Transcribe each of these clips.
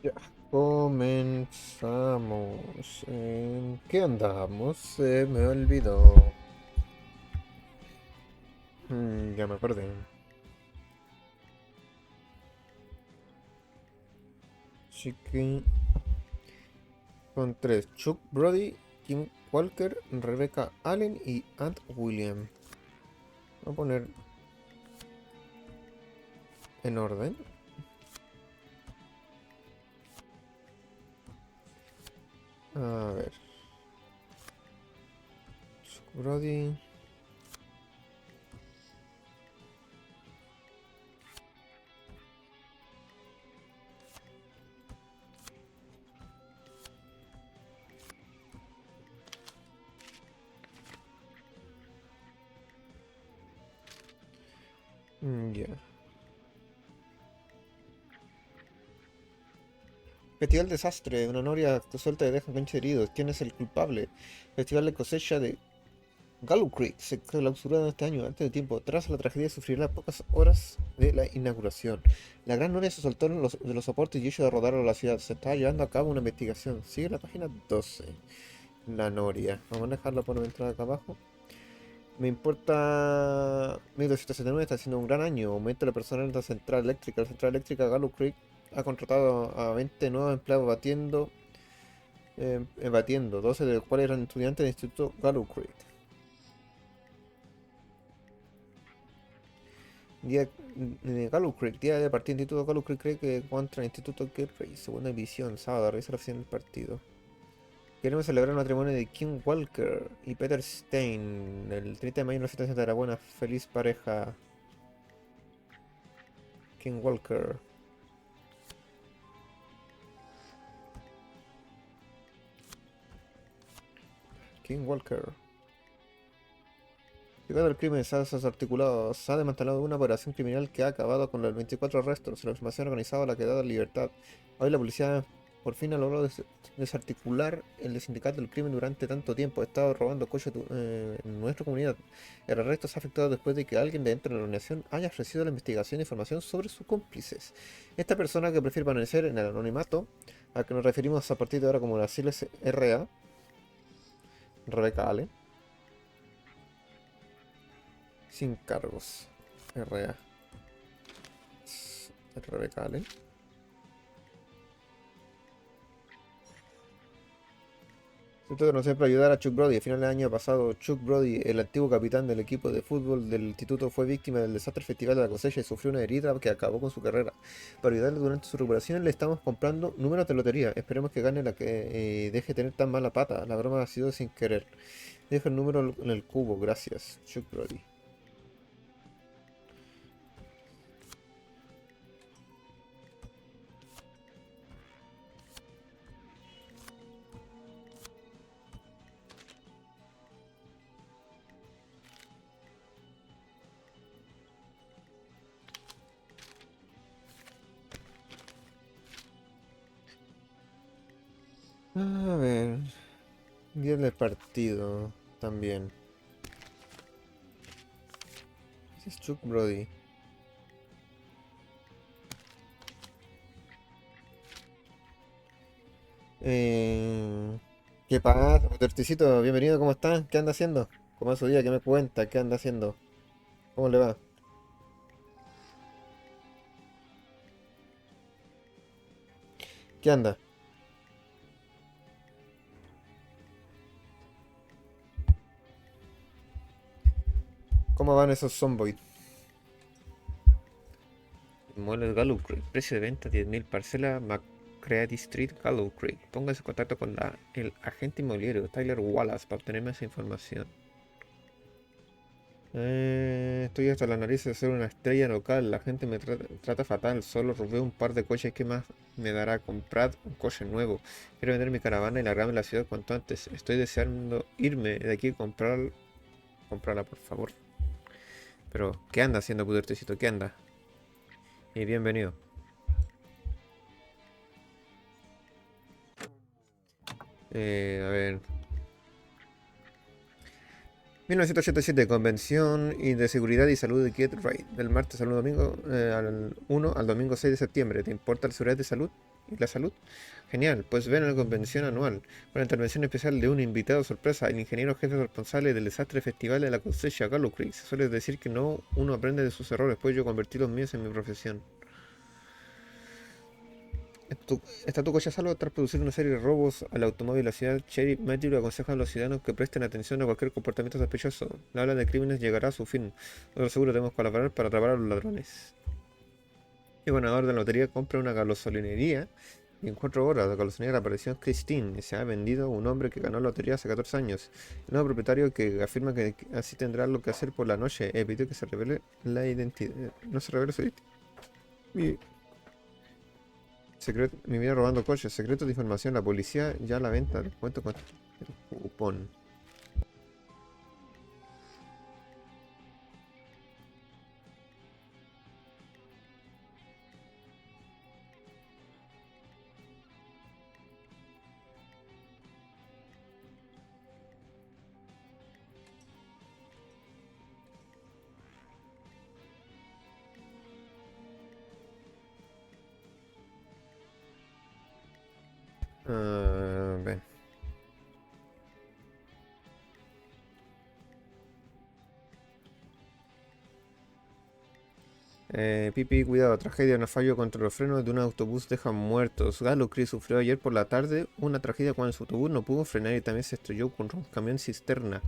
Ya, comenzamos. ¿En qué andamos? Se me olvidó. Ya me acordé. Chiqui con tres. Chuck Brody, Kim Walker, Rebecca Allen y Ant William. Voy a poner en orden. A ver. Chuck Brody. Ya. Festival Desastre. Una noria que suelta y deja cancha heridos. ¿Quién es el culpable? Festival de cosecha de Gallow Creek se clausuró este año antes de tiempo. Tras la tragedia sufrirá pocas horas de la inauguración. La Gran Noria se soltó de los soportes y hizo de rodar a la ciudad. Se está llevando a cabo una investigación. Sigue la página 12. La Noria. Vamos a dejarla por entrada acá abajo. Me importa... 1279 está haciendo un gran año. Aumenta la personal de la central eléctrica. La central eléctrica Gallow Creek ha contratado a 20 nuevos empleados batiendo, 12 de los cuales eran estudiantes del Instituto Gallow Creek. Día de Gallow Creek, día de partido Instituto Gallow Creek cree que contra el Instituto Gateway, segunda división, sábado, realiza la final del partido. Queremos celebrar el matrimonio de Kim Walker y Peter Stein el 30 de mayo en la situación de la buena, feliz pareja. Kim Walker. Kim Walker. Llegado al crimen de articulados, se ha desmantelado una operación criminal que ha acabado con los 24 arrestos. La información organizada la quedada en libertad. Hoy la policía por fin ha logrado desarticular el sindicato del crimen durante tanto tiempo. Ha estado robando coches en nuestra comunidad. El arresto se ha afectado después de que alguien dentro de la organización haya ofrecido la investigación e información sobre sus cómplices. Esta persona que prefiere permanecer en el anonimato, a que nos referimos a partir de ahora como la Siles RA, Rebecca Allen, sin cargos. RA. Rebecca Allen. Esto no siempre ayudar a Chuck Brody. A final del año pasado, Chuck Brody, el antiguo capitán del equipo de fútbol del instituto, fue víctima del desastre festival de la cosecha y sufrió una herida que acabó con su carrera. Para ayudarle durante su recuperación, le estamos comprando números de lotería. Esperemos que gane la que deje de tener tan mala pata. La broma ha sido sin querer. Deja el número en el cubo. Gracias, Chuck Brody. A ver. Día del partido. También. Ese es Chuck Brody. Eh, ¿Qué pasa, Torticito? Bienvenido, ¿cómo está? ¿Qué anda haciendo? ¿Cómo va su día? ¿Qué me cuenta? ¿Qué anda haciendo? ¿Cómo le va? ¿Qué anda? ¿Cómo van esos zomboid? Inmuebles Gallow Creek. Precio de venta 10.000 parcela McCready Street, Gallow Creek. Póngase en contacto con el agente inmobiliario Tyler Wallace para obtener más información. Estoy hasta la nariz de ser una estrella local. La gente me trata fatal. Solo robé un par de coches. ¿Qué más me dará comprar un coche nuevo? Quiero vender mi caravana y largarme de la ciudad cuanto antes. Estoy deseando irme de aquí y comprarla, por favor. Pero, ¿qué anda haciendo, Pudertecito? ¿Qué anda? Y bienvenido. A ver. 1987, Convención y de Seguridad y Salud de Get Right. Del martes al domingo, al 1 al domingo 6 de septiembre. ¿Te importa la seguridad de salud? y la salud. Genial, pues ven a la convención anual. Una intervención especial de un invitado sorpresa, el ingeniero jefe responsable del desastre festival de la cosecha Gallow Creek. Se suele decir que no uno aprende de sus errores, pues yo convertí los míos en mi profesión. Está tu coche a salvo tras producir una serie de robos al automóvil de la ciudad. Sheriff Matthew aconseja a los ciudadanos que presten atención a cualquier comportamiento sospechoso. La ola de crímenes llegará a su fin. Nosotros seguro debemos colaborar para atrapar a los ladrones. El ganador de la lotería compra una gasolinería y en 4 horas la gasolinería apareció en Christine y se ha vendido a un hombre que ganó la lotería hace 14 años. El nuevo propietario que afirma que así tendrá lo que hacer por la noche pidió que se revele la identidad. No se revele su identidad. Mi, mi vida robando coches. Secretos de información. La policía ya a la venta. Les cuento con el cupón. Ven. Pipi, cuidado, tragedia, un fallo contra los frenos de un autobús deja muertos. Galo Chris sufrió ayer por la tarde una tragedia cuando su autobús no pudo frenar y también se estrelló contra un camión cisterna.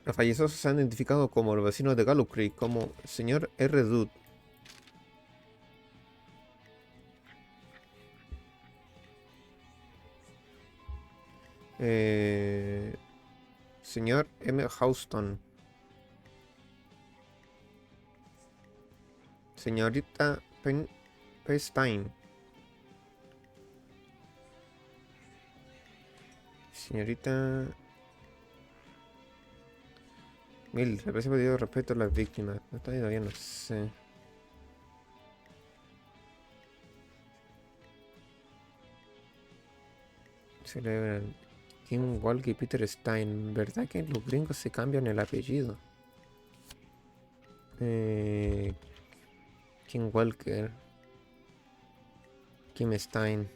Los fallecidos se han identificado como los vecinos de Gallup Creek, como señor R. Dude, eh, señor M. Houston, señorita Pestein, señorita Mill, le parece pedido respeto a las víctimas. No está todavía, no sé. Celebran Kim Walker y Peter Stein. ¿Verdad que los gringos se cambian el apellido? Eh, Kim Walker. Kim Stein.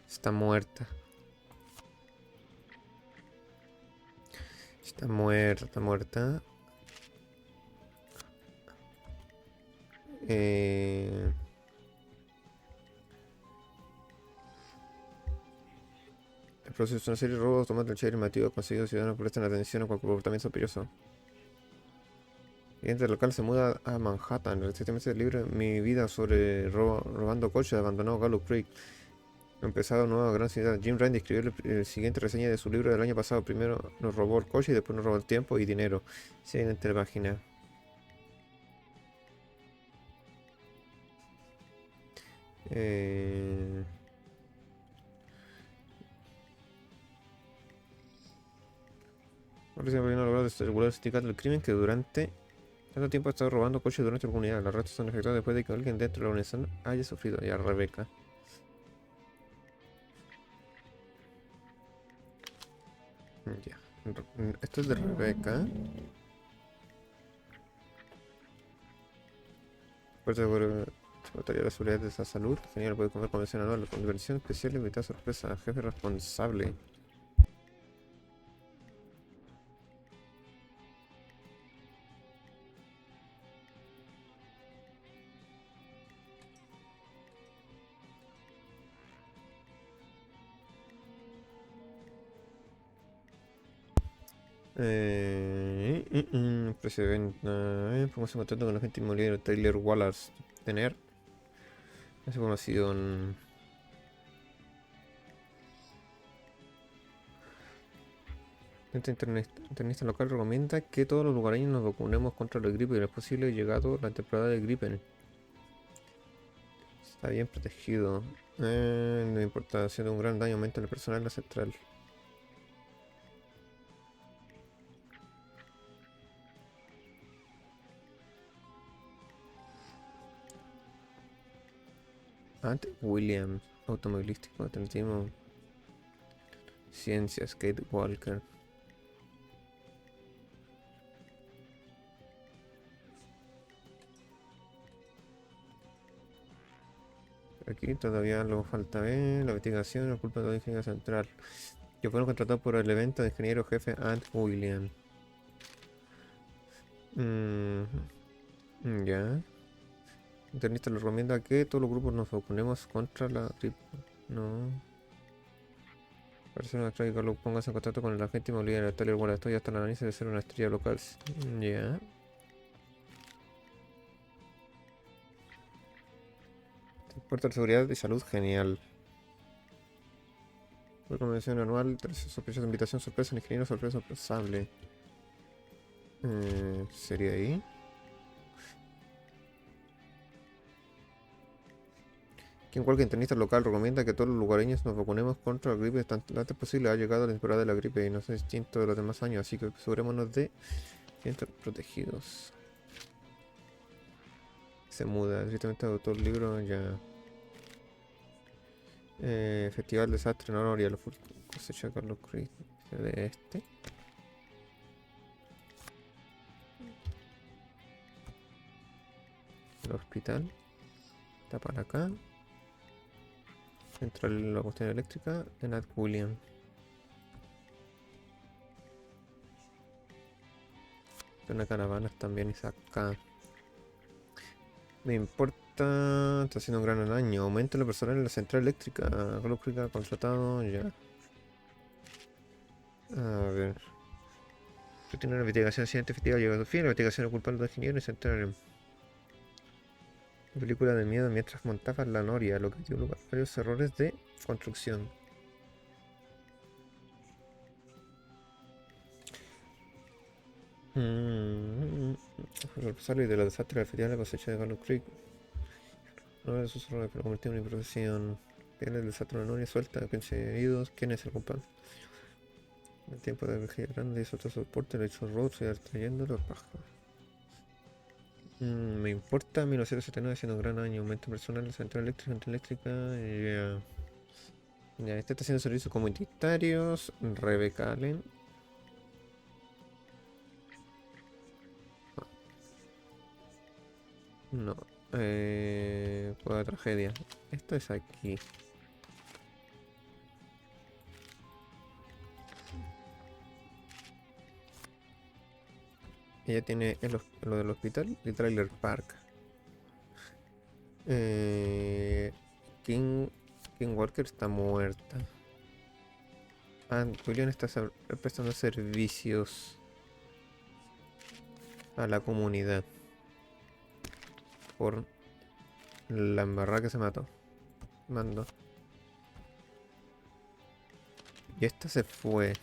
Está muerta. Está muerta, está muerta. Eh, el proceso es una serie de robos, tomando el sheriff mativo conseguido ciudadanos prestan atención a cualquier comportamiento sospechoso. El cliente local se muda a Manhattan. Recientemente el libro Mi vida sobre robando coches abandonó Gallup Creek. Ha empezado una nueva gran ciudad. Jim Rand escribió el siguiente reseña de su libro del año pasado. Primero nos robó el coche y después nos robó el tiempo y dinero. Siguiente la página. Ahora se ha logrado desregular el sindicato del crimen que durante tanto tiempo ha estado robando coches durante la comunidad. Los arrestos son efectuados después de que alguien dentro de la organización haya sufrido. Ya, Rebeca. Ya. Esto es de Rebeca. Fuerza de Secretaría de la Seguridad de la Salud. Genial, puede comer convención anual con diversión especial, invitada sorpresa. Jefe responsable. Precio de venta. Pongo en contacto con la gente inmobiliaria Taylor Wallace. Tener esa información. Este internista local recomienda que todos los lugareños nos vacunemos contra la gripe y no es posible llegado la temporada de gripe. Está bien protegido. La importación de un gran daño aumenta en el personal en la central. Ant Williams, automovilístico, atletismo, ciencias, Kate Walker. Aquí todavía luego falta ver la investigación, la culpa de la ingeniería central. Que fueron contratados por el evento de ingeniero jefe Ant William. Mm, ya. Internista le recomienda que todos los grupos nos oponemos contra la gripe. No. Parece una trágica, lo pongas en contacto con el agente inmobiliario de tal y cual estoy hasta la nariz de ser una estrella local. Ya. Puerta de seguridad y salud, genial. Recomendación anual, sospechosa de invitación sorpresa, el ingeniero sorpresa sorpresable. ¿Sería ahí? Quien cualquier internista local recomienda que todos los lugareños nos vacunemos contra la gripe tan antes posible. Ha llegado la temporada de la gripe y no es distinto de los demás años, así que asegurémonos de estar protegidos. Se muda, directamente de autor libro ya. Festival desastre en honor y a la cosecha de Carlos Cruz de este. El hospital. Está para acá. Entra la cuestión eléctrica en Ad William. Una caravana también es acá. Me importa. Está haciendo un gran año. Aumenta la personal en la central eléctrica. Eléctrica contratado. Ya. A ver. Tiene una investigación científica llega a su fin. La investigación culpable de ingeniero y central. La película de miedo mientras montaban la noria, lo que dio lugar a varios errores de construcción. Represario de la desastre del festival de la cosecha de Gallows Creek. No de sus errores, pero convirtió en una improvisación. Tiene el desastre de la noria suelta, 15 heridos. ¿Quién es el culpable? El tiempo de energía grande y otro soporte, le hizo Rhodes y trayendo los bajos. Me importa 1979 haciendo un gran año. Aumento personal en central eléctrica. Ya. Ya, este está haciendo servicios comunitarios. Rebecca Allen. No. Juego de tragedia. Esto es aquí. Ella tiene lo del hospital y Trailer Park. King Walker está muerta. Julian está prestando servicios a la comunidad por la embarrada que se mató. Mando. Y esta se fue.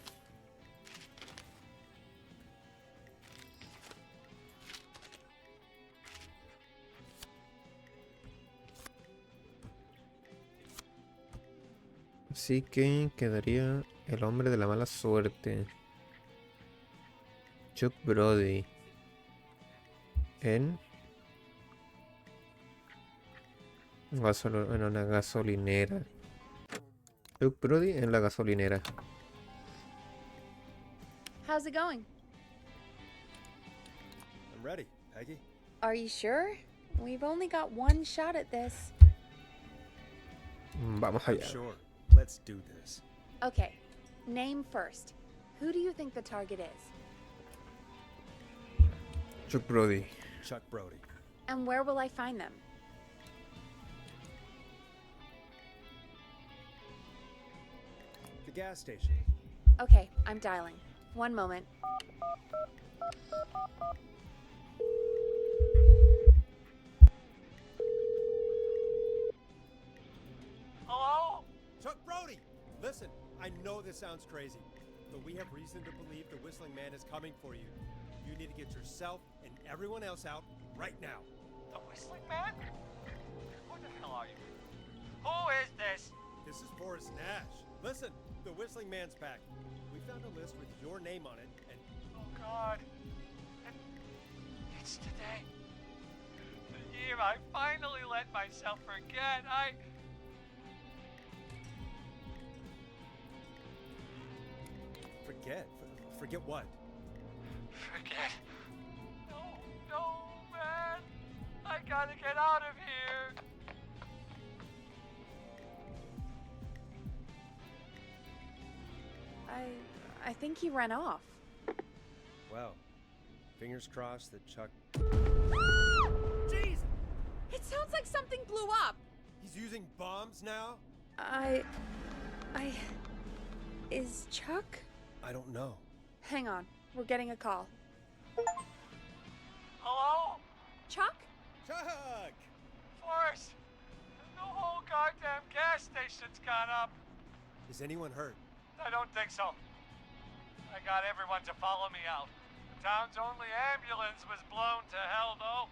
Así que quedaría el hombre de la mala suerte. Chuck Brody. En una gasolinera. Chuck Brody en la gasolinera. How's it going? I'm ready, Peggy. Are you sure? We've only got one shot at this. Vamos allá. Sure. Let's do this. Okay, name first. Who do you think the target is? Chuck Brody. Chuck Brody. And where will I find them? The gas station. Okay, I'm dialing. One moment. Hello? Chuck Brody! Listen, I know this sounds crazy, but we have reason to believe the Whistling Man is coming for you. You need to get yourself and everyone else out right now. The Whistling Man? Who the hell are you? Who is this? This is Forrest Nash. Listen, the Whistling Man's back. We found a list with your name on it, and... Oh, God. It's today. The year I finally let myself forget. Forget? Forget what? Forget. No, man. I gotta get out of here. I think he ran off. Well, fingers crossed that Chuck... Jeez! It sounds like something blew up. He's using bombs now? Is Chuck? I don't know. Hang on, we're getting a call. Hello? Chuck? Chuck! Forrest, the whole goddamn gas station's gone up. Is anyone hurt? I don't think so. I got everyone to follow me out. The town's only ambulance was blown to hell, though.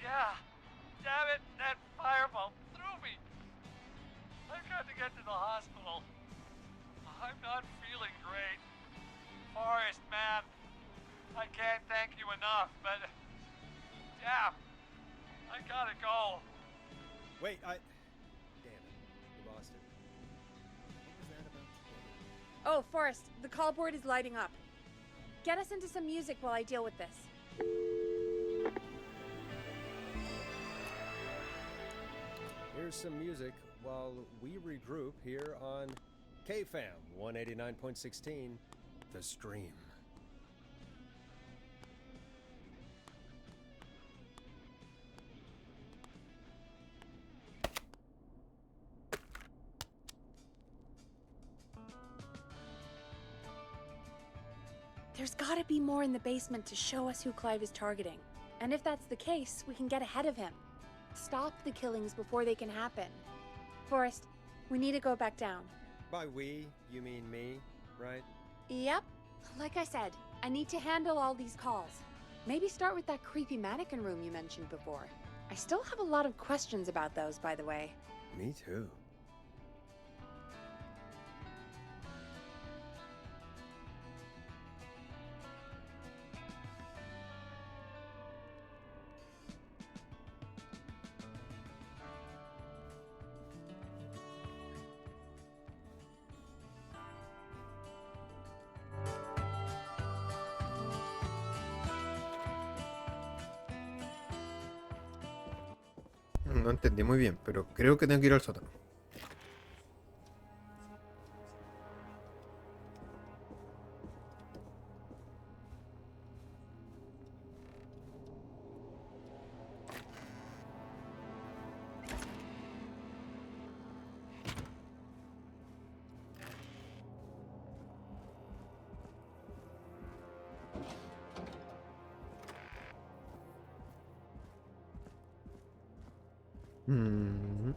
Yeah, damn it, that fireball threw me. I've got to get to the hospital. I'm not feeling great. Forrest, man, I can't thank you enough, but... damn, I gotta go. Wait, Damn it. We lost it. What was that about today? Oh, Forrest, the call board is lighting up. Get us into some music while I deal with this. Here's some music while we regroup here on KFAM 189.16, The Stream. There's gotta be more in the basement to show us who Clive is targeting. And if that's the case, we can get ahead of him. Stop the killings before they can happen. Forrest, we need to go back down. By we, you mean me, right? Yep. Like I said, I need to handle all these calls. Maybe start with that creepy mannequin room you mentioned before. I still have a lot of questions about those, by the way. Me too. No entendí muy bien, pero creo que tengo que ir al sótano. Mm.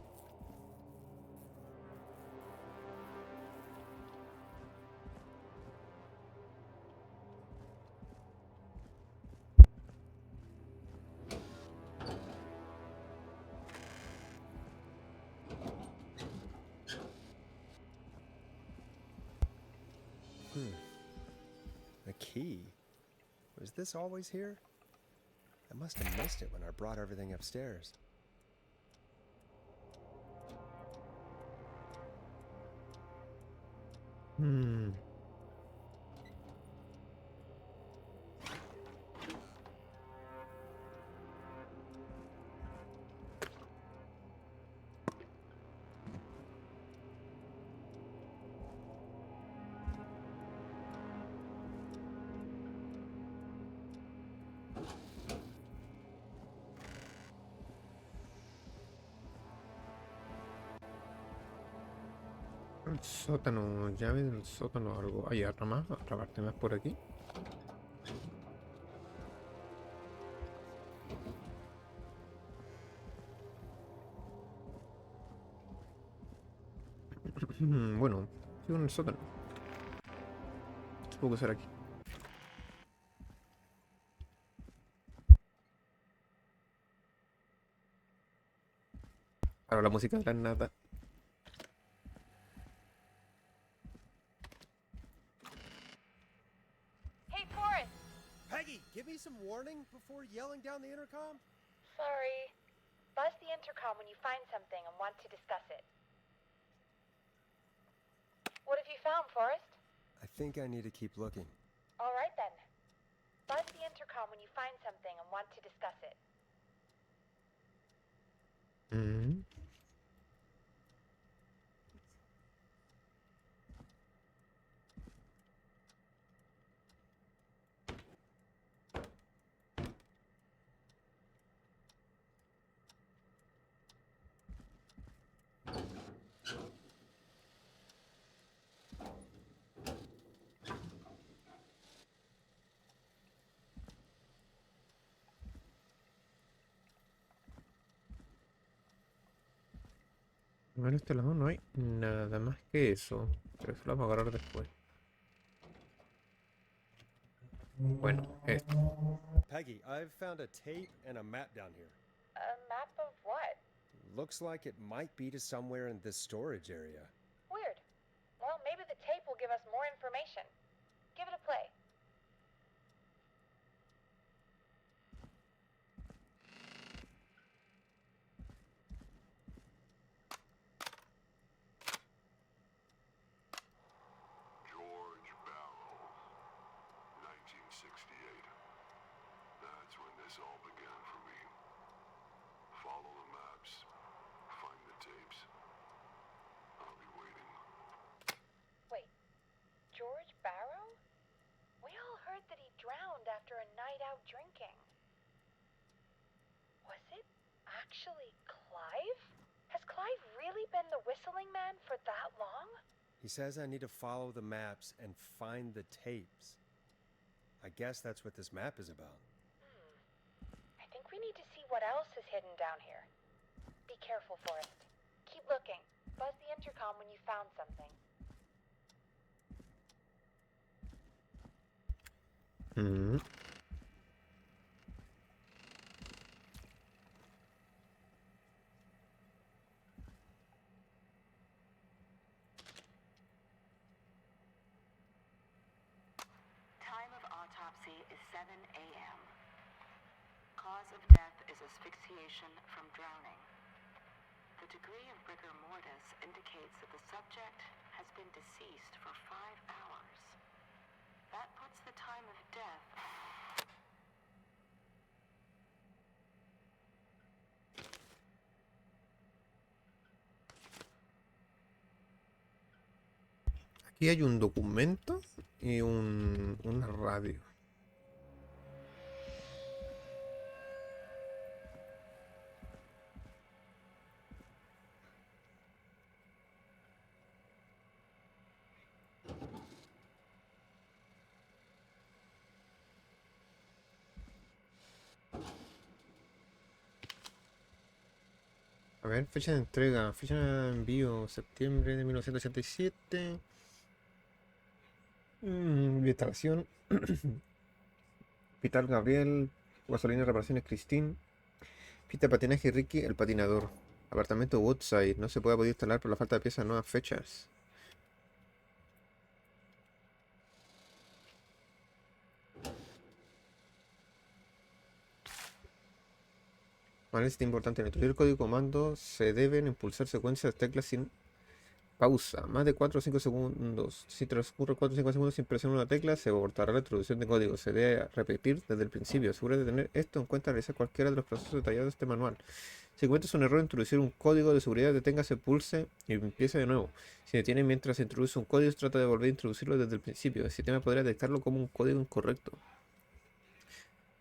A key? Was this always here? I must have missed it when I brought everything upstairs. Hmm. El sótano, llave del sótano, algo. Hay otra más, otra parte más por aquí. Bueno, sigo en el sótano. Supongo que será aquí. Ahora la música de la nada. Hey, Forrest! Peggy, give me some warning before yelling down the intercom? Sorry. Buzz the intercom when you find something and want to discuss it. What have you found, Forrest? I think I need to keep looking. All right, then. Buzz the intercom when you find something and want to discuss it. Bueno, este lado no hay nada más que eso. Pero eso lo vamos a agarrar después. Bueno, esto. Peggy, I've found a tape and a map down here. A map of what? Looks like it might be to somewhere in this storage area. Weird. Well, maybe the tape will give us more information. Give it a play. George Barrow, 1968. That's when this all began for me. Follow the maps. Find the tapes. I'll be waiting. Wait, George Barrow? We all heard that he drowned after a night out drinking. Was it actually Clive? Has Clive really been the Whistling Man for that long? He says I need to follow the maps and find the tapes. I guess that's what this map is about. I think we need to see what else is hidden down here. Be careful, Forrest. Keep looking. Buzz the intercom when you found something. Mm. Time of autopsy is 7 a.m. Cause of death is asphyxiation from drowning. The degree of rigor mortis indicates that the subject has been deceased for 5 hours. That puts the time of death. Aquí hay un documento y una radio. A ver, fecha de entrega, fecha de envío, septiembre de 1987. Instalación. Hospital Gabriel, gasolina y reparaciones Christine. Pista de patinaje Ricky, el patinador. Apartamento Woodside, no se puede poder instalar por la falta de piezas nuevas fechas. Análisis importante. En el introducir el código comando se deben impulsar secuencias de teclas sin pausa. Más de 4 o 5 segundos. Si transcurre 4 o 5 segundos sin presionar una tecla, se abortará la introducción de código. Se debe repetir desde el principio. Asegúrate de tener esto en cuenta al realizar cualquiera de los procesos detallados de este manual. Si encuentras un error en introducir un código de seguridad, deténgase, pulse y empiece de nuevo. Si detiene mientras se introduce un código, trata de volver a introducirlo desde el principio. El sistema podrá detectarlo como un código incorrecto.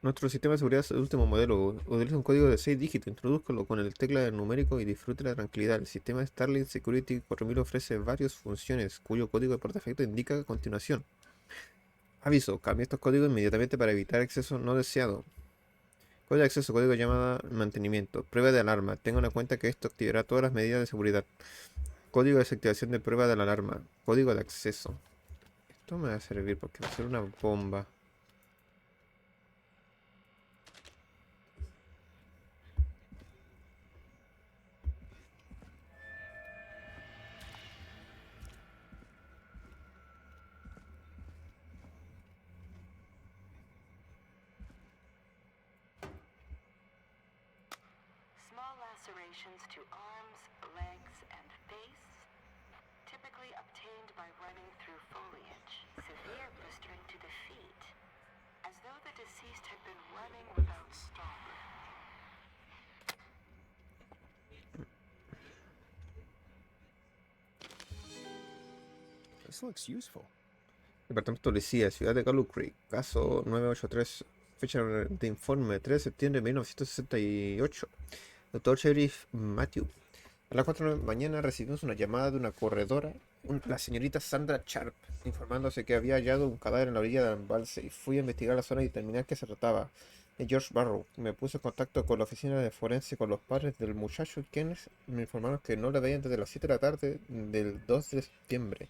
Nuestro sistema de seguridad es el último modelo. Utiliza un código de 6 dígitos. Introdúzcalo con el tecla numérico y disfrute la tranquilidad. El sistema Starlink Security 4000 ofrece varias funciones, cuyo código por defecto indica a continuación. Aviso: cambie estos códigos inmediatamente para evitar acceso no deseado. Código de acceso, código de llamada, mantenimiento. Prueba de alarma. Tengan en cuenta que esto activará todas las medidas de seguridad. Código de desactivación de prueba de la alarma. Código de acceso. Esto me va a servir porque va a ser una bomba. Small lacerations to arms, legs, and face, typically obtained by running through foliage. Severe blistering to the feet, as though the deceased had been running without stopping. This looks useful. Departamento de Policía, Ciudad de Gallup Creek, caso 983, fecha de informe 3 de septiembre de 1968. Doctor Sheriff Matthew. A las 4 de la mañana recibimos una llamada de una corredora, la señorita Sandra Sharp, informándose que había hallado un cadáver en la orilla del embalse y fui a investigar la zona y determinar qué se trataba. George Barrow. Me puse en contacto con la oficina de forense con los padres del muchacho, quienes me informaron que no la veían desde las 7 de la tarde del 2 de septiembre.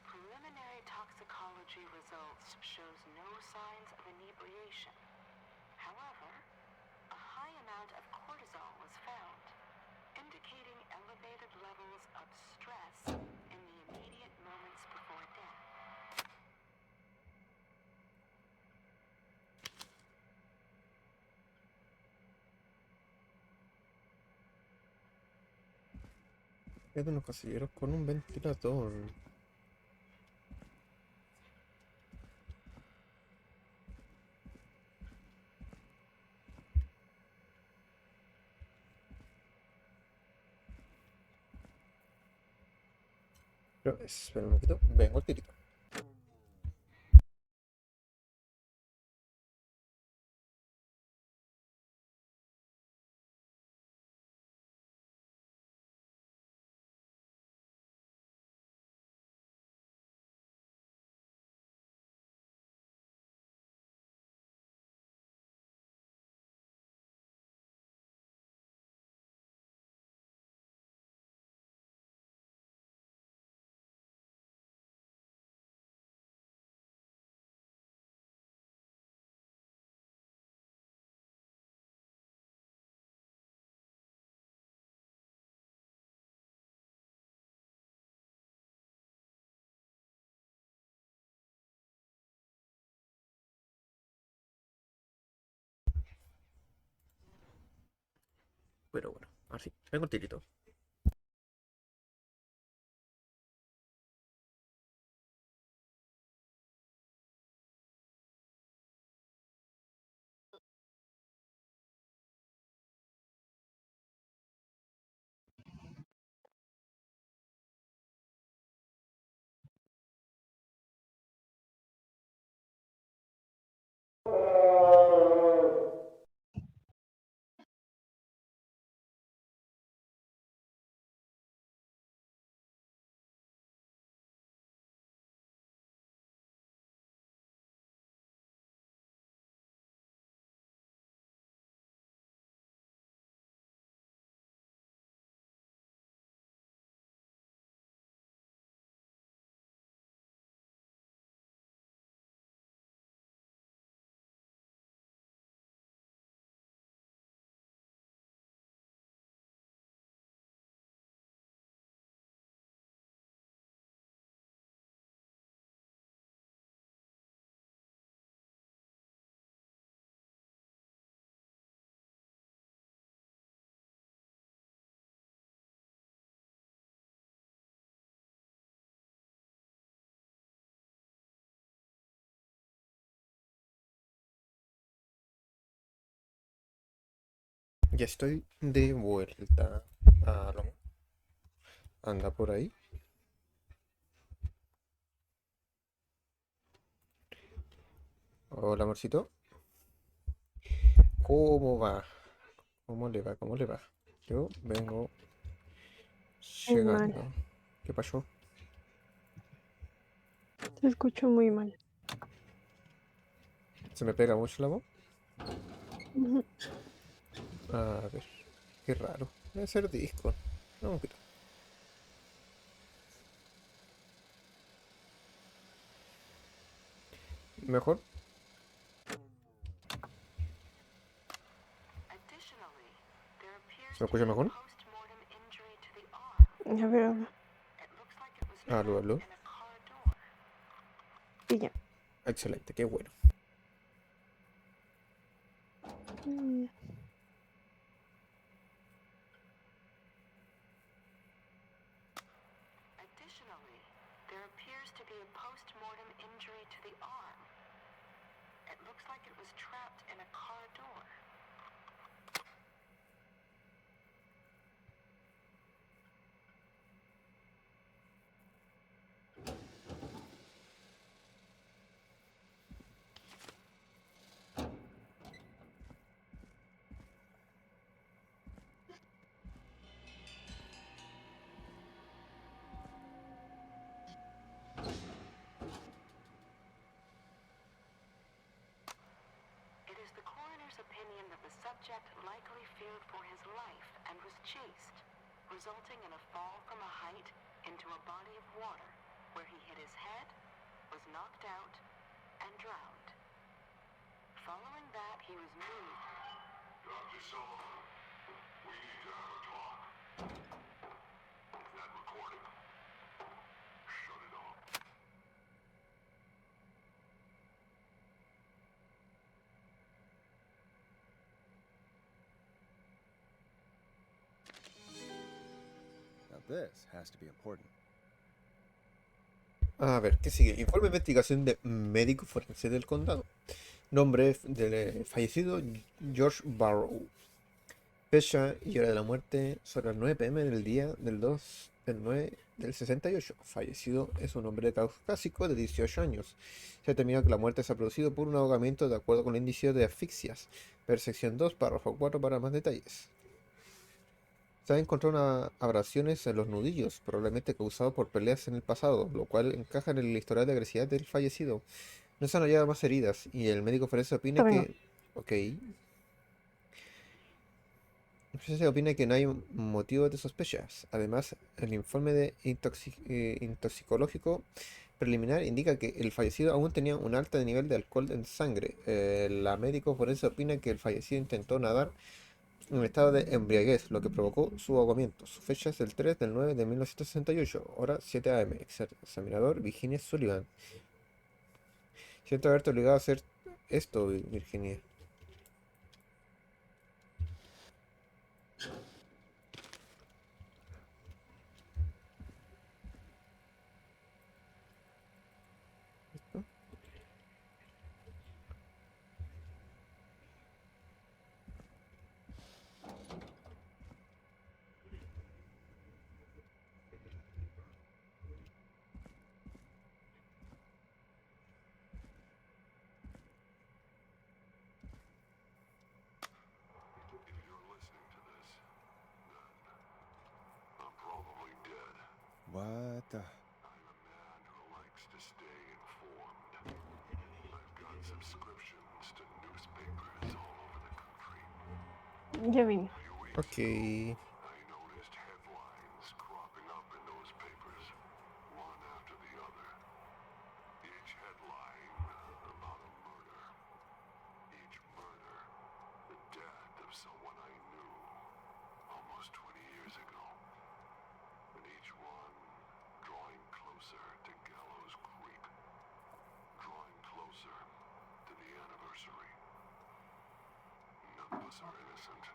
Preliminary toxicology results shows no signs of inebriation. However, a high amount of cortisol was found, indicating elevated levels of stress in the immediate moments before death. Es de unos casilleros con un ventilador. Pero espera un momentito, vengo al tirito. Pero bueno, así, vengo al tirito. Ya estoy de vuelta. Aló. Anda por ahí. Hola, amorcito. ¿Cómo va? ¿Cómo le va? ¿Cómo le va? Yo vengo Muy mal, llegando. ¿Qué pasó? te escucho muy mal. ¿Se me pega mucho la voz? Ujú. A ver, qué raro. Debe ser disco. No, un poquito. ¿Mejor? Additionally, there appears ¿Se me to be escucha a mejor? post-mortem injury to the arm. A ver, habla. It looks like it was Aló, trapped aló. in a car door. Y ya. Excelente, qué bueno. Mm, Additionally, there appears to be a post-mortem the arm. It looks like it was trapped in a car door. It is the coroner's opinion that the subject likely feared for his life and was chased, resulting in a fall from a height into a body of water, where he hit his head, was knocked out, and drowned. Following that, he was moved. Dr. Sullivan, we need to have a talk. Is that recording? Shut it off. Now this has to be important. A ver, ¿qué sigue? Informe de investigación de médico forense del condado. Nombre del fallecido George Barrow. Fecha y hora de la muerte sobre las 9 p.m. del día del 2 del 9 del 68. Fallecido es un hombre caucásico de 18 años. Se ha determinado que la muerte se ha producido por un ahogamiento de acuerdo con el índice de asfixias. Ver sección 2, párrafo 4 para más detalles. Se han encontrado abrasiones en los nudillos, probablemente causados por peleas en el pasado, lo cual encaja en el historial de agresividad del fallecido. No se han hallado más heridas y el médico forense opina Está bien. que... Ok. El forense opina que no hay motivos de sospechas. Además, el informe de intoxicológico preliminar indica que el fallecido aún tenía un alto nivel de alcohol en sangre. La médico forense opina que el fallecido intentó nadar en estado de embriaguez, lo que provocó su ahogamiento. Su fecha es el 3 del 9 de 1968, hora 7 a.m. Examinador Virginia Sullivan. Siento haberte obligado a hacer esto, Virginia. If you're listening to this, then I'm probably dead. What the? I'm a man who likes to stay informed. I've got subscriptions to newspapers all over the country. Ya vine. A few weeks Ok. I noticed headlines cropping up in those papers, one after the other. Each headline about a murder. Each murder, the death of someone I knew almost 20 years ago. And each one drawing closer to Gallows Creek. Drawing closer to the anniversary. None of us are innocent,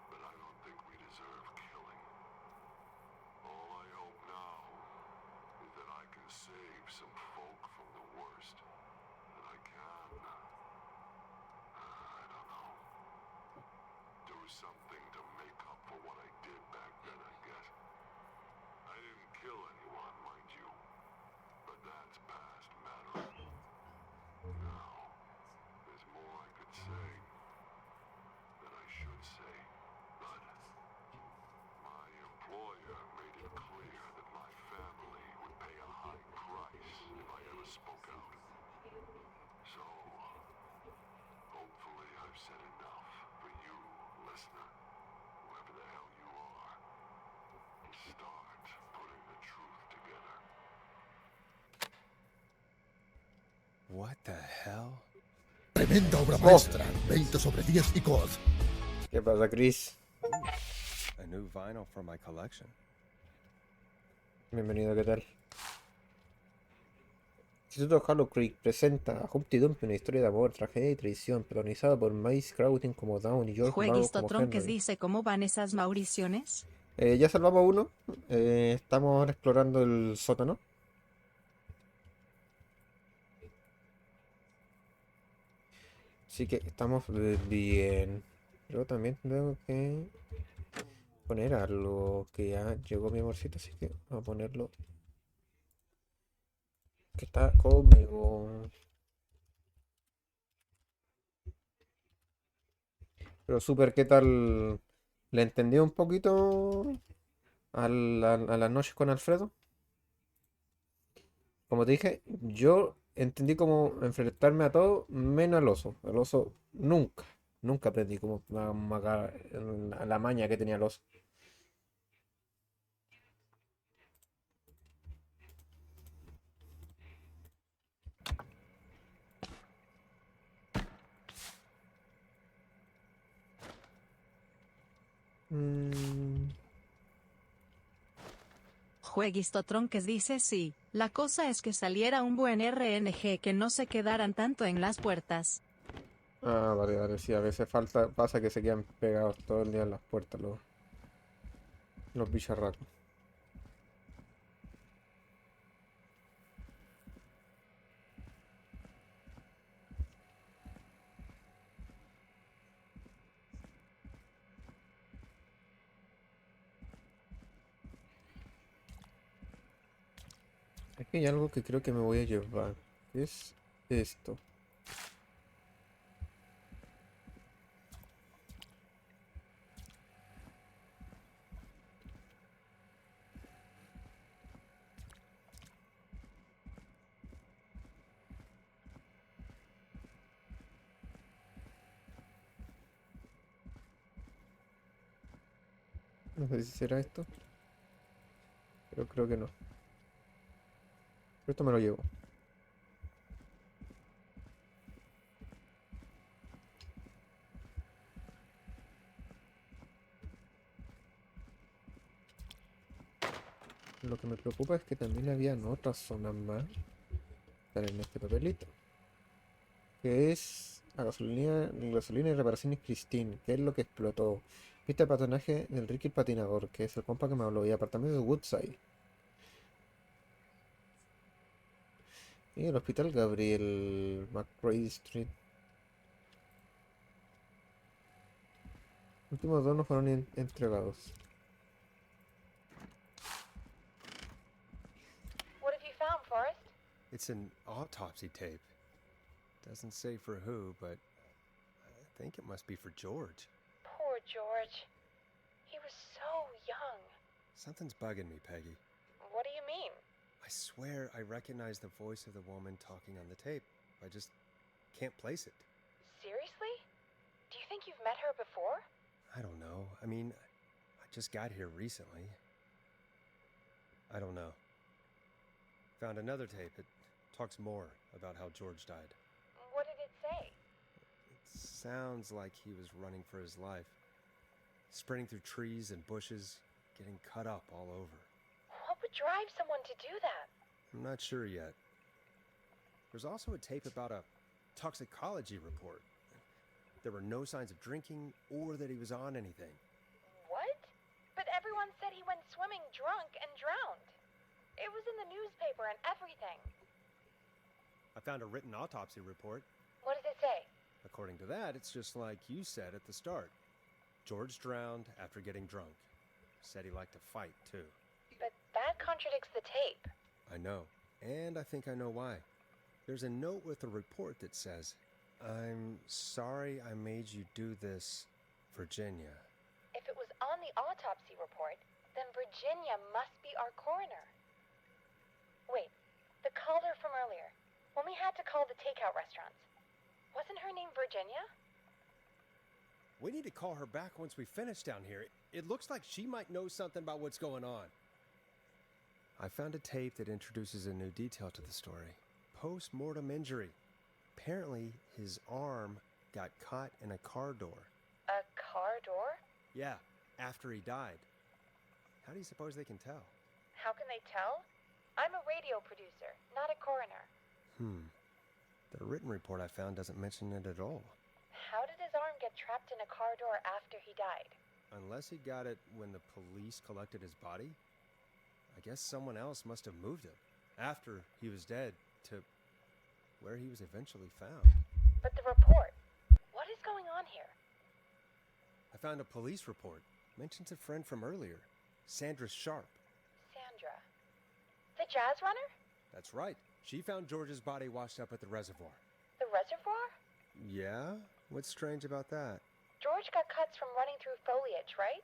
but I don't think we deserve killing. All I hope now is that I can save some folk from the worst. That I can, I don't know, do something to make up for what I did back then, I guess. I didn't kill anyone, mind you, but that's past matter. Now, there's more I could say, that I should say, but my employer made it clear that my family would pay a high price if I ever spoke out. So, hopefully I've said enough for you, listener, whoever the hell you are, and start putting the truth together. What the hell? Tremenda obra maestra, 20 sobre 10 y God. ¿Qué pasa, Chris? A new vinyl for my collection. Bienvenido, ¿qué tal? Instituto Hollow Creek presenta a Humpty Dumpty, una historia de amor, tragedia y traición, protagonizada por Mace Crowden como Dawn y George Barrow Jueguisto como Tronques Henry. dice cómo van esas mauriciones. Ya salvamos uno. Estamos ahora explorando el sótano. Así que estamos bien. Pero también tengo que poner algo que ya llegó mi amorcito, así que vamos a ponerlo que está conmigo. Pero súper, ¿qué tal? ¿Le entendí un poquito a las noches con Alfredo? Como te dije, yo entendí cómo enfrentarme a todo menos al oso. El oso nunca, nunca aprendí cómo la maña que tenía el oso. Mm, Jueguisto Tronques dice sí, la cosa es que saliera un buen RNG que no se quedaran tanto en las puertas. vale, vale, sí, a veces pasa que se quedan pegados todo el día en las puertas los bicharracos. Aquí hay algo que creo que me voy a llevar. ¿Qué es esto? No sé si será esto, pero creo que no. Pero esto me lo llevo. Lo que me preocupa es que también habían otras zonas más. Están en este papelito. Que es gasolina y reparaciones Christine, que es lo que explotó. Viste el patronaje del Ricky el Patinador, que es el compa que me habló, y apartamento de Woodside. Y el hospital Gabriel McRae Street. Los últimos dos no fueron entregados. What have you found, Forrest? It's an autopsy tape. Doesn't say for who, but I think it must be for George. Poor George. He was so young. Something's bugging me, Peggy. What do you mean? I swear I recognize the voice of the woman talking on the tape. I just can't place it. Seriously? Do you think you've met her before? I don't know. I mean, I just got here recently. I don't know. Found another tape. It talks more about how George died. What did it say? It sounds like he was running for his life. Sprinting through trees and bushes, getting cut up all over. What would drive someone to do that? I'm not sure yet. There's also a tape about a toxicology report. There were no signs of drinking or that he was on anything. What? But everyone said he went swimming drunk and drowned. It was in the newspaper and everything. I found a written autopsy report. What does it say? According to that, it's just like you said at the start. George drowned after getting drunk. Said he liked to fight, too. But that contradicts the tape. I know, and I think I know why. There's a note with a report that says, "I'm sorry I made you do this, Virginia." If it was on the autopsy report, then Virginia must be our coroner. Wait, the caller from earlier, when we had to call the takeout restaurants, wasn't her name Virginia? We need to call her back once we finish down here. It looks like she might know something about what's going on. I found a tape that introduces a new detail to the story. Post-mortem injury. Apparently, his arm got caught in a car door. A car door? Yeah, after he died. How do you suppose they can tell? How can they tell? I'm a radio producer, not a coroner. The written report I found doesn't mention it at all. How did his arm get trapped in a car door after he died? Unless he got it when the police collected his body, I guess someone else must have moved him after he was dead to where he was eventually found. But the report, on here? I found a police report. Mentions a friend from earlier, Sandra Sharp. Sandra. The jazz runner? That's right. She found George's body washed up at the reservoir. The reservoir? Yeah? What's strange about that? George got cuts from running through foliage, right?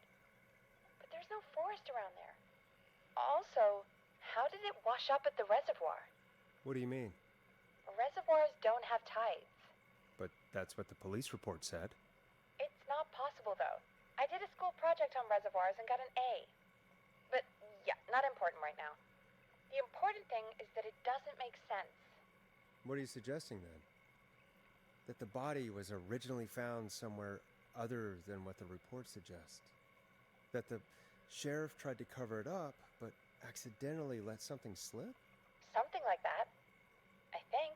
But there's no forest around there. Also, how did it wash up at the reservoir? What do you mean? Reservoirs don't have tides. But that's what the police report said. It's not possible, though. I did a school project on reservoirs and got an A. But, yeah, not important right now. The important thing is that it doesn't make sense. What are you suggesting, then? That the body was originally found somewhere other than what the report suggests? That the sheriff tried to cover it up, but accidentally let something slip? Something like that. I think.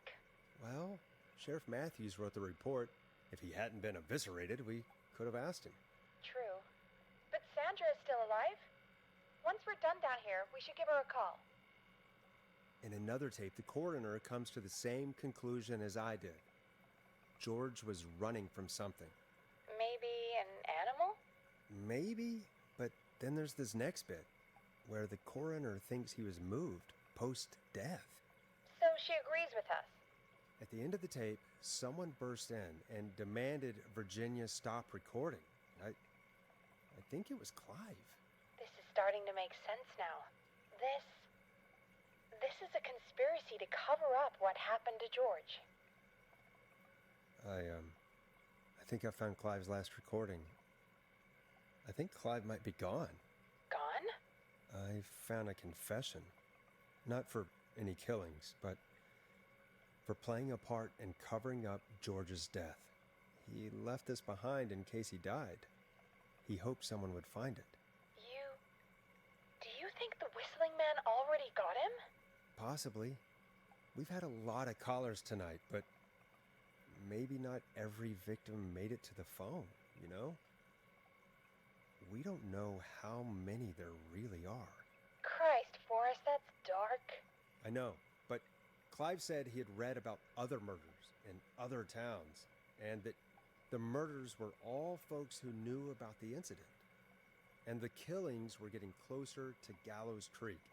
Well, Sheriff Matthews wrote the report. If he hadn't been eviscerated, we could have asked him. True. But Sandra is still alive? Once we're done down here, we should give her a call. In another tape, the coroner comes to the same conclusion as I did. George was running from something. Maybe an animal? Maybe, but then there's this next bit, where the coroner thinks he was moved post-death. So she agrees with us. At the end of the tape, someone burst in and demanded Virginia stop recording. I think it was Clive. This is starting to make sense now. This is a conspiracy to cover up what happened to George. I think I found Clive's last recording. I think Clive might be gone. Gone? I found a confession. Not for any killings, but for playing a part in covering up George's death. He left this behind in case he died. He hoped someone would find it. Do you think the whistling man already got him? Possibly. We've had a lot of callers tonight, but maybe not every victim made it to the phone, you know? We don't know how many there really are. Christ, Forrest, that's dark. I know, but Clive said he had read about other murders in other towns, and that the murders were all folks who knew about the incident. And the killings were getting closer to Gallows Creek.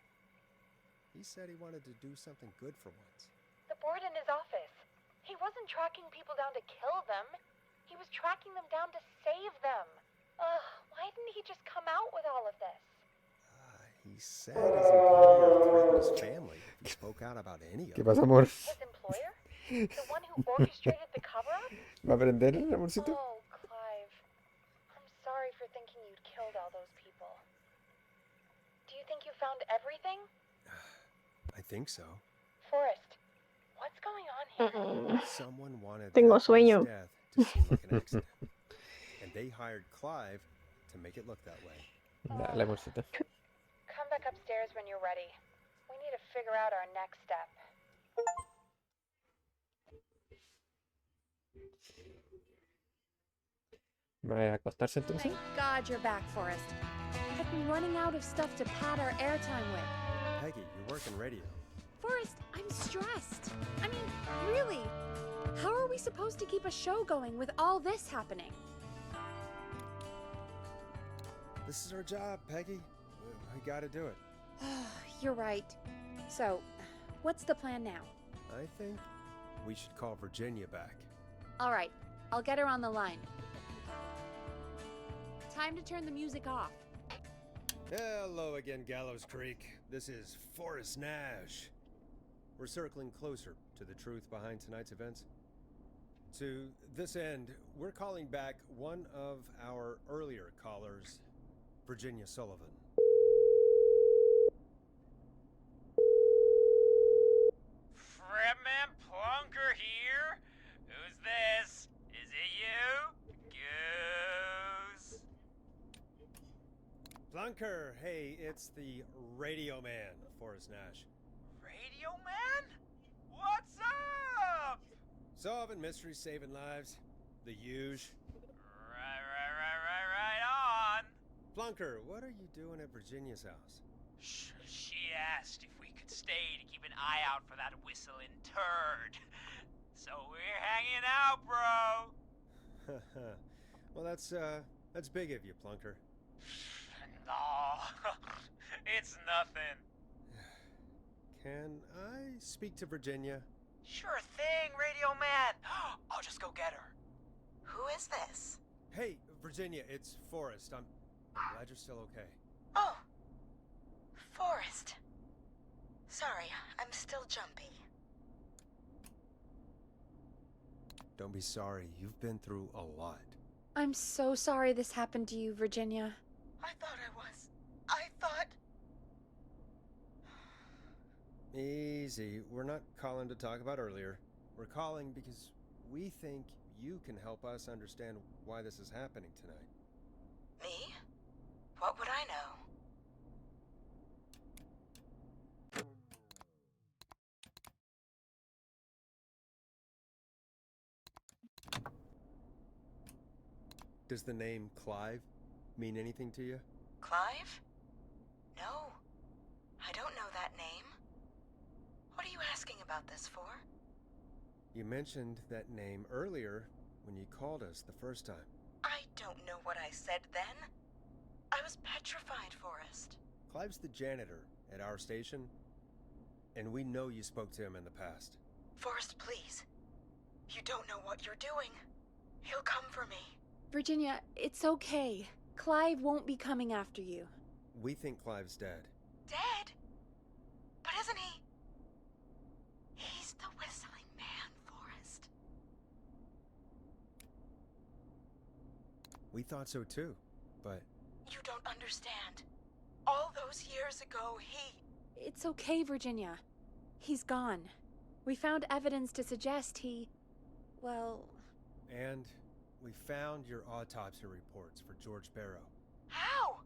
He said he wanted to do something good for once. The board in his office. He wasn't tracking people down to kill them. He was tracking them down to save them. Why didn't he just come out with all of this? He said his employer threatened his family if he spoke out about any of ¿Qué it. pasa, amor? His employer? The one who orchestrated the cover-up? ¿Va a aprender, amorcito? Oh, Clive. I'm sorry for thinking you'd killed all those people. Do you think you found everything? I think so. Forrest, what's going on here? Someone wanted Tengo that boy's sueño. death to seem like an accident. And they hired Clive to make it look that way. Dale, amorcito. Come back upstairs when you're ready. We need to figure out our next step. ¿Va a acostarse entonces? Thank God you're back, Forrest. I've been running out of stuff to pad our airtime with. Peggy, you're working radio. Forrest, I'm stressed. I mean, really. How are we supposed to keep a show going with all this happening? This is our job, Peggy. We gotta do it. You're right. So, what's the plan now? I think we should call Virginia back. All right, I'll get her on the line. Time to turn the music off. Hello again, Gallows Creek. This is Forrest Nash. We're circling closer to the truth behind tonight's events. To this end, we're calling back one of our earlier callers, Virginia Sullivan. Fretman Plunker here? Who's this? Is it you? Goose? Plunker, hey, it's the radio man, Forrest Nash. Radio Man? What's up? Solving mysteries, saving lives. The huge. Right on. Plunker, what are you doing at Virginia's house? She asked if we could stay to keep an eye out for that whistling turd. So we're hanging out, bro. Well, that's big of you, Plunker. No, it's nothing. Can I speak to Virginia? Sure thing, Radio Man. I'll just go get her. Who is this? Hey, Virginia, it's Forrest. I'm glad you're still okay. Oh, Forrest. Sorry, I'm still jumpy. Don't be sorry. You've been through a lot. I'm so sorry this happened to you, Virginia. I thought I was. I thought... Easy. We're not calling to talk about earlier. We're calling because we think you can help us understand why this is happening tonight. Me? What would I know? Does the name Clive mean anything to you? Clive? No. I don't know that name. What are you asking about this for? You mentioned that name earlier when you called us the first time. I don't know what I said then. I was petrified, Forrest. Clive's the janitor at our station, and we know you spoke to him in the past. Forrest, please. You don't know what you're doing. He'll come for me. Virginia, it's okay. Clive won't be coming after you. We think Clive's dead. Dead? But isn't he? He's the whistling man, Forrest. We thought so too, but... You don't understand. All those years ago, It's okay, Virginia. He's gone. We found evidence to suggest he... well... And we found your autopsy reports for George Barrow. How?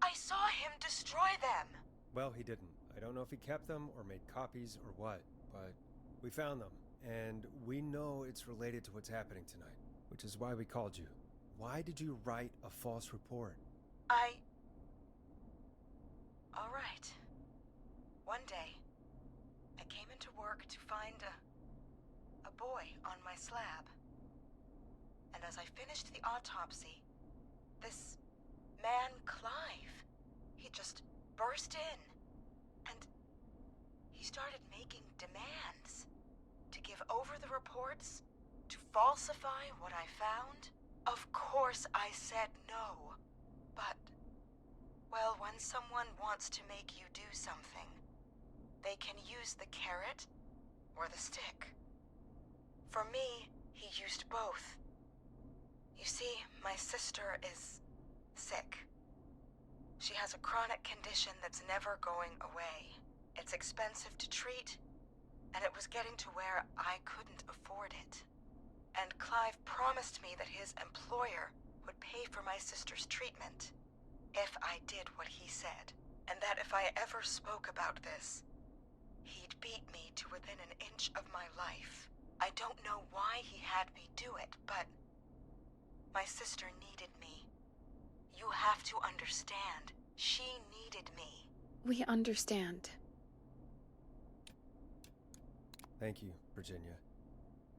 I saw him destroy them. Well, he didn't. I don't know if he kept them or made copies or what, but we found them. And we know it's related to what's happening tonight, which is why we called you. Why did you write a false report? All right. One day, I came into work to find a boy on my slab. And as I finished the autopsy, this man, Clive, he just burst in. And he started making demands to give over the reports, to falsify what I found. Of course I said no. But, well, when someone wants to make you do something, they can use the carrot or the stick. For me, he used both. You see, my sister is sick. She has a chronic condition that's never going away. It's expensive to treat, and it was getting to where I couldn't afford it. And Clive promised me that his employer would pay for my sister's treatment if I did what he said, and that if I ever spoke about this, he'd beat me to within an inch of my life. I don't know why he had me do it, but my sister needed me. You have to understand. She needed me. We understand. Thank you, Virginia.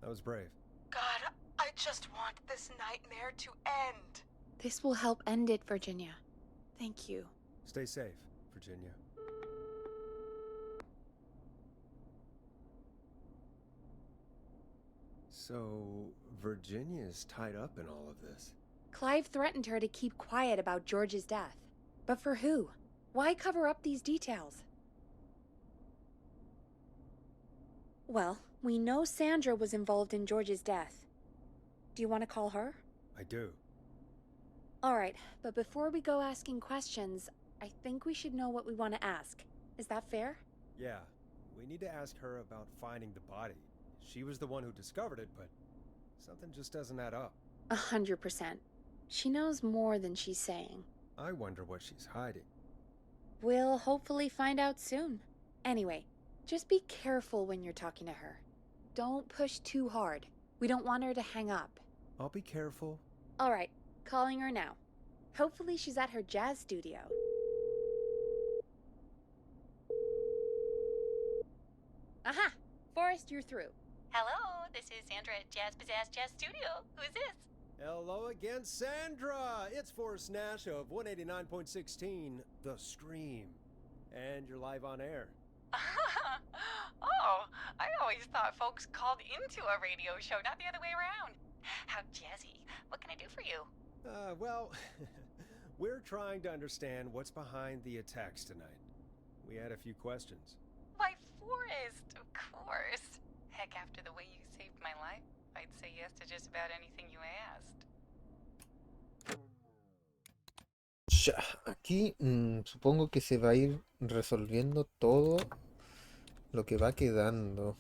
That was brave. God, I just want this nightmare to end. This will help end it, Virginia. Thank you. Stay safe, Virginia. So, Virginia's tied up in all of this. Clive threatened her to keep quiet about George's death. But for who? Why cover up these details? Well, we know Sandra was involved in George's death. Do you want to call her? I do. Alright, but before we go asking questions, I think we should know what we want to ask. Is that fair? Yeah, we need to ask her about finding the body. She was the one who discovered it, but something just doesn't add up. 100%. She knows more than she's saying. I wonder what she's hiding. We'll hopefully find out soon. Anyway, just be careful when you're talking to her. Don't push too hard. We don't want her to hang up. I'll be careful. Alright, calling her now. Hopefully she's at her jazz studio. Aha! Forrest, you're through. Hello, this is Sandra at Jazz Pizzazz Jazz Studio. Who is this? Hello again, Sandra! It's Forrest Nash of 189.16, The Scream. And you're live on air. Oh, I always thought folks called into a radio show, not the other way around. How jazzy. What can I do for you? Well, we're trying to understand what's behind the attacks tonight. We had a few questions. Why, Forrest, of course. Heck, after the way you saved my life, I'd say yes to just about anything you asked. Ya, aquí supongo que se va a ir resolviendo todo lo que va quedando.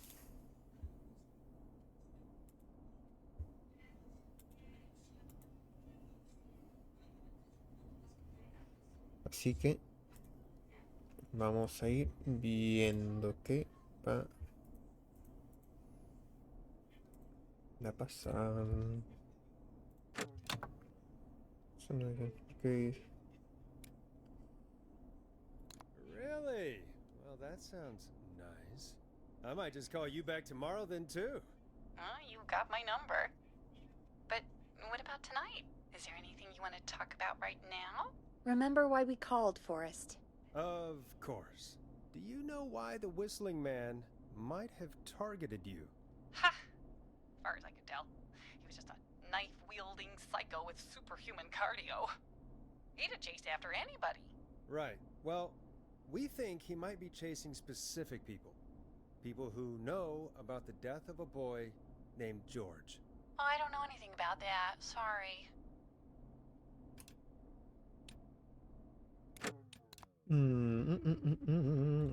Así que vamos a ir viendo qué va a pasar. Eso no es- ok. Really? Well, that sounds nice. I might just call you back tomorrow then, too. You got my number. But what about tonight? Is there anything you want to talk about right now? Remember why we called, Forrest. Of course. Do you know why the Whistling Man might have targeted you? Ha! As far as I could tell, he was just a knife-wielding psycho with superhuman cardio. He'd have chased after anybody. Right. Well, we think he might be chasing specific people. People who know about the death of a boy named George. Oh, I don't know anything about that. Sorry.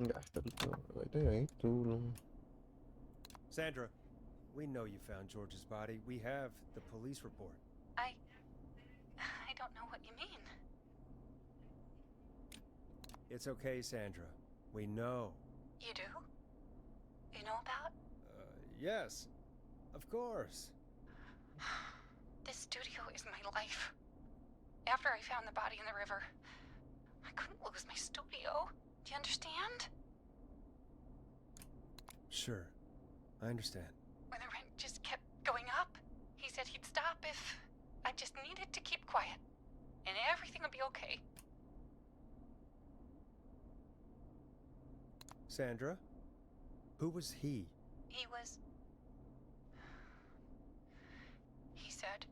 Ya está ahí, tú. Sandra, we know you found George's body. We have the police report. I don't know what you mean. It's okay, Sandra. We know. You do? You know about? Yes. Of course. This studio is my life. After I found the body in the river, I couldn't lose my studio. Do you understand? Sure. I understand. When the rent just kept going up, he said he'd stop if I just needed to keep quiet. And everything would be okay. Sandra? Who was he? He said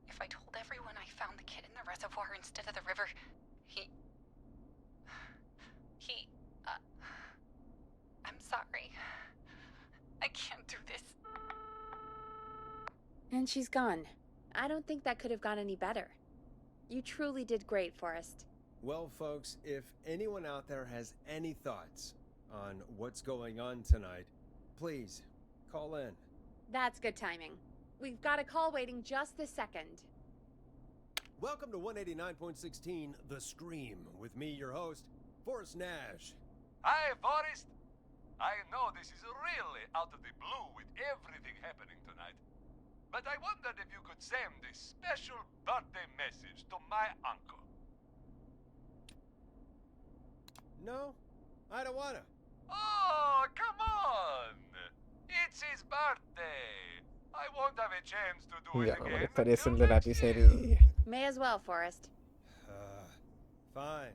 if I told everyone I found the kid in the reservoir instead of the river, I'm sorry. I can't do this. And she's gone. I don't think that could have gone any better. You truly did great, Forrest. Well, folks, if anyone out there has any thoughts on what's going on tonight, please call in. That's good timing. We've got a call waiting just this second. Welcome to 189.16, The Scream, with me, your host, Forrest Nash. Hi, Forrest. I know this is really out of the blue with everything happening tonight, but I wondered if you could send a special birthday message to my uncle. No, I don't wanna. Oh, come on! It's his birthday. I won't have a chance to do Ya it no again molestaría until el de la next year. pizzería. May as well, Forrest. Fine.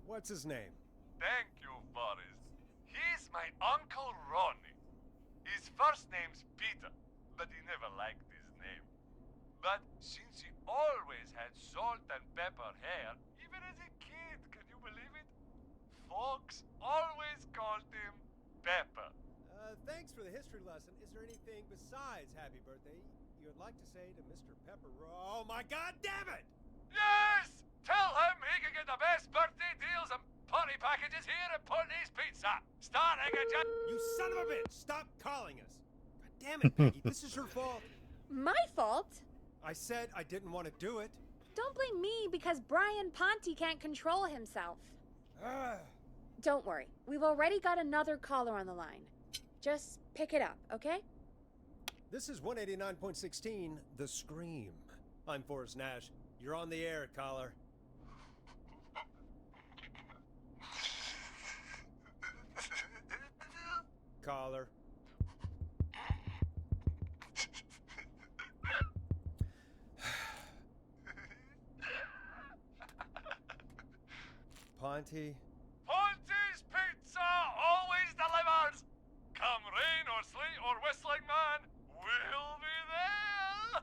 What's his name? Thank you, Forrest. He's my Uncle Ronnie. His first name's Peter, but he never liked his name. But since he always had salt and pepper hair, even as a kid, can you believe it? Folks always called him Pepper. Thanks for the history lesson. Is there anything besides happy birthday you would like to say to Mr. Pepper? Oh my god damn it! Yes! Tell him he can get the best birthday deals and party packages here at Putney's Pizza. Starting at just... You son of a bitch! Stop calling us! God damn it, Peggy, this is your fault. My fault? I said I didn't want to do it. Don't blame me because Brian Ponte can't control himself. Don't worry. We've already got another caller on the line. Just pick it up, okay? This is 189.16, The Scream. I'm Forrest Nash. You're on the air, caller. Caller. Ponte. Ponte's Pizza always delivers! Come rain or sleet or whistling man, we'll be there!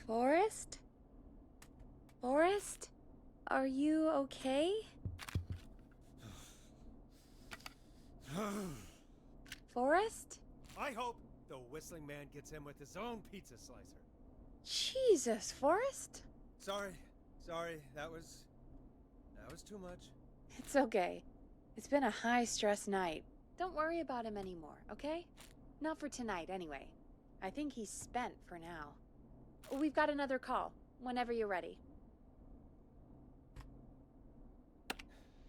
Forrest? Forrest? Are you okay? Forrest? I hope the whistling man gets in with his own pizza slicer. Jesus, Forrest? Sorry, that was too much. It's okay. It's been a high-stress night. Don't worry about him anymore, okay? Not for tonight, anyway. I think he's spent for now. We've got another call, whenever you're ready.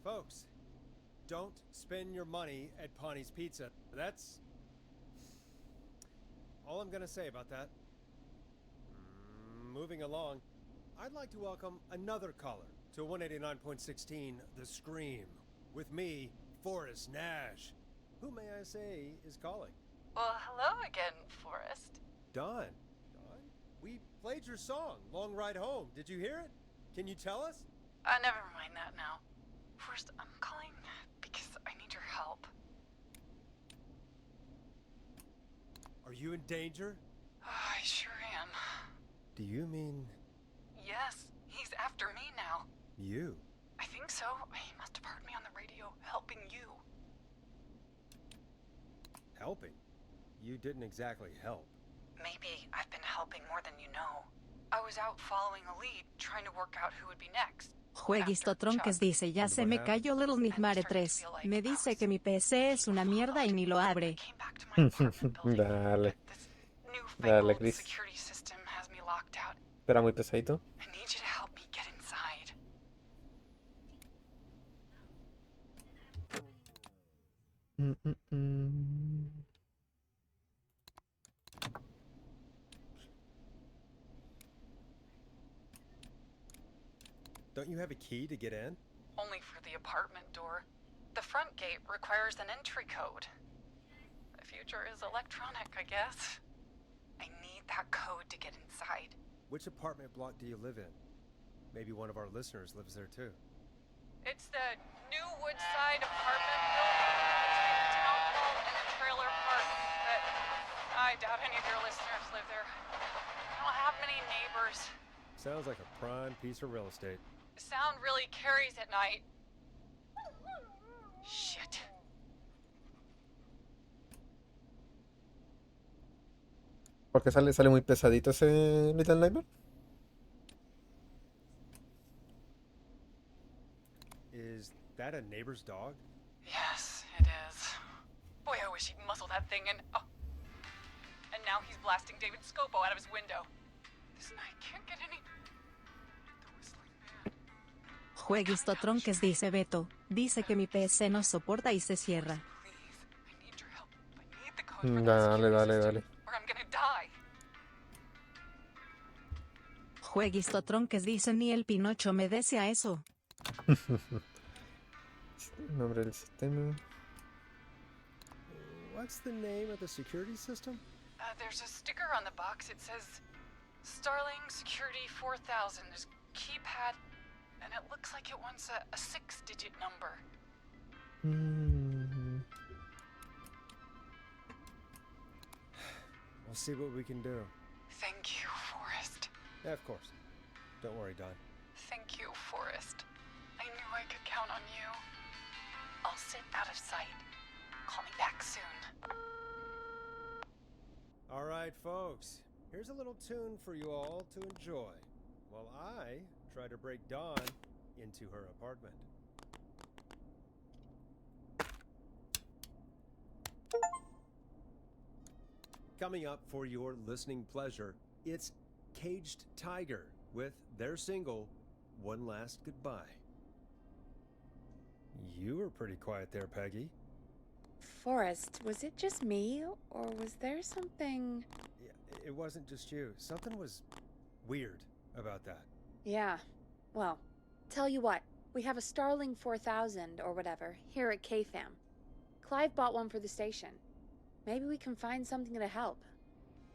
Folks, don't spend your money at Ponte's Pizza. That's all I'm gonna say about that. Moving along, I'd like to welcome another caller to 189.16 The Scream. With me, Forrest Nash. Who, may I say, is calling? Well, hello again, Forrest. Don. We played your song, Long Ride Home. Did you hear it? Can you tell us? Never mind that now. First, I'm calling because I need your help. Are you in danger? I sure am. Do you mean Yes, he's after me now. you? I think so. He must have heard me on the radio helping you. Helping? You didn't exactly help. Maybe I've been helping more than you know. I was out following a lead, trying to work out who would be next. Jueguisto Tronques dice ya se me cayó Little Nightmare 3. Me dice que mi PC es una mierda y ni lo abre. Dale. Dale, Chris. Security system has me locked out. Espera, muy pesadito. I need you to help me get inside. Don't you have a key to get in? Only for the apartment door. The front gate requires an entry code. The future is electronic, I guess. I need that code to get inside. Which apartment block do you live in? Maybe one of our listeners lives there too. It's the new Woodside apartment building between the town hall and the trailer park. But I doubt any of your listeners live there. I don't have many neighbors. Sounds like a prime piece of real estate. Sound really carries at night. Shit. Porque sale muy pesadito ese Little Nightmare. Is that a neighbor's dog? Yes, it is. Boy, I wish he'd muzzle that thing and... Oh. And now he's blasting David Scopo out of his window. This night can't get any... The whistling man. Jueguisto Tronques dice Beto. Dice que mi PC no soporta y se cierra. Please, I need your help. I need the code for that Dale, security dale, system, dale. or I'm gonna die. Jueguisto Tronques dice ni el Pinocho me desea eso. Nombre del sistema. What's the name of the security system? There's a sticker on the box. It says Starling Security 4000. There's a keypad, and it looks like it wants a 6-digit number. We'll see what we can do. Thank you, Forrest. Yeah, of course. Don't worry, Don. Thank you, Forrest. I knew I could count on you. I'll sit out of sight. Call me back soon. All right, folks. Here's a little tune for you all to enjoy while I try to break Dawn into her apartment. Coming up for your listening pleasure, it's Caged Tiger with their single, One Last Goodbye. You were pretty quiet there, Peggy. Forrest, was it just me, or was there something... Yeah, it wasn't just you. Something was weird about that. Yeah, well, tell you what, we have a Starling 4000, or whatever, here at KFAM. Clive bought one for the station. Maybe we can find something to help.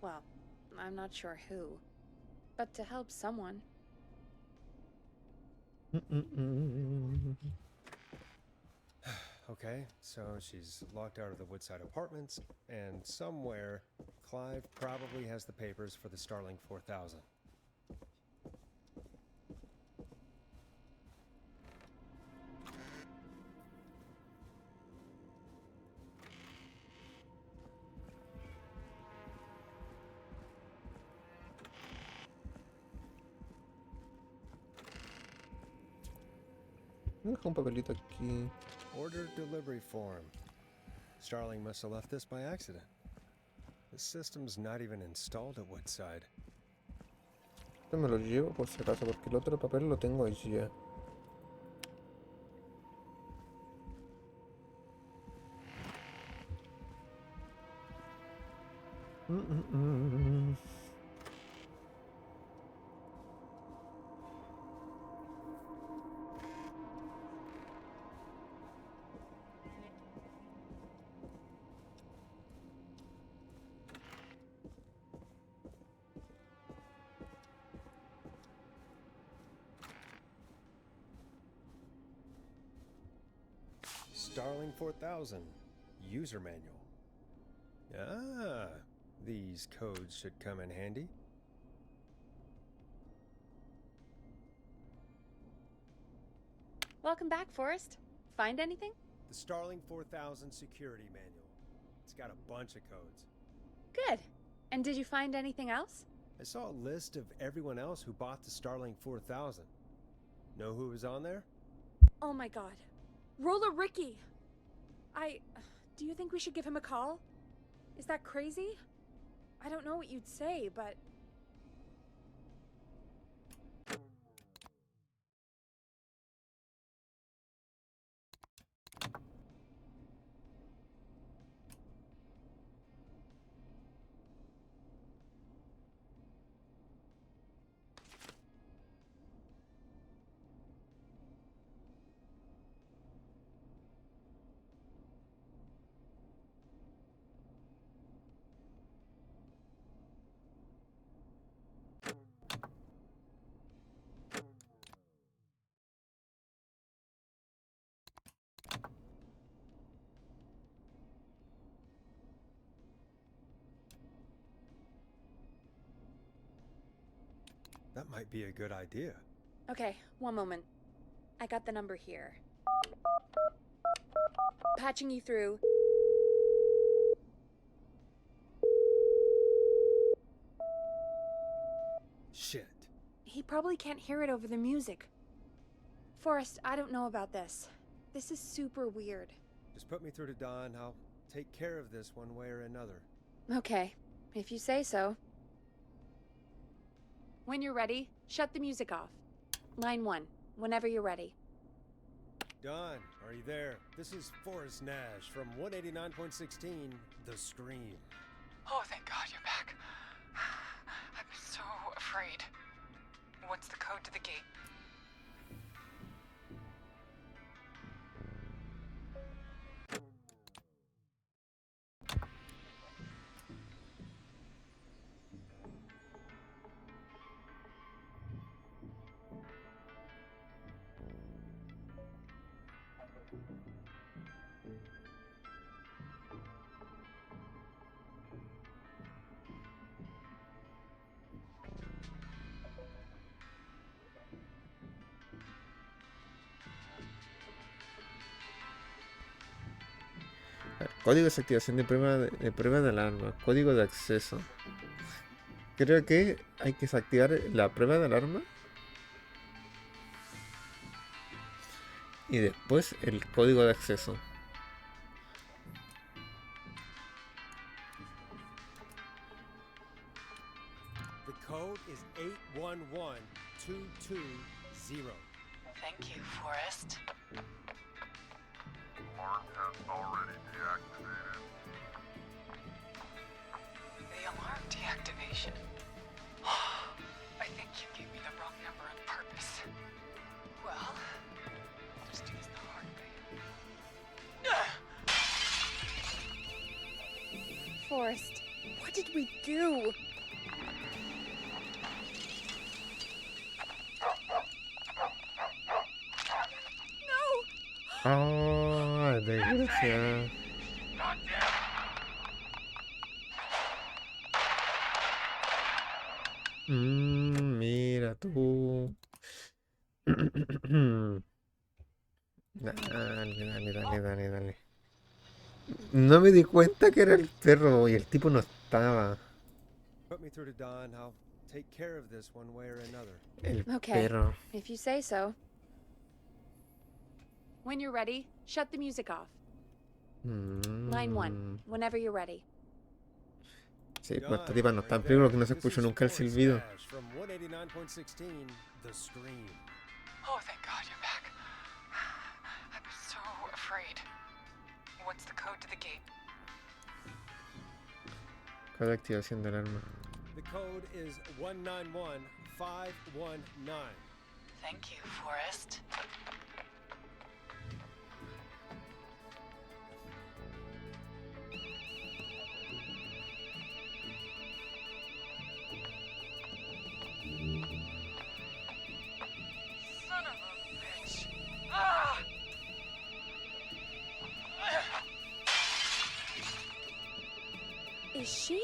Well, I'm not sure who. But to help someone. Okay, so she's locked out of the Woodside Apartments, and somewhere, Clive probably has the papers for the Starling 4000. Deja un papelito aquí. Order delivery form. Starling must have left this by accident. The system's not even installed at Woodside. Este me lo llevo por si acaso, porque el otro papel lo tengo ahí ya. Starling 4000 user manual. Ah, these codes should come in handy. Welcome back, Forrest. Find anything? The Starling 4000 security manual. It's got a bunch of codes. Good. And did you find anything else? I saw a list of everyone else who bought the Starling 4000. Know who was on there? Oh my god. Roller Ricky! Do you think we should give him a call? Is that crazy? I don't know what you'd say, but... That might be a good idea. Okay, one moment. I got the number here. Patching you through. Shit. He probably can't hear it over the music. Forrest, I don't know about this. This is super weird. Just put me through to Don. I'll take care of this one way or another. Okay, if you say so. When you're ready, shut the music off. Line 1, whenever you're ready. Don, are you there? This is Forrest Nash from 189.16, The Scream. Oh, thank God you're back. I'm so afraid. What's the code to the gate? Código de desactivación de prueba de alarma. Código de acceso. Creo que hay que desactivar la prueba de alarma. Y después el código de acceso. The code is 811220. Thank you, Forrest. Alarm test already deactivated. The alarm deactivation. I think you gave me the wrong number on purpose. Well, I'll just do this the hard way. Forrest, what did we do? Ah, desgracia. Mira tú. Dale. No me di cuenta que era el perro y el tipo no estaba. Put me through to Don. I'll take care of this one way or another. El Okay, perro. if you say so. When you're ready, shut the music off. Line 1, whenever you're ready. Sí, pues esta Don, tipa no are está you en peligro there? porque no se This escucha is nunca el Forrest silbido. Nash from 189.16, The Scream. Oh, thank God you're back. I was so afraid. What's the code to the gate? Cada activación de alarma. The code is 191519. Thank you, Forrest. Son of a bitch. Ah! Is she?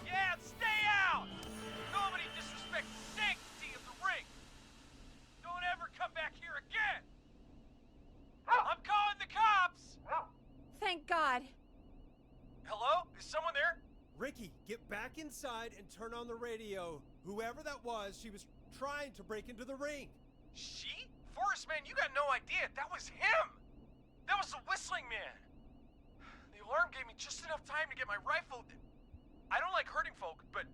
Yeah, stay out! Nobody disrespects the sanctity of the ring! Don't ever come back here again! I'm calling the cops! Thank God. Hello? Is someone there? Ricky, get back inside and turn on the radio. Whoever that was, she was trying to break into the ring. She? Forrest, man, you got no idea. That was him! That was the whistling man! The alarm gave me just enough time to get my rifle. I don't like hurting folk, but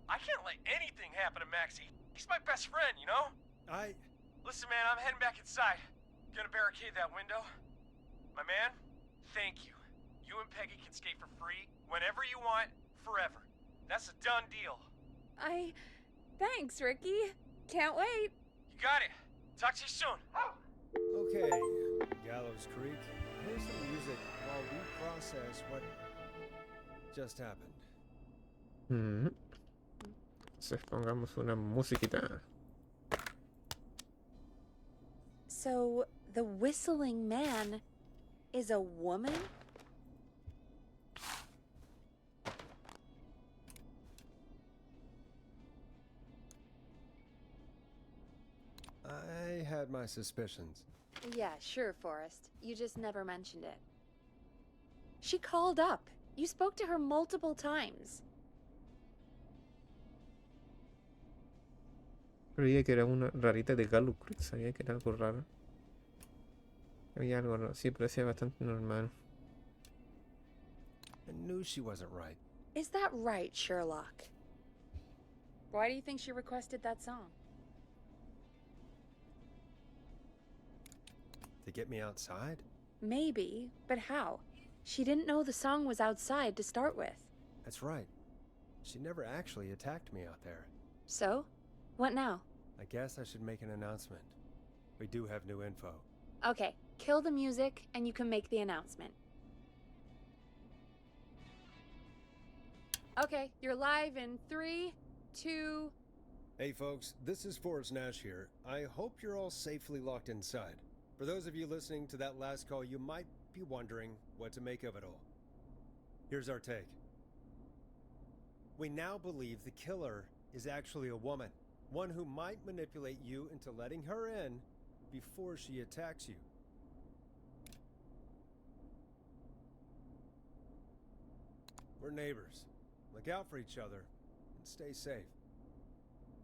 I can't let anything happen to Maxie. He's my best friend, you know? Listen, man, I'm heading back inside. Gonna barricade that window. My man, thank you. You and Peggy can skate for free whenever you want, forever. That's a done deal. Thanks, Ricky. Can't wait. You got it. Talk to you soon. Okay, Gallows Creek. Here's some music while we process what just happened. Entonces pongamos una musiquita. So, the whistling man is a woman? I had my suspicions. Yeah, sure, Forrest. You just never mentioned it. She called up. You spoke to her multiple times. Creía que era una rarita de Gallup Creek, sabía que era algo raro. Había algo raro, sí, parecía bastante normal. I knew she wasn't right. Is that right, Sherlock? Why do you think she requested that song? To get me outside? Maybe, but how? She didn't know the song was outside to start with. That's right. She never actually attacked me out there. So? What now? I guess I should make an announcement. We do have new info. Okay, kill the music and you can make the announcement. Okay, you're live in 3, 2... Hey folks, this is Forrest Nash here. I hope you're all safely locked inside. For those of you listening to that last call, you might be wondering what to make of it all. Here's our take. We now believe the killer is actually a woman. One who might manipulate you into letting her in before she attacks you. We're neighbors. Look out for each other and stay safe.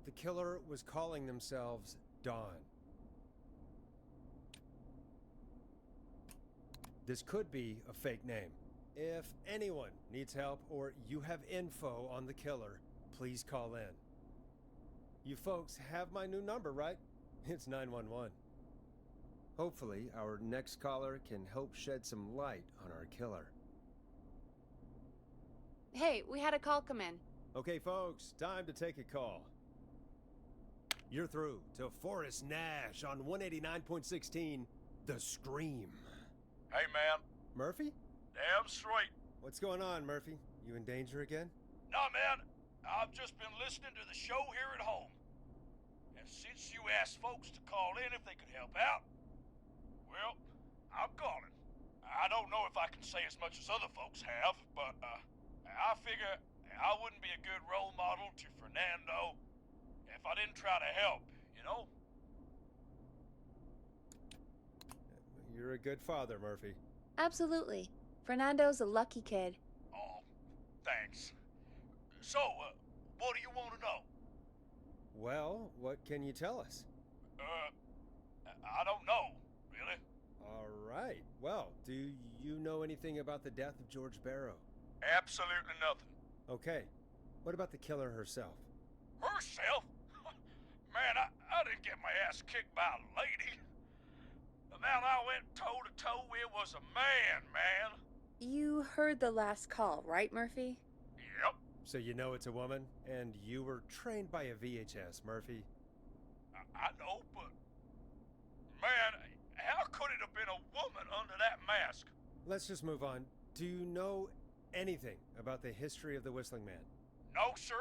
The killer was calling themselves Dawn. This could be a fake name. If anyone needs help or you have info on the killer, please call in. You folks have my new number, right? It's 911. Hopefully, our next caller can help shed some light on our killer. Hey, we had a call come in. Okay, folks, time to take a call. You're through to Forrest Nash on 189.16, The Scream. Hey, man. Murphy? Damn straight. What's going on, Murphy? You in danger again? Nah, man. I've just been listening to the show here at home. And since you asked folks to call in if they could help out, well, I'm calling. I don't know if I can say as much as other folks have, but I figure I wouldn't be a good role model to Fernando if I didn't try to help, you know? You're a good father, Murphy. Absolutely. Fernando's a lucky kid. Oh, thanks. So, what do you want to know? Well, what can you tell us? I don't know, really. All right. Well, do you know anything about the death of George Barrow? Absolutely nothing. Okay. What about the killer herself? Herself? Man, I didn't get my ass kicked by a lady. The man I went toe-to-toe with was a man. You heard the last call, right, Murphy? Yep. So you know it's a woman, and you were trained by a VHS, Murphy. I know, but... Man, how could it have been a woman under that mask? Let's just move on. Do you know anything about the history of the Whistling Man? No, sir.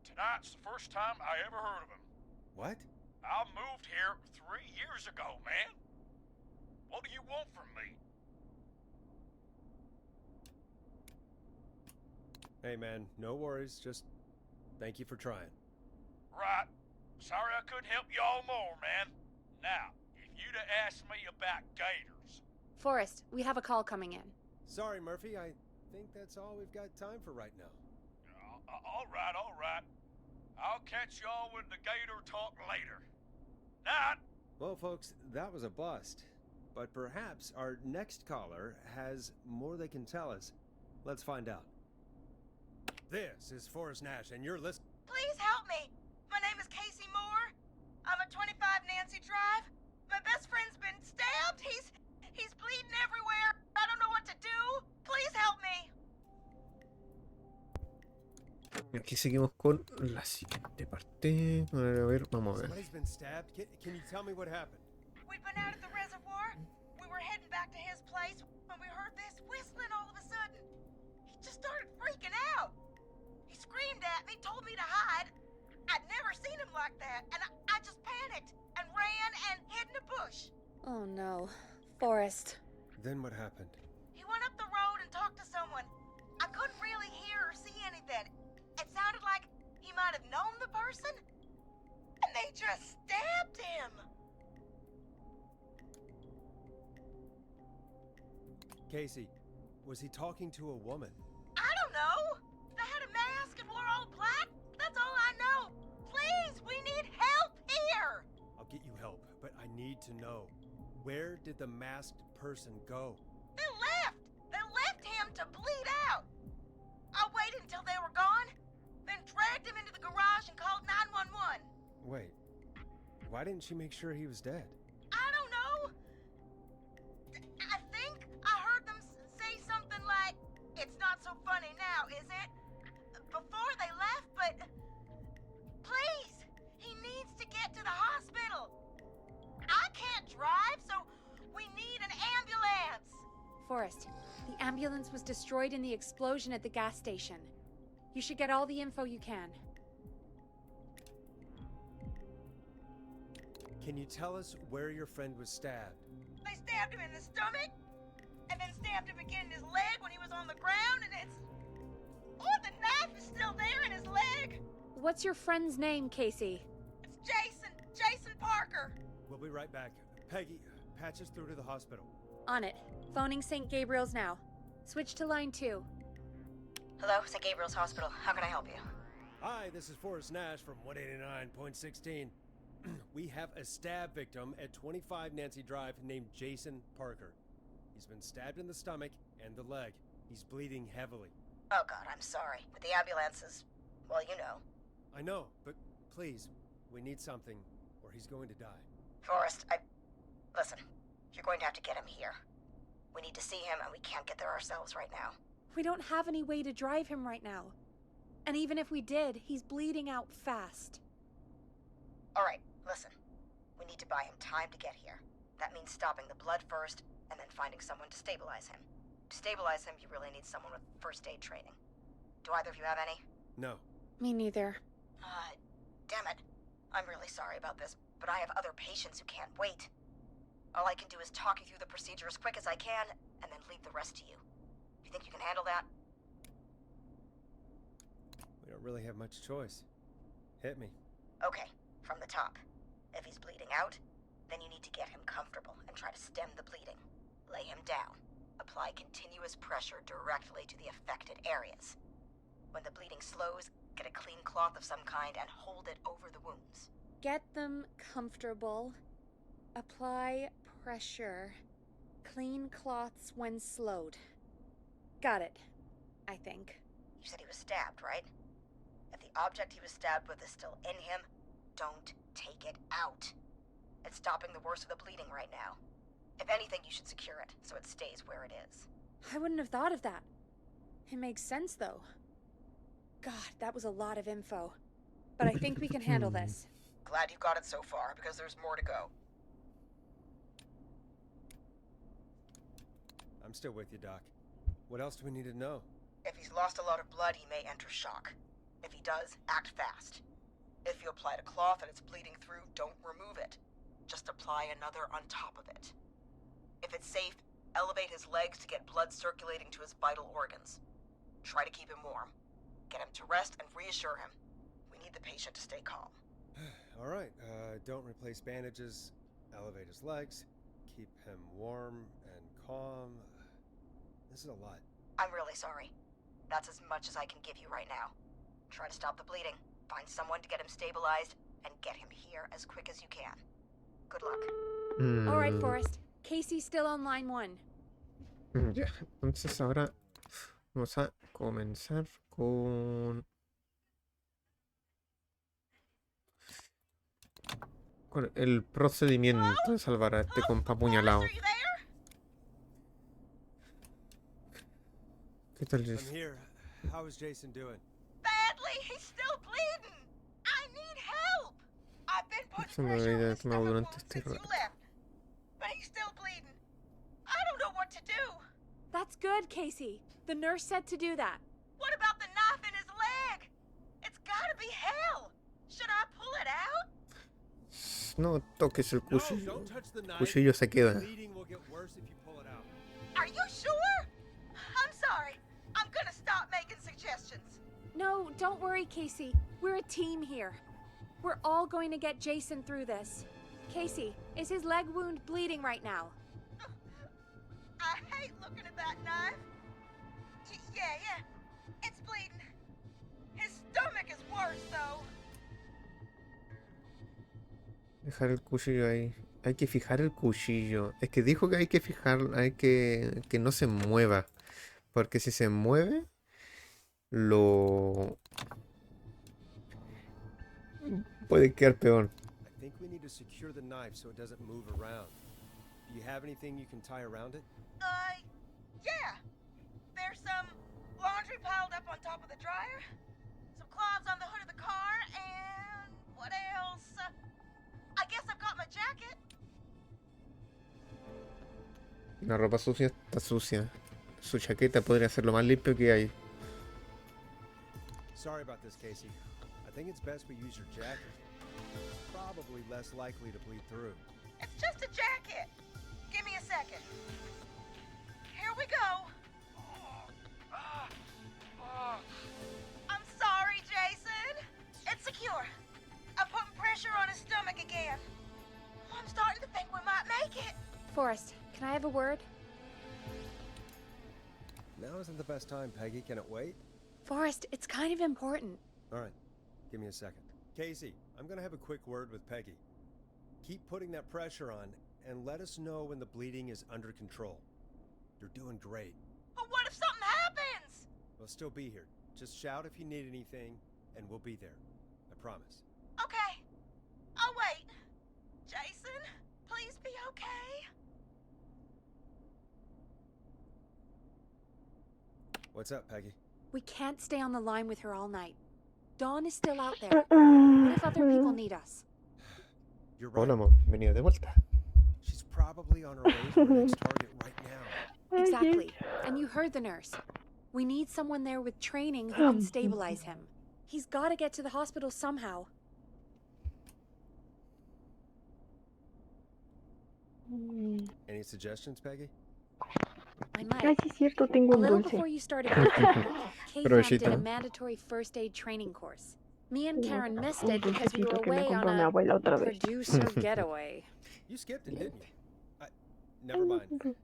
Tonight's the first time I ever heard of him. What? I moved here 3 years ago, man. What do you want from me? Hey, man, no worries. Just thank you for trying. Right. Sorry I couldn't help you all more, man. Now, if you'd have asked me about gators... Forrest, we have a call coming in. Sorry, Murphy. I think that's all we've got time for right now. All right. I'll catch y'all with the gator talk later. Night. Well, folks, that was a bust. But perhaps our next caller has more they can tell us. Let's find out. This is Forrest Nash, and you're listening. Please help me. My name is Casey Moore. I'm at 25 Nancy Drive. My best friend's been stabbed. He's bleeding everywhere. I don't know what to do. Please help me. Aquí seguimos con la siguiente parte. A ver, vamos a ver. Somebody's been stabbed. Can you tell me what happened? We'd been out at the reservoir. We were heading back to his place when we heard this whistling all of a sudden. He just started freaking out. He screamed at me, told me to hide. I'd never seen him like that, and I just panicked and ran and hid in a bush. Oh no. Forrest. Then what happened? He went up the road and talked to someone. I couldn't really hear or see anything. It sounded like he might have known the person, and they just stabbed him. Casey, was he talking to a woman? I don't know. They had a mask and wore all black. That's all I know. Please, we need help here. I'll get you help, but I need to know. Where did the masked person go? They left. They left him to bleed out. I waited until they were gone, then dragged him into the garage and called 911. Wait, why didn't she make sure he was dead? I don't know. I think I heard them say something like, "It's not so funny now, is it?" before they left, but please, he needs to get to the hospital. I can't drive, so we need an ambulance. Forrest, the ambulance was destroyed in the explosion at the gas station. You should get all the info you can. Can you tell us where your friend was stabbed? They stabbed him in the stomach, and then stabbed him again in his leg when he was on the ground, and it's... Oh, the knife is still there in his leg! What's your friend's name, Casey? It's Jason Parker. We'll be right back. Peggy, patch us through to the hospital. On it. Phoning St. Gabriel's now. Switch to line 2. Hello, St. Gabriel's Hospital. How can I help you? Hi, this is Forrest Nash from 189.16. We have a stab victim at 25 Nancy Drive named Jason Parker. He's been stabbed in the stomach and the leg. He's bleeding heavily. Oh God, I'm sorry. But the ambulance is... well, you know. I know, but please, we need something or he's going to die. Forrest, Listen, you're going to have to get him here. We need to see him, and we can't get there ourselves right now. We don't have any way to drive him right now. And even if we did, he's bleeding out fast. All right, listen. We need to buy him time to get here. That means stopping the blood first, and then finding someone to stabilize him. To stabilize him, you really need someone with first aid training. Do either of you have any? No. Me neither. Damn it. I'm really sorry about this, but I have other patients who can't wait. All I can do is talk you through the procedure as quick as I can, and then leave the rest to you. You think you can handle that? We don't really have much choice. Hit me. Okay, from the top. If he's bleeding out, then you need to get him comfortable and try to stem the bleeding. Lay him down. Apply continuous pressure directly to the affected areas. When the bleeding slows, get a clean cloth of some kind and hold it over the wounds. Get them comfortable. Apply pressure. Clean cloths when slowed. Got it, I think. You said he was stabbed, right? If the object he was stabbed with is still in him, don't take it out. It's stopping the worst of the bleeding right now. If anything, you should secure it so it stays where it is. I wouldn't have thought of that. It makes sense, though. God, that was a lot of info. But I think we can handle this. Glad you got it so far, because there's more to go. I'm still with you, Doc. What else do we need to know? If he's lost a lot of blood, he may enter shock. If he does, act fast. If you applied a cloth and it's bleeding through, don't remove it. Just apply another on top of it. If it's safe, elevate his legs to get blood circulating to his vital organs. Try to keep him warm. Get him to rest and reassure him. We need the patient to stay calm. All right, don't replace bandages, elevate his legs, keep him warm and calm. This is a lot. I'm really sorry. That's as much as I can give you right now. Try to stop the bleeding, find someone to get him stabilized, and get him here as quick as you can. Good luck. All right, Forrest. Casey's still on line 1. Ya, entonces ahora vamos a comenzar con el procedimiento de salvar a este compa apuñalado. ¿Qué tal, I'm Jason? here. How is Jason doing? Badly! He's still bleeding! I need help! I've been putting Se me pressure on había his tomado stomach durante wound este since you rato. left. But he's still bleeding. I don't know what to do. That's good, Casey. The nurse said to do that. What about the knife in his leg? It's gotta be hell. Should I pull it out? No toques el No, cuchillo. don't touch the El knife. cuchillo se queda. Bleeding will get worse if you pull it out. Are you sure? I'm sorry. I'm gonna stop making suggestions. No, don't worry, Casey. We're a team here. We're all going to get Jason through this. Casey, is his leg wound bleeding right now? I hate looking at that knife. Yeah. It's bleeding. His stomach is worse, though. Dejar el cuchillo ahí. Hay que fijar el cuchillo. Es que dijo que hay que fijar, hay que no se mueva. Porque si se mueve, lo puede quedar peor. I think we need to secure the knife so it doesn't move around. Do you have anything you can tie around it? Yeah. There's some laundry piled up on top of the dryer, some cloths on the hood of the car, and what else? I guess I've got my jacket. La ropa sucia está sucia. Su chaqueta podría ser lo más limpio que hay. Sorry about this, Casey. I think it's best we use your jacket. It's probably less likely to bleed through. It's just a jacket. Give me a second. Here we go. I'm sorry, Jason. It's secure. I'm putting pressure on his stomach again. I'm starting to think we might make it. Forrest, can I have a word? Now isn't the best time, Peggy. Can it wait? Forrest, it's kind of important. All right. Give me a second. Casey, I'm going to have a quick word with Peggy. Keep putting that pressure on and let us know when the bleeding is under control. You're doing great. But what if something happens? We'll still be here. Just shout if you need anything, and we'll be there. I promise. Okay. I'll wait. Jason, please be okay. What's up, Peggy? We can't stay on the line with her all night. Dawn is still out there. What if other people need us? You're right. Hola, amor. Bienvenida de vuelta. She's probably on her way to her next target right now. Exactly. And you heard the nurse. We need someone there with training who can stabilize him. He's got to get to the hospital somehow. Any suggestions, Peggy? I might. Ay, sí es cierto, tengo A un little dulce. before you started working here, KFAM Provechito. did a mandatory first aid training course. Me and Karen missed Un it because we were dulcecito que me away on compró mi a abuela otra vez. producer getaway. You skipped it, didn't you? Never mind.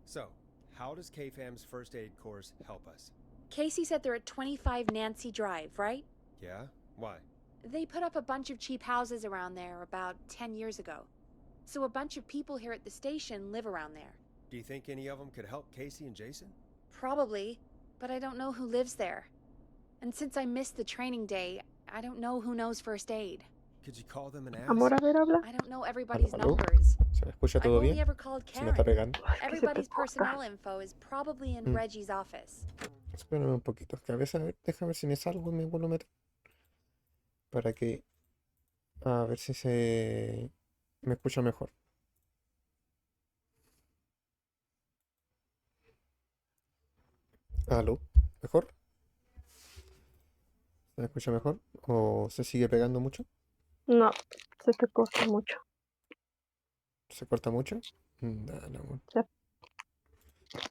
So, how does KFAM's first aid course help us? Casey said they're at 25 Nancy Drive, right? Yeah? Why? They put up a bunch of cheap houses around there about 10 years ago. So a bunch of people here at the station live around there. Do you think any of them could help Casey and Jason? Probably, but I don't know who lives there. And since I missed the training day, I don't know who knows first aid. Could you call them and ask? Amor, a ver, habla. I don't know everybody's Aló, aló. numbers. ¿Se me escucha I've todo only bien? ever called Se me está Karen. pegando. Es que se te Everybody's corta. personnel info is probably in Mm. Reggie's office. Espérame un poquito, es que a veces, a ver, déjame ver si me salgo y me vuelvo a meter. Para que, a ver si se me escucha mejor. ¿Aló? ¿Mejor? ¿Se me escucha mejor? ¿O se sigue pegando mucho? No, se te corta mucho. ¿Se corta mucho? Dale, amor.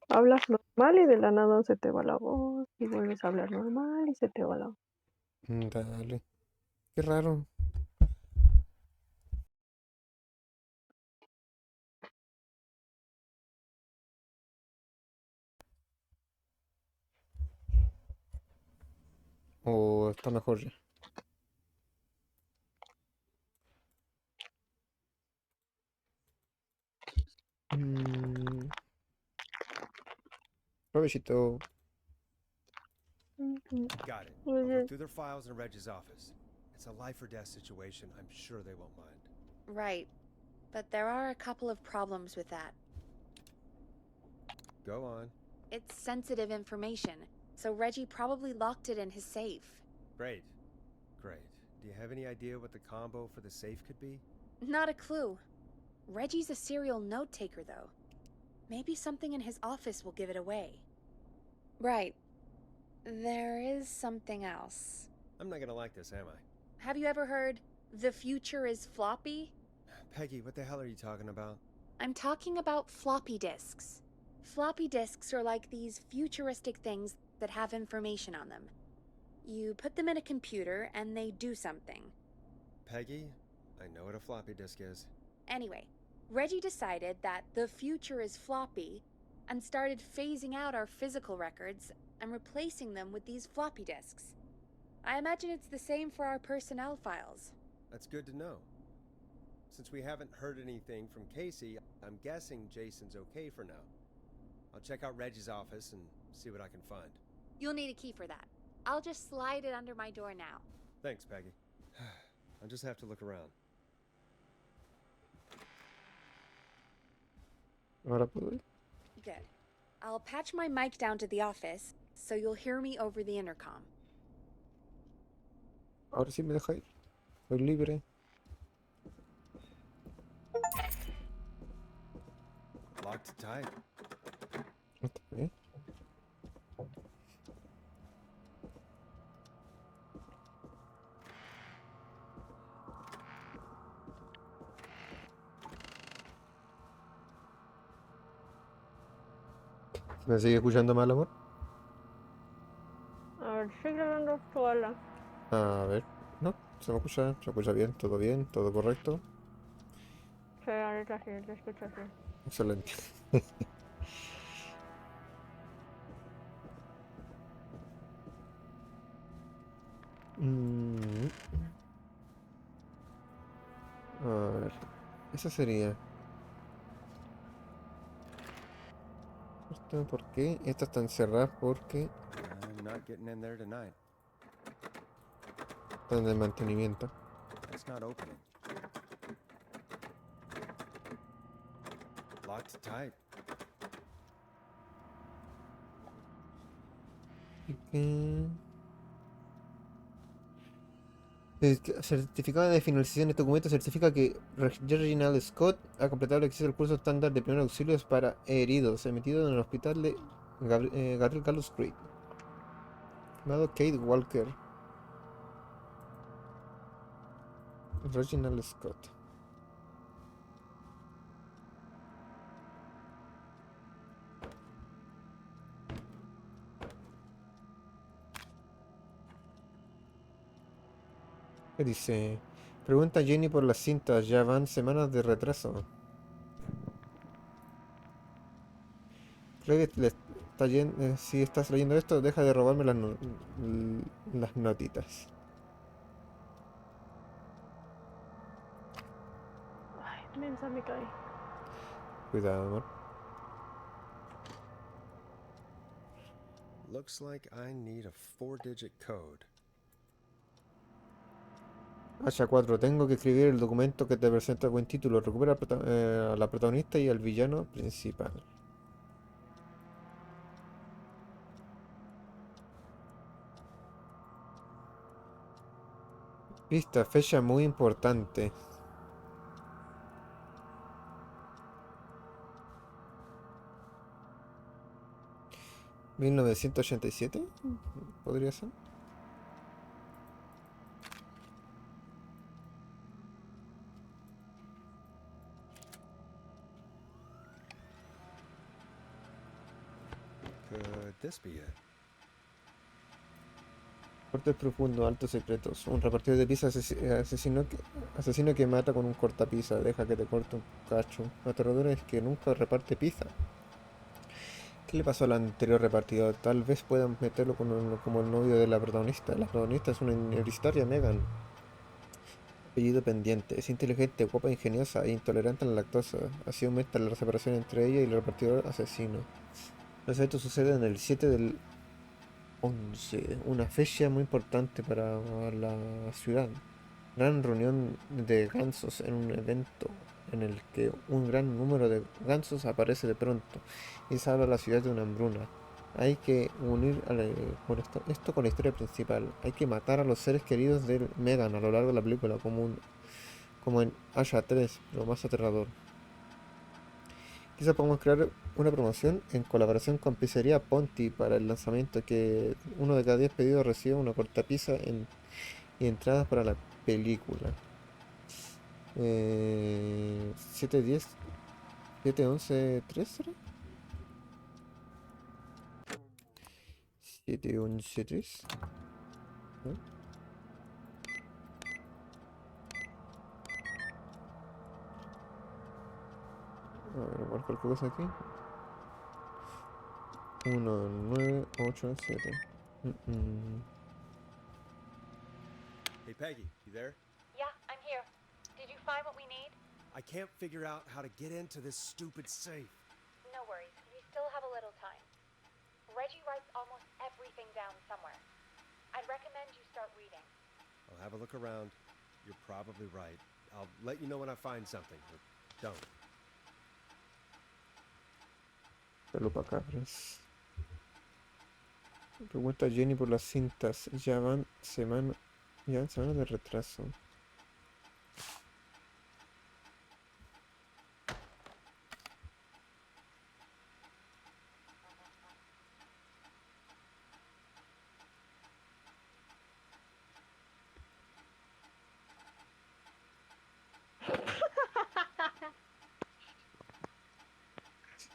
Hablas normal y de la nada se te va la voz. Y vuelves a hablar normal y se te va la voz. Dale. Qué raro. ¿O está mejor ya? Provechito. Got it. I'll look through their files in Reg's office. It's a life or death situation. I'm sure they won't mind. Right. But there are a couple of problems with that. Go on. It's sensitive information, so Reggie probably locked it in his safe. Great. Great. Do you have any idea what the combo for the safe could be? Not a clue. Reggie's a serial note taker, though. Maybe something in his office will give it away. Right. There is something else. I'm not gonna like this, am I? Have you ever heard, the future is floppy? Peggy, what the hell are you talking about? I'm talking about floppy disks. Floppy disks are like these futuristic things that have information on them. You put them in a computer and they do something. Peggy, I know what a floppy disk is. Anyway, Reggie decided that the future is floppy and started phasing out our physical records and replacing them with these floppy disks. I imagine it's the same for our personnel files. That's good to know. Since we haven't heard anything from Casey, I'm guessing Jason's okay for now. I'll check out Reggie's office and see what I can find. You'll need a key for that. I'll just slide it under my door now. Thanks, Peggy. I'll just have to look around. ¿Ahora puedo ir? Good. I'll patch my mic down to the office, so you'll hear me over the intercom. Ahora sí me deja ir. Soy libre. Locked tight. Está bien. ¿Me sigue escuchando mal, amor? A ver, sigue hablando sola. A ver. No, se escucha bien, todo correcto. Sí, ahorita sí, te escucho así. Excelente. Mm. A ver, esa sería. ¿Por qué? Esta está encerrada porque I'm not getting in there tonight. están de mantenimiento. It's not opening. Locked tight. El certificado de finalización de este documento certifica que Reginald Scott ha completado el acceso al curso estándar de primeros auxilios para heridos emitido en el hospital de Gabriel Gallus Creek. Llamado Kate Walker. Reginald Scott. ¿Qué dice? Pregunta Jenny por las cintas. Ya van semanas de retraso. Creo que si estás leyendo esto, deja de robarme las notitas. Ay, mensa me cae. Cuidado, amor. Looks like I need a 4-digit code. H4, tengo que escribir el documento que te presenta el buen título. Recupera a la protagonista y al villano principal. Pista, fecha muy importante. ¿1987? ¿Podría ser? Could this be it? Cortes profundos, altos secretos. Un repartidor de pizza asesino que mata con un cortapizza. Deja que te corte un cacho. Lo aterrador es que nunca reparte pizza. ¿Qué le pasó al anterior repartidor? Tal vez puedan meterlo como el novio de la protagonista. La protagonista es una universitaria, Megan. Apellido pendiente. Es inteligente, guapa, ingeniosa e intolerante a la lactosa. Así aumenta la separación entre ella y el repartidor asesino. Los hechos suceden el 7 del 11, una fecha muy importante para la ciudad. Gran reunión de gansos en un evento en el que un gran número de gansos aparece de pronto y salva a la ciudad de una hambruna. Hay que unir esto con la historia principal. Hay que matar a los seres queridos de Megan a lo largo de la película, como en Asha 3, pero más aterrador. Quizá podemos crear una promoción en colaboración con Pizzería Ponti para el lanzamiento, que uno de cada 10 pedidos reciba una cortapizza y entradas para la película. 710, 711, 3 será? 711, 3. A ver, marcar qué cosa aquí. 1987. Hey, Peggy, you there? Yeah, I'm here. Did you find what we need? I can't figure out how to get into this stupid safe. No worries. We still have a little time. Reggie writes almost everything down somewhere. I'd recommend you start reading. I'll have a look around. You're probably right. I'll let you know when I find something. Or don't. Pelupa cabras. Pregunta Jenny por las cintas. Ya van semanas de retraso.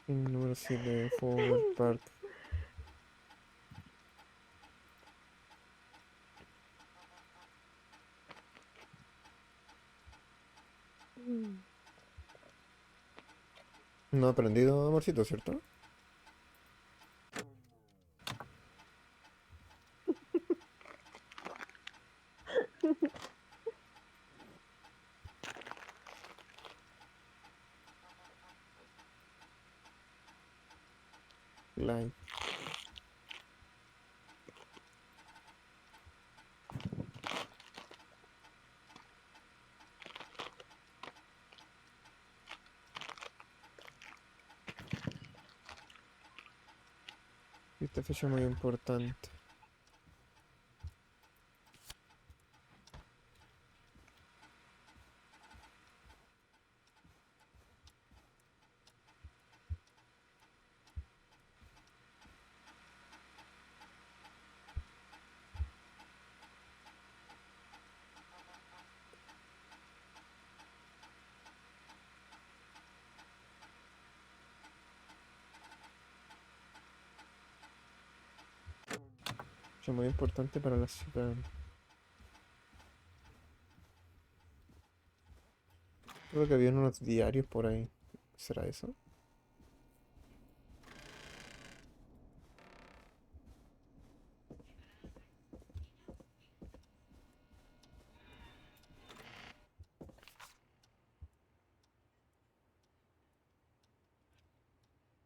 Número 7, Forward Park. No ha aprendido, amorcito, ¿cierto? Like. Esta fecha muy importante. Fecha muy importante para la ciudad. Creo que había unos diarios por ahí. ¿Será eso?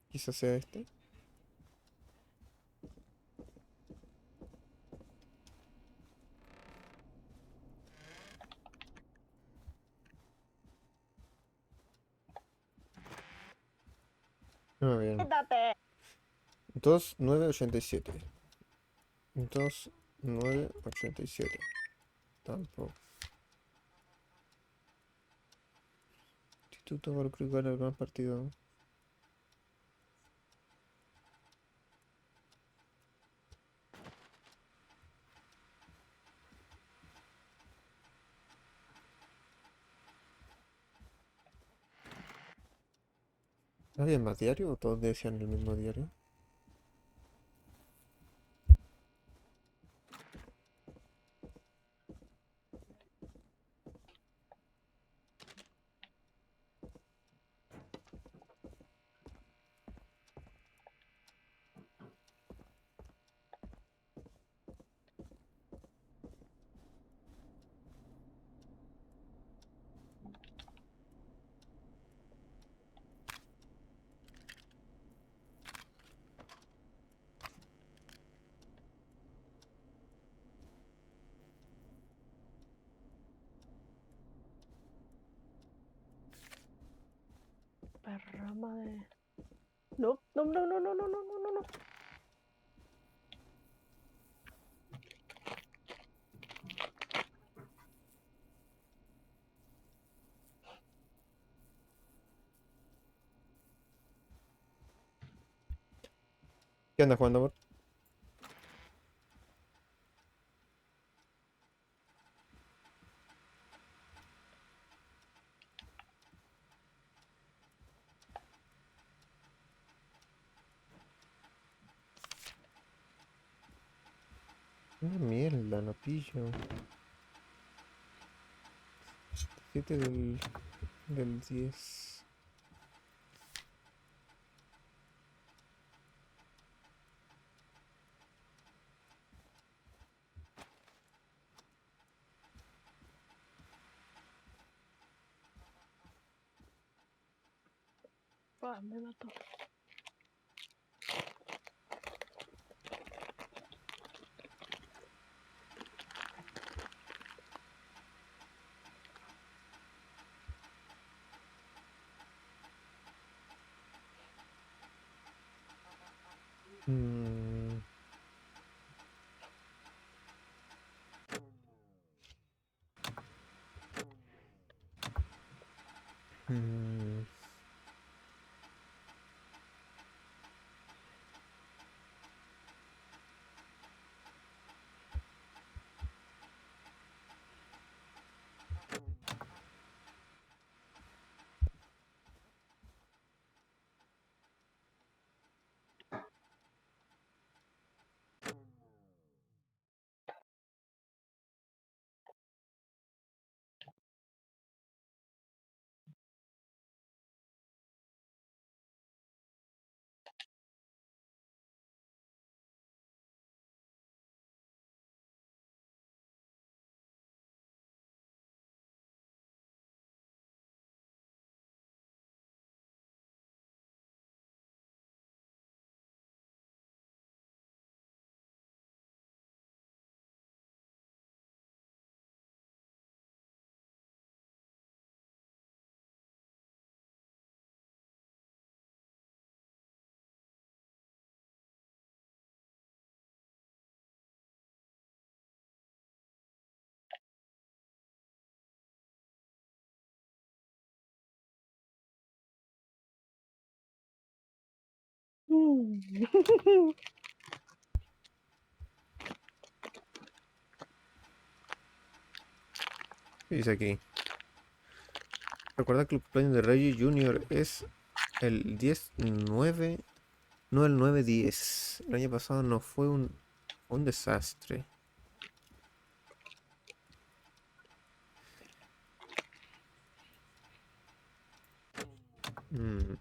Quizás sea este. A ver. 2987. 2987. Tampoco. Instituto para crucificar el gran partido. ¿Había más diario o todos decían el mismo diario? Perra madre. No, no, no, no, no, no, no, no, no, no. ¿Qué andas jugando, amor? Una mierda, no pillo. 7 del 10. Ah, me mató. Mm. Mm. ¿Qué dice aquí? Recuerda que el cumpleaños de Reggie Jr. es el 10-9, no el 9-10. El año pasado no fue un Un desastre. Mm.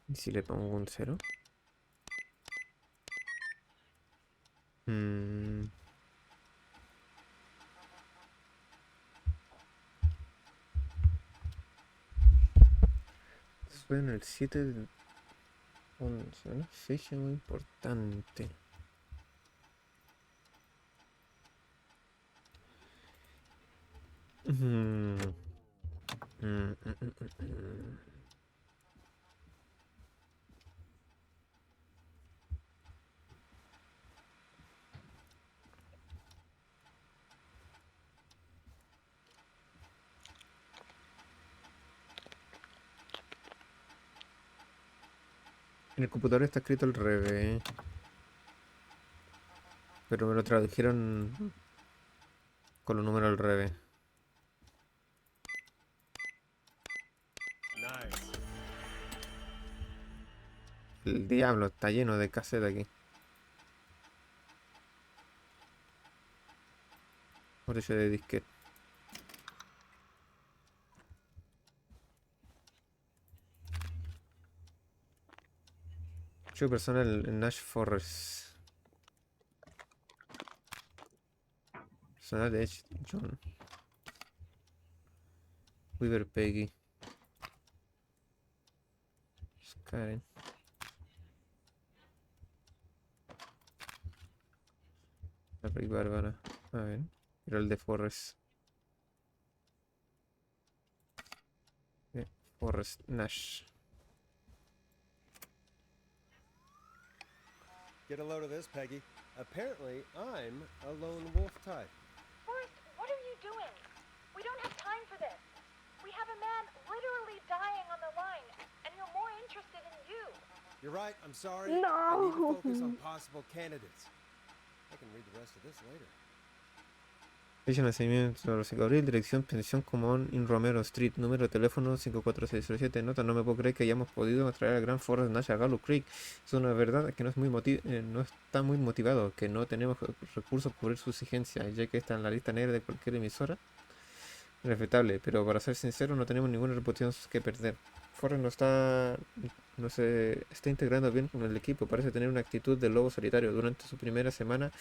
¿Y si le pongo un 0? Mm. Suena el 7 de 11, una fecha muy importante. Mm. En el computador está escrito al revés, pero me lo tradujeron con los números al revés. Nice. El diablo está lleno de cassette aquí. Por eso de disquete. Yo personal en Nash Forest. Personal de Edge John. Weaver Peggy. Karen. La Rick Bárbara. A ver. Era el de Forrest. Forrest Nash. Get a load of this, Peggy. Apparently, I'm a lone wolf type. Forrest, what are you doing? We don't have time for this. We have a man literally dying on the line, and you're more interested in you. You're right, I'm sorry. I need to No. focus on possible candidates. I can read the rest of this later. Fecha de nacimiento, Rosy Gabriel, dirección, pensión común, in Romero Street, número de teléfono 54607. Nota, no me puedo creer que hayamos podido atraer al gran Forrest Nash a Gallow Creek. Es una verdad que no, no está muy motivado, que no tenemos recursos para cubrir su exigencia, ya que está en la lista negra de cualquier emisora. Respetable, pero para ser sincero, no tenemos ninguna reputación que perder. Forrest no se está integrando bien con el equipo, parece tener una actitud de lobo solitario. Durante su primera semana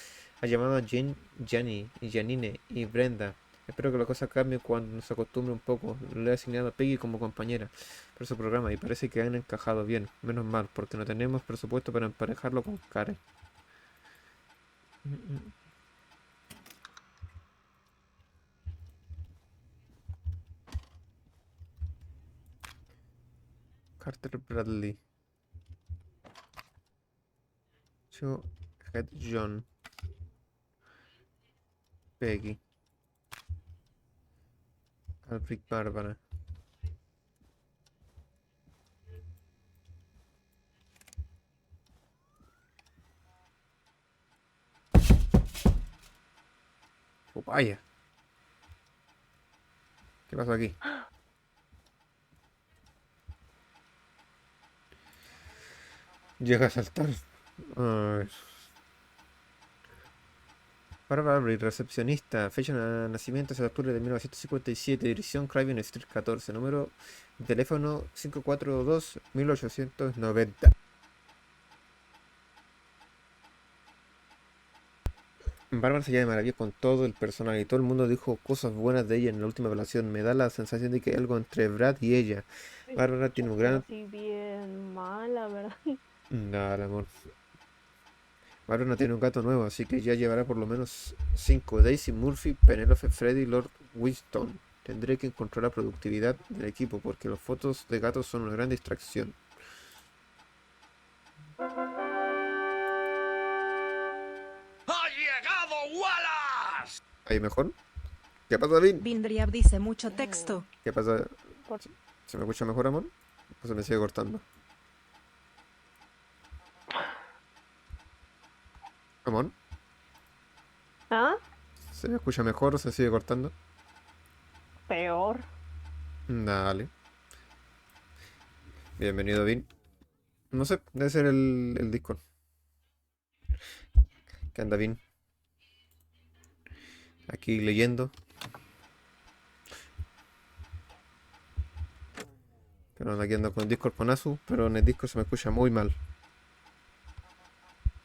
ha llamado a Janine y Brenda. Espero que la cosa cambie cuando nos acostumbre un poco. Le he asignado a Peggy como compañera para su programa y parece que han encajado bien. Menos mal, porque no tenemos presupuesto para emparejarlo con Karen. Carter Bradley. Joe Head John. Peggy. Alfred Bárbara. Oh, vaya. ¿Qué pasó aquí? Llega a saltar. A ver. Barbara, recepcionista, fecha de nacimiento es de octubre de 1957, dirección Craven Street 14, número de teléfono 542-1890. Bárbara se llama de maravilla con todo el personal y todo el mundo dijo cosas buenas de ella en la última evaluación. Me da la sensación de que hay algo entre Brad y ella. Bárbara tiene un gran... Así bien mala, ¿verdad? Nada, amor. Bárbara tiene un gato nuevo, así que ya llevará por lo menos 5. Daisy, Murphy, Penelope, Freddy, Lord Winston. Tendré que encontrar la productividad del equipo porque las fotos de gatos son una gran distracción. ¡Ha llegado Wallace! ¿Ahí mejor? ¿Qué pasa, David? Vindriab dice mucho texto. ¿Qué pasa? Por- ¿Se me escucha mejor, amor? ¿O se me sigue cortando? Amor, ¿Ah? ¿se me escucha mejor o se sigue cortando? Peor. Dale. Bienvenido, Vin. No sé, debe ser el Discord. Que anda Vin. Aquí leyendo. Pero anda aquí ando con Discord con Asu, pero en el Discord se me escucha muy mal.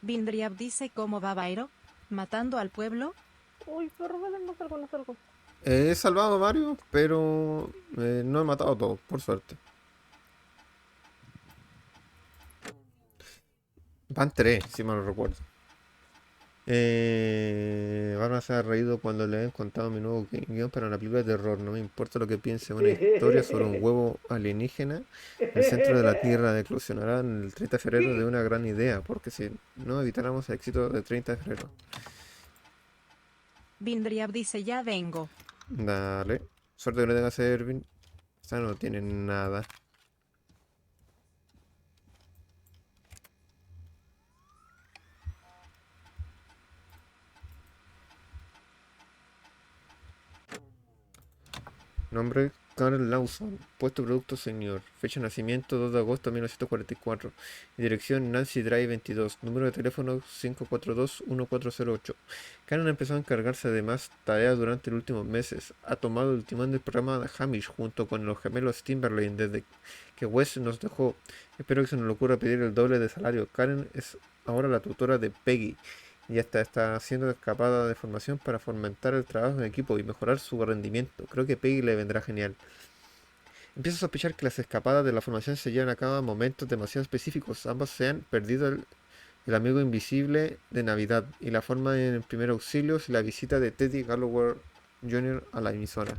Vindriab dice cómo va Byro, matando al pueblo. Uy, pero no salgo, no salgo. He salvado a varios, pero no he matado a todos, por suerte. Van tres, si mal no recuerdo. Van se ha reído cuando le he contado mi nuevo guión para una película de terror. No me importa lo que piense, una historia sobre un huevo alienígena. El centro de la Tierra eclosionará en el 30 de febrero de una gran idea, porque si no evitáramos el éxito del 30 de febrero. Vindriab dice ya vengo. Dale. Suerte que no tenga Ervin. Esta no tiene nada. Nombre: Carl Lawson. Puesto: producto señor. Fecha de nacimiento: 2 de agosto de 1944. Dirección: Nancy Drive 22. Número de teléfono: 542-1408. Karen empezó a encargarse de más tareas durante los últimos meses. Ha tomado el timón del programa de Hamish junto con los gemelos Timberlake desde que Wes nos dejó. Espero que se nos le ocurra pedir el doble de salario. Karen es ahora la tutora de Peggy y hasta está haciendo escapada de formación para fomentar el trabajo en equipo y mejorar su rendimiento. Creo que Peggy le vendrá genial. Empiezo a sospechar que las escapadas de la formación se llevan a cabo en momentos demasiado específicos. Ambos se han perdido el amigo invisible de Navidad y la forma en primer auxilios y la visita de Teddy Galloway Jr. a la emisora.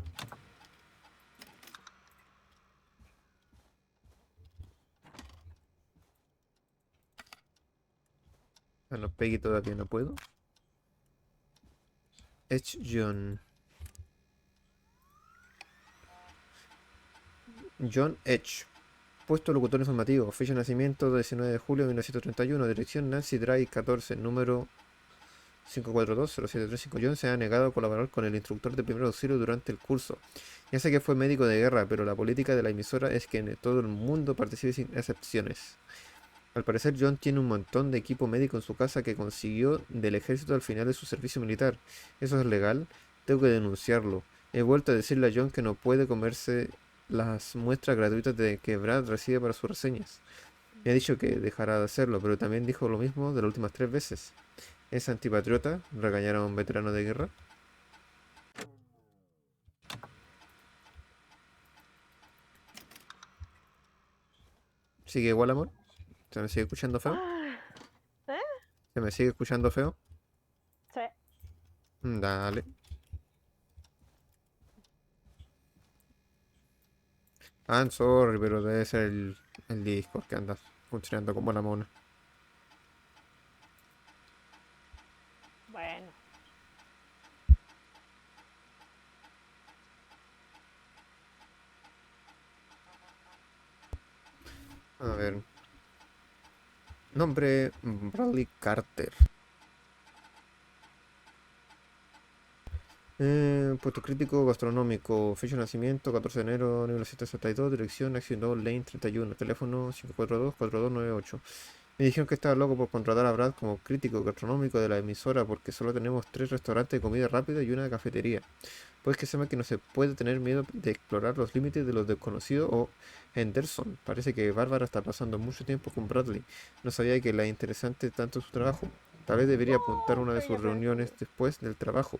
Bueno, Peggy todavía no puedo. Edge John. John Edge. Puesto locutor informativo. Fecha de nacimiento: 19 de julio de 1931. Dirección: Nancy Drive 14. Número 542-0735. John se ha negado a colaborar con el instructor de primer auxilio durante el curso. Ya sé que fue médico de guerra, pero la política de la emisora es que en todo el mundo participe sin excepciones. Al parecer, John tiene un montón de equipo médico en su casa que consiguió del ejército al final de su servicio militar. ¿Eso es legal? Tengo que denunciarlo. He vuelto a decirle a John que no puede comerse las muestras gratuitas que Brad recibe para sus reseñas. Me ha dicho que dejará de hacerlo, pero también dijo lo mismo de las últimas 3 veces. ¿Es antipatriota regañar a un veterano de guerra? ¿Sigue igual, amor? ¿Se me sigue escuchando feo? ¿Eh? ¿Se me sigue escuchando feo? Sí. Dale. I'm sorry, pero debe ser el Discord que anda funcionando como la mona. Bueno. A ver. Nombre: Bradley Carter. Puesto crítico gastronómico. Fecha de nacimiento: 14 de enero de 1962. Dirección: Accident Lane 31. Teléfono: 542-4298. Me dijeron que estaba loco por contratar a Brad como crítico gastronómico de la emisora porque solo tenemos 3 restaurantes de comida rápida y una cafetería. Pues que sepa que no se puede tener miedo de explorar los límites de lo desconocido o Henderson. Parece que Bárbara está pasando mucho tiempo con Bradley. No sabía que le interesante tanto su trabajo. Tal vez debería apuntar a una de Ay, ya sus sé. reuniones después del trabajo.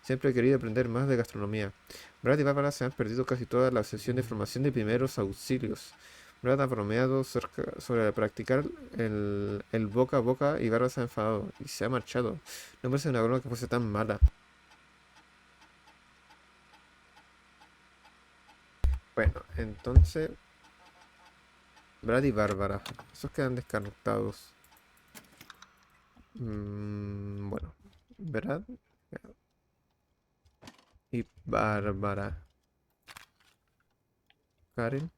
Siempre he querido aprender más de gastronomía. Brad y Bárbara se han perdido casi toda la sesión de formación de primeros auxilios. Brad ha bromeado sobre practicar el boca a boca y Bárbara se ha enfadado y se ha marchado. No me parece una broma que fuese tan mala. Bueno, entonces Brad y Bárbara. Esos quedan descartados. Bueno, Brad y Bárbara. Karen,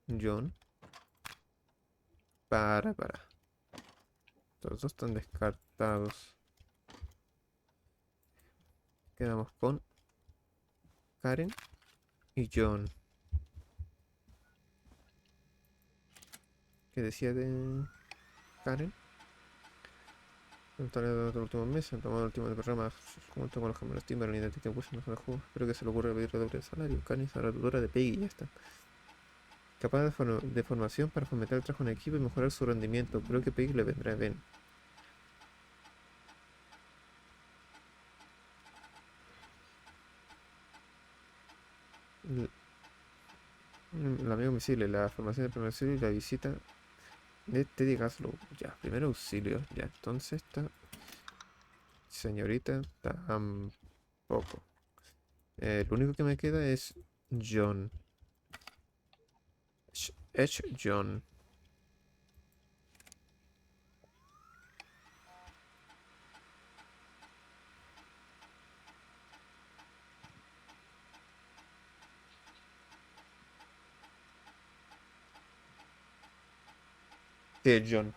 John, Bárbara. Los dos están descartados. Quedamos con Karen y John. ¿Qué decía de Karen? En los últimos meses, han tomado el último programa junto con los gemelos Timber, ni de Tito Wilson no juego. Espero que se le ocurra pedir doble salario. Karen es la tutora de Peggy y ya está. Capaz de formación para fomentar el trabajo en equipo y mejorar su rendimiento. Creo que Peggy le vendrá bien. El amigo invisible, la formación de primer auxilio y la visita de Teddy Gaslow. Ya, primer auxilio. Ya, entonces esta señorita tampoco. Lo único que me queda es John. Edge John. Sí, es John.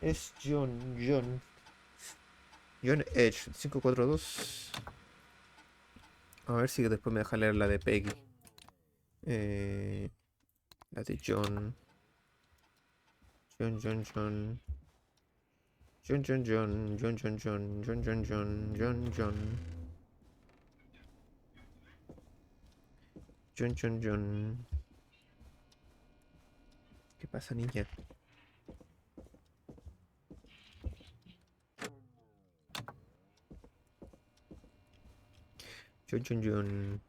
Es John. John Edge, 542. A ver si después me deja leer la de Peggy. La de John. John. John. John. John. ¿Qué pasa, niña? John.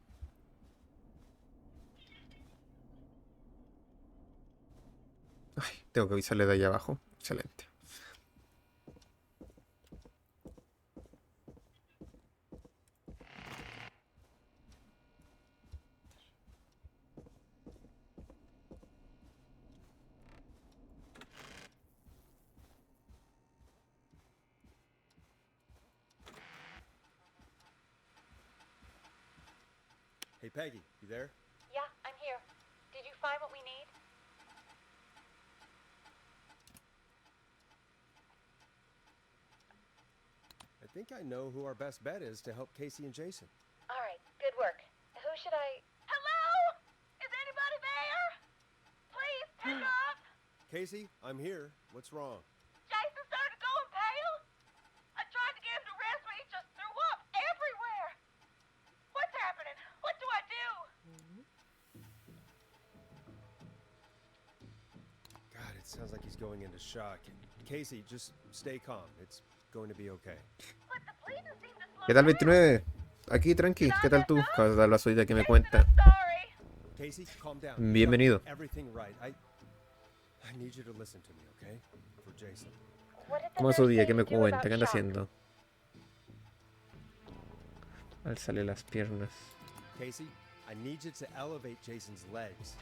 Ay, tengo que avisarle de ahí abajo. Excelente. Hey, Peggy, you there? Yeah, I'm here. Did you find what we need? I think I know who our best bet is to help Casey and Jason. All right, good work. Who should I... Hello? Is anybody there? Please pick up. Casey, I'm here. What's wrong? Jason started going pale. I tried to get him to rest, but he just threw up everywhere. What's happening? What do I do? God, it sounds like he's going into shock. Casey, just stay calm. It's going to be okay. But the bleeding seemed to slow ¿Qué tal, down. 29? Aquí, tranqui. ¿Qué tal tú? Acabas de dar la subida que me cuenta. Sorry. Casey, calm down. You've Bienvenido. got everything right. I need you to listen to me, okay? For Jason. What did the ¿Cómo es su nurse día? say ¿Qué me to do cuenta? about ¿Qué anda shock? haciendo? Álzale las piernas. Casey, I need you to elevate Jason's legs.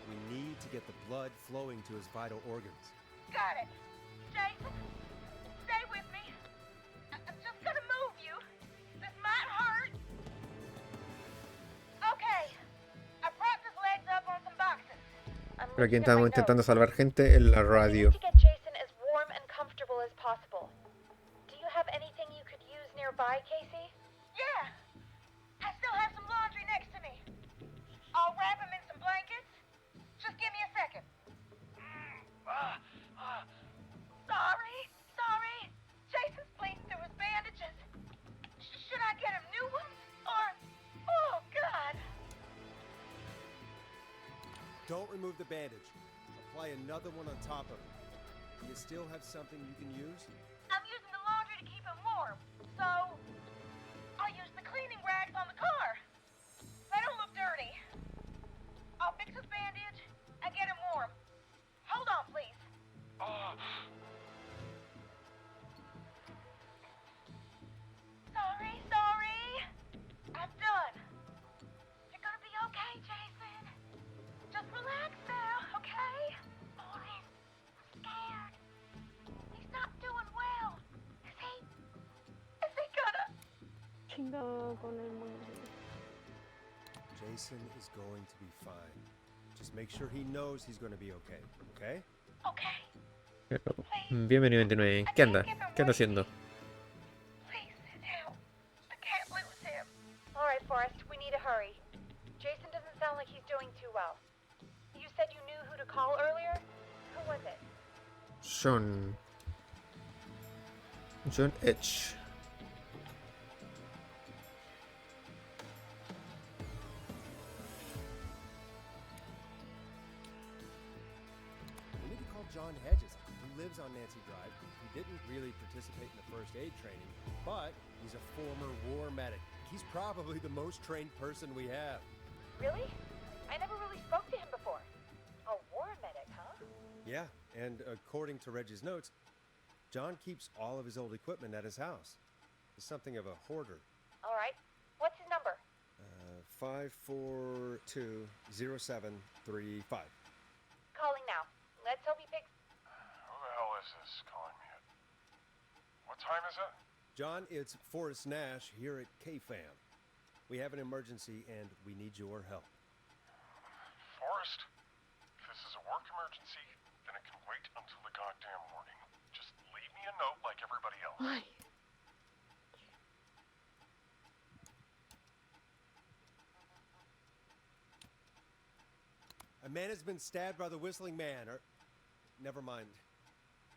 We need to get the blood flowing to his vital organs. Got it. Jason, stay with me. I'm just gonna move you. This might hurt. Okay. I propped his legs up on some boxes. Pero aquí estamos intentando salvar gente en la radio. To get Jason as warm and comfortable as possible. Do you have anything you could use nearby, Casey? Yeah. I still have some laundry next to me. I'll wrap him in some blankets. Just give me a second. Sorry. Jason's bleeding through his bandages. Should I get him new ones? Or... Oh, God. Don't remove the bandage. Apply another one on top of it. Do you still have something you can use? I'm using the laundry to keep him warm. So... I'll use the cleaning rags on the car. They don't look dirty. I'll fix his bandage and get him warm. Hold on, please. Sorry. I'm done. You're gonna be okay, Jason. Just relax now, okay? Boris, I'm scared. He's not doing well. Is he gonna... Chingado con el mundo. Jason is going to be fine. Just make sure he knows he's going to be okay, okay? Okay. Bienvenido 29. ¿Qué anda? ¿Qué anda haciendo? All right, Forrest, we need to hurry. Jason doesn't sound like he's doing too well. You said you knew who to call earlier? Who was it? John Edge. We need to call John Hedges, who lives on Nancy Drive. He didn't really participate in the first aid training, but he's a former war medic. He's probably the most trained person we have. Really? I never really spoke to him before. A war medic, huh? Yeah, and according to Reggie's notes, John keeps all of his old equipment at his house. He's something of a hoarder. All right. What's his number? 5420735. Calling now. Let's hope he picks. Who the hell is this calling me at? What time is it? John, it's Forrest Nash here at KFAM. We have an emergency and we need your help. Forrest, if this is a work emergency, then it can wait until the goddamn morning. Just leave me a note like everybody else. Ay, A man has been stabbed by the Whistling Man, or... Never mind.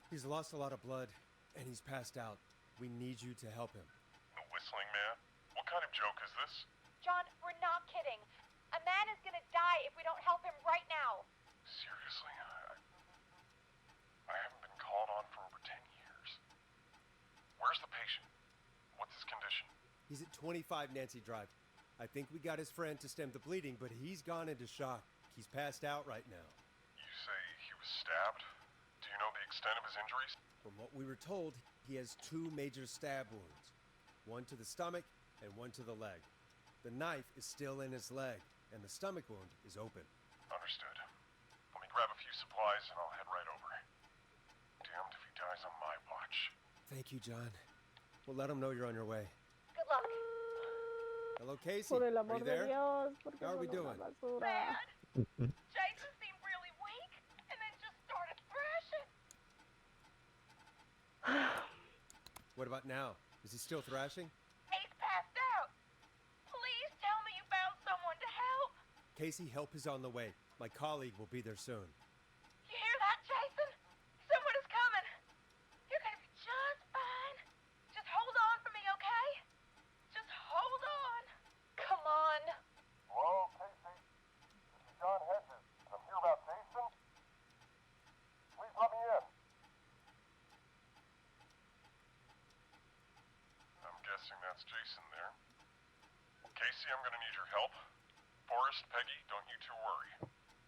He's lost a lot of blood, and he's passed out. We need you to help him. The Whistling Man? What kind of joke is this? John, we're not kidding. A man is gonna die if we don't help him right now. Seriously? I haven't been called on for over 10 years. Where's the patient? What's his condition? He's at 25 Nancy Drive. I think we got his friend to stem the bleeding, but he's gone into shock. He's passed out right now. You say he was stabbed? Do you know the extent of his injuries? From what we were told, he has 2 major stab wounds. One to the stomach and one to the leg. The knife is still in his leg, and the stomach wound is open. Understood. Let me grab a few supplies and I'll head right over. Damned if he dies on my watch. Thank you, John. We'll let him know you're on your way. Good luck. Hello, Casey. por el Are amor you de there? Dios, ¿por qué How are we son una doing? basura? Jason seemed really weak and then just started thrashing. What about now? Is he still thrashing? He's passed out. Please tell me you found someone to help. Casey, help is on the way. My colleague will be there soon. You hear that, Jason? Someone is coming. You're gonna be just fine. Just hold on for me, okay? Just hold on. Come on. Hello, Casey. This is John Hedges. I'm here about Jason. Please let me in. I'm guessing that's Jason there. Casey, I'm gonna need your help. Forrest, Peggy, don't you two worry.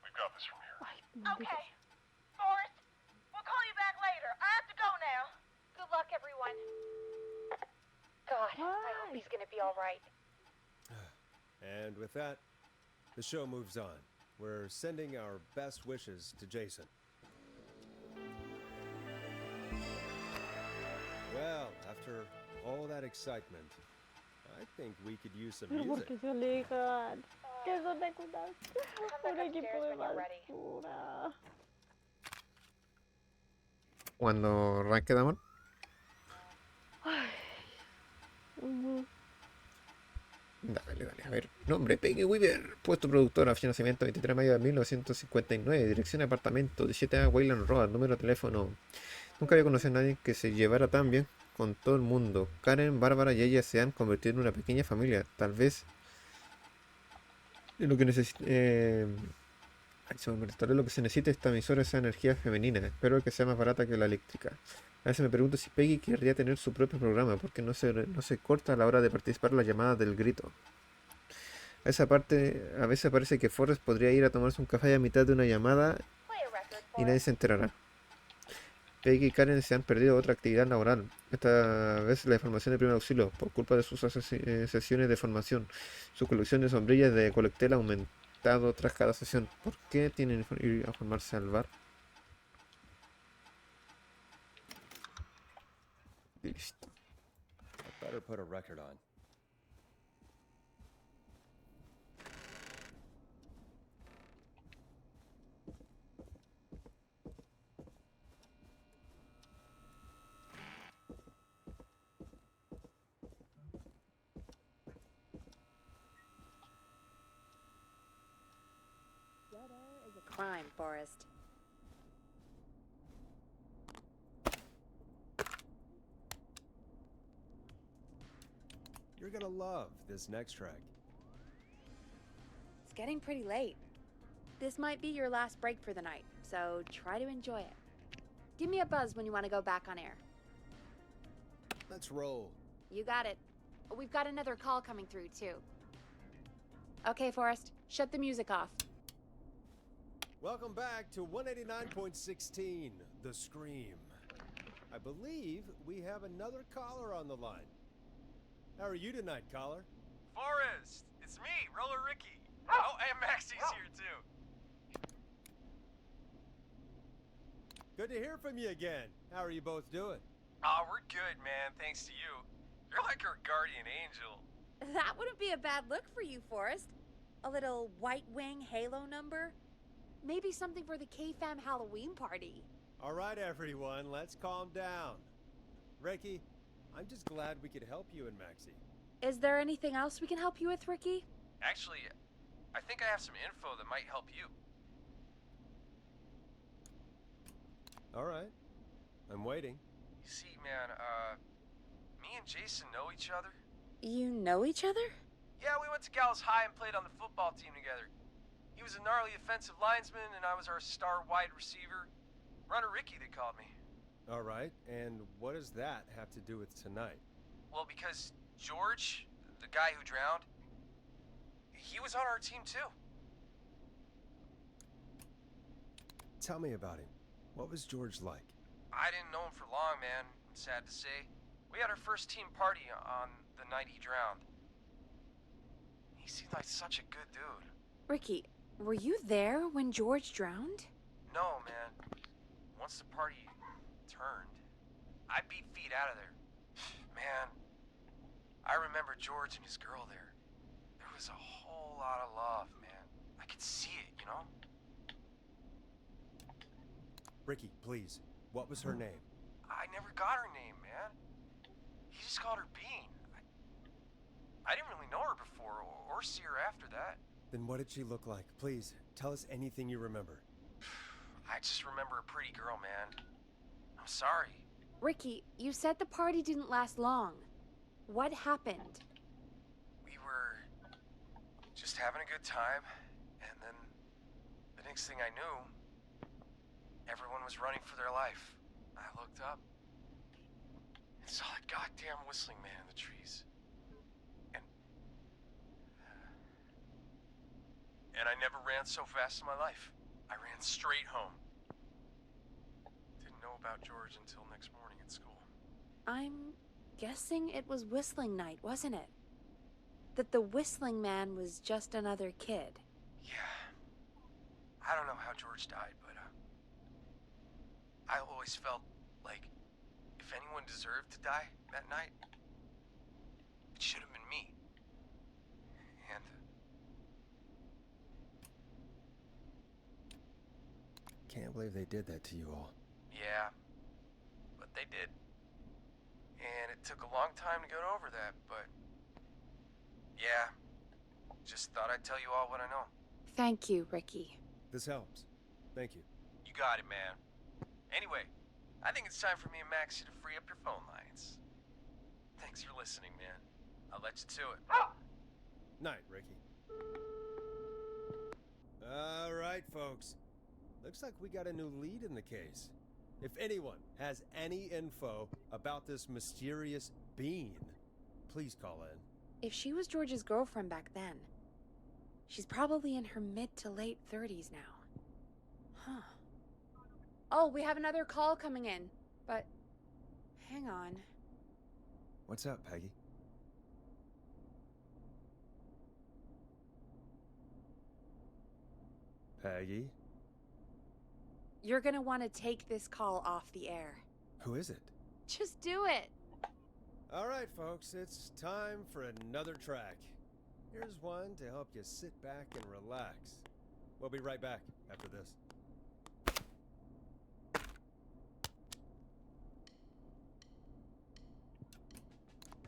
We've got this from here. Ay, maldito. Okay. Forrest, we'll call you back later. I have to go now. Good luck, everyone. God, I hope he's gonna be all right. And with that, the show moves on. We're sending our best wishes to Jason. Well, after all that excitement, I think we could use some Pero ¿por music. qué se alejan? ¿Qué son de un back equipo upstairs de when you're ready. basura? Cuando arranque Damon. Ujú. Dale. A ver. Nombre: Peggy Weaver. Puesto productora. Fecha de nacimiento: 23 de mayo de 1959. Dirección: apartamento 17A Wayland Road. Número de teléfono. Nunca había conocido a nadie que se llevara tan bien con todo el mundo. Karen, Bárbara y ella se han convertido en una pequeña familia. Tal vez lo que tal vez lo que se necesita esta emisora es energía femenina. Espero que sea más barata que la eléctrica. A veces me pregunto si Peggy querría tener su propio programa, porque no se corta a la hora de participar en las llamadas del grito. A veces parece que Forrest podría ir a tomarse un café a mitad de una llamada Play a record, y nadie se enterará. Peggy y Karen se han perdido otra actividad laboral, esta vez la información de primer auxilio, por culpa de sus sesiones de formación. Su colección de sombrillas de colectel ha aumentado tras cada sesión. ¿Por qué tienen que ir a formarse al bar? Listo. I better put a record on. crime, Forrest. You're gonna love this next track. It's getting pretty late. This might be your last break for the night, so try to enjoy it. Give me a buzz when you want to go back on air. Let's roll. You got it. We've got another call coming through, too. Okay, Forrest, shut the music off. Welcome back to 189.16, The Scream. I believe we have another caller on the line. How are you tonight, caller? Forrest, it's me, Roller Ricky. Oh, and Maxie's here too. Good to hear from you again. How are you both doing? Oh, we're good, man, thanks to you. You're like our guardian angel. That wouldn't be a bad look for you, Forrest. A little White Wing Halo number? Maybe something for the K-Fam Halloween party. All right, everyone, let's calm down. Ricky, I'm just glad we could help you and Maxie. Is there anything else we can help you with, Ricky? Actually, I think I have some info that might help you. All right, I'm waiting. You see, man, me and Jason know each other. You know each other? Yeah, we went to Gallows High and played on the football team together. He was a gnarly offensive linesman, and I was our star wide receiver. Runner Ricky, they called me. All right, and what does that have to do with tonight? Well, because George, the guy who drowned, he was on our team too. Tell me about him. What was George like? I didn't know him for long, man. Sad to say. We had our first team party on the night he drowned. He seemed like such a good dude. Ricky, were you there when George drowned? No, man. Once the party turned, I beat feet out of there. Man, I remember George and his girl there. There was a whole lot of love, man. I could see it, you know? Ricky, please. What was her name? I never got her name, man. He just called her Bean. I didn't really know her before, or see her after that. Then what did she look like? Please, tell us anything you remember. I just remember a pretty girl, man. I'm sorry. Ricky, you said the party didn't last long. What happened? We were just having a good time, and then the next thing I knew, everyone was running for their life. I looked up and saw that goddamn whistling man in the trees. And I never ran so fast in my life. I ran straight home. Didn't know about George until next morning at school. I'm guessing it was whistling night, wasn't it? That the whistling man was just another kid. Yeah. I don't know how George died, but I always felt like if anyone deserved to die that night, it should have been me. And Can't believe they did that to you all. yeah, but they did. And it took a long time to get over that, but yeah, just thought I'd tell you all what I know. Thank you, Ricky. This helps. Thank you. You got it, man. Anyway, I think it's time for me and Maxie to free up your phone lines. Thanks for listening, man. I'll let you to it. Night, Ricky. All right, folks. Looks like we got a new lead in the case. If anyone has any info about this mysterious being, please call in. If she was George's girlfriend back then, she's probably in her mid to late 30s now. Huh. Oh, we have another call coming in, but hang on. What's up, Peggy? Peggy? You're gonna want to take this call off the air. Who is it? Just do it. All right, folks, it's time for another track. Here's one to help you sit back and relax. We'll be right back after this.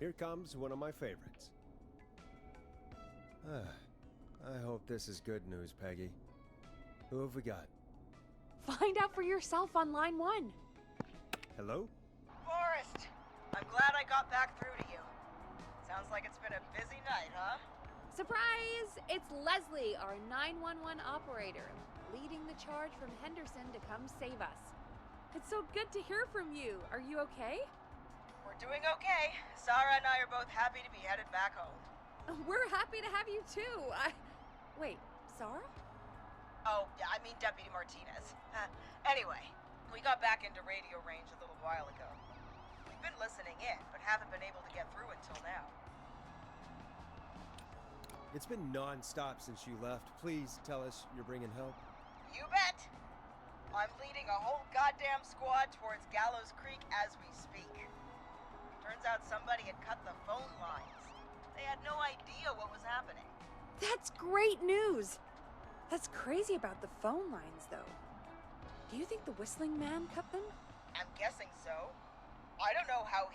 Here comes one of my favorites. I hope this is good news, Peggy. Who have we got? Find out for yourself on line 1. Hello? Forrest! I'm glad I got back through to you. Sounds like it's been a busy night, huh? Surprise! It's Leslie, our 911 operator, leading the charge from Henderson to come save us. It's so good to hear from you. Are you okay? We're doing okay. Sarah and I are both happy to be headed back home. We're happy to have you too. Wait, Sarah? Oh, yeah, I mean Deputy Martinez. Anyway, we got back into radio range a little while ago. We've been listening in, but haven't been able to get through until now. It's been non-stop since you left. Please tell us you're bringing help. You bet! I'm leading a whole goddamn squad towards Gallows Creek as we speak. Turns out somebody had cut the phone lines. They had no idea what was happening. That's great news! That's crazy about the phone lines, though. Do you think the Whistling Man cut them? I'm guessing so. I don't know how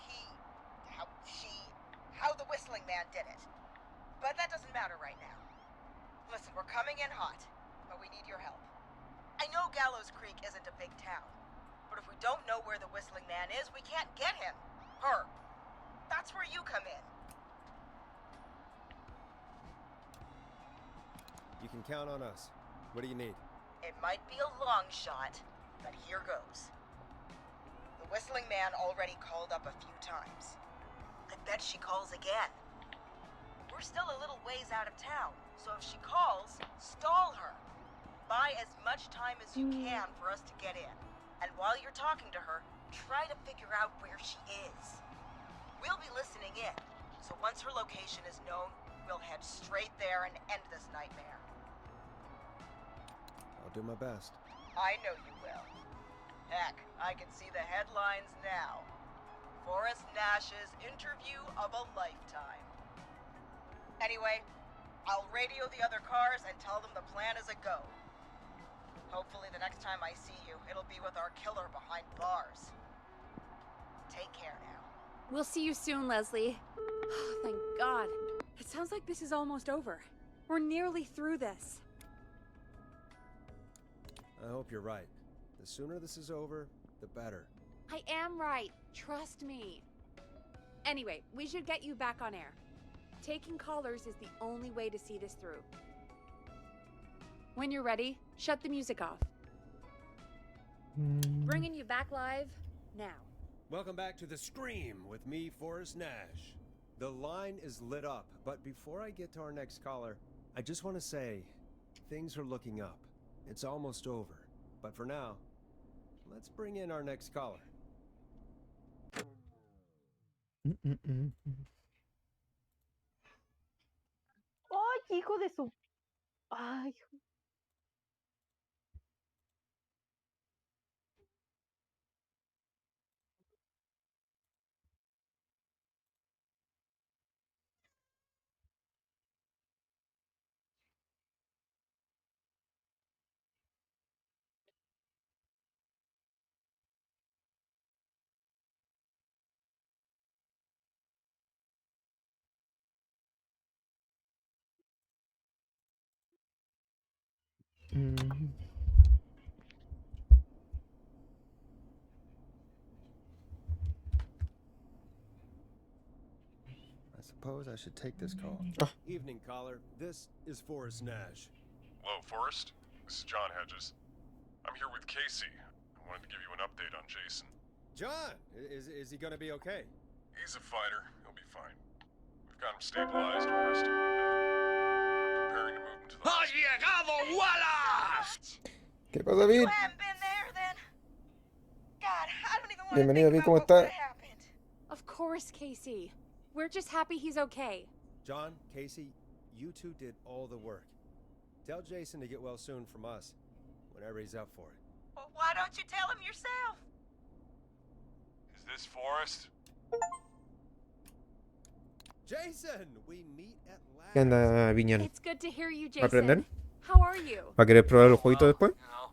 the Whistling Man did it. But that doesn't matter right now. Listen, we're coming in hot, but we need your help. I know Gallows Creek isn't a big town, but if we don't know where the Whistling Man is, we can't get him. Her. That's where you come in. You can count on us. What do you need? It might be a long shot, but here goes. The Whistling Man already called up a few times. I bet she calls again. We're still a little ways out of town, so if she calls, stall her. Buy as much time as you can for us to get in. And while you're talking to her, try to figure out where she is. We'll be listening in, so once her location is known, we'll head straight there and end this nightmare. I'll do my best. I know you will. Heck, I can see the headlines now. Forrest Nash's interview of a lifetime. Anyway, I'll radio the other cars and tell them the plan is a go. Hopefully the next time I see you, it'll be with our killer behind bars. Take care now. We'll see you soon, Leslie. Oh, thank God. It sounds like this is almost over. We're nearly through this. I hope you're right. The sooner this is over, the better. I am right. Trust me. Anyway, we should get you back on air. Taking callers is the only way to see this through. When you're ready, shut the music off. Bringing you back live now. Welcome back to The Scream with me, Forrest Nash. The line is lit up, but before I get to our next caller, I just want to say, things are looking up. It's almost over. But for now, let's bring in our next caller. ¡Ay, hijo de su! ¡Ay! I suppose I should take this call. Evening, caller. This is Forrest Nash. Hello, Forrest. This is John Hedges. I'm here with Casey. I wanted to give you an update on Jason. John! Is he gonna be okay? He's a fighter. He'll be fine. We've got him stabilized, arrested, and we're preparing to move him to the ¡Has llegado, Wallace! ¿Qué pasa, Bill? You haven't been there, then? God, I don't even want Bienvenido, to Bill, think ¿cómo about what está? happened. Of course, Casey. We're just happy he's okay. John, Casey, you two did all the work. Tell Jason to get well soon from us, whenever he's up for it. Well, why don't you tell him yourself? Is this Forrest? Jason, we meet at last. ¿Qué anda, Viñal? It's good to hear you, ¿Va a aprender? Jason. How are you? ¿Va a querer probar el jueguito después? You know,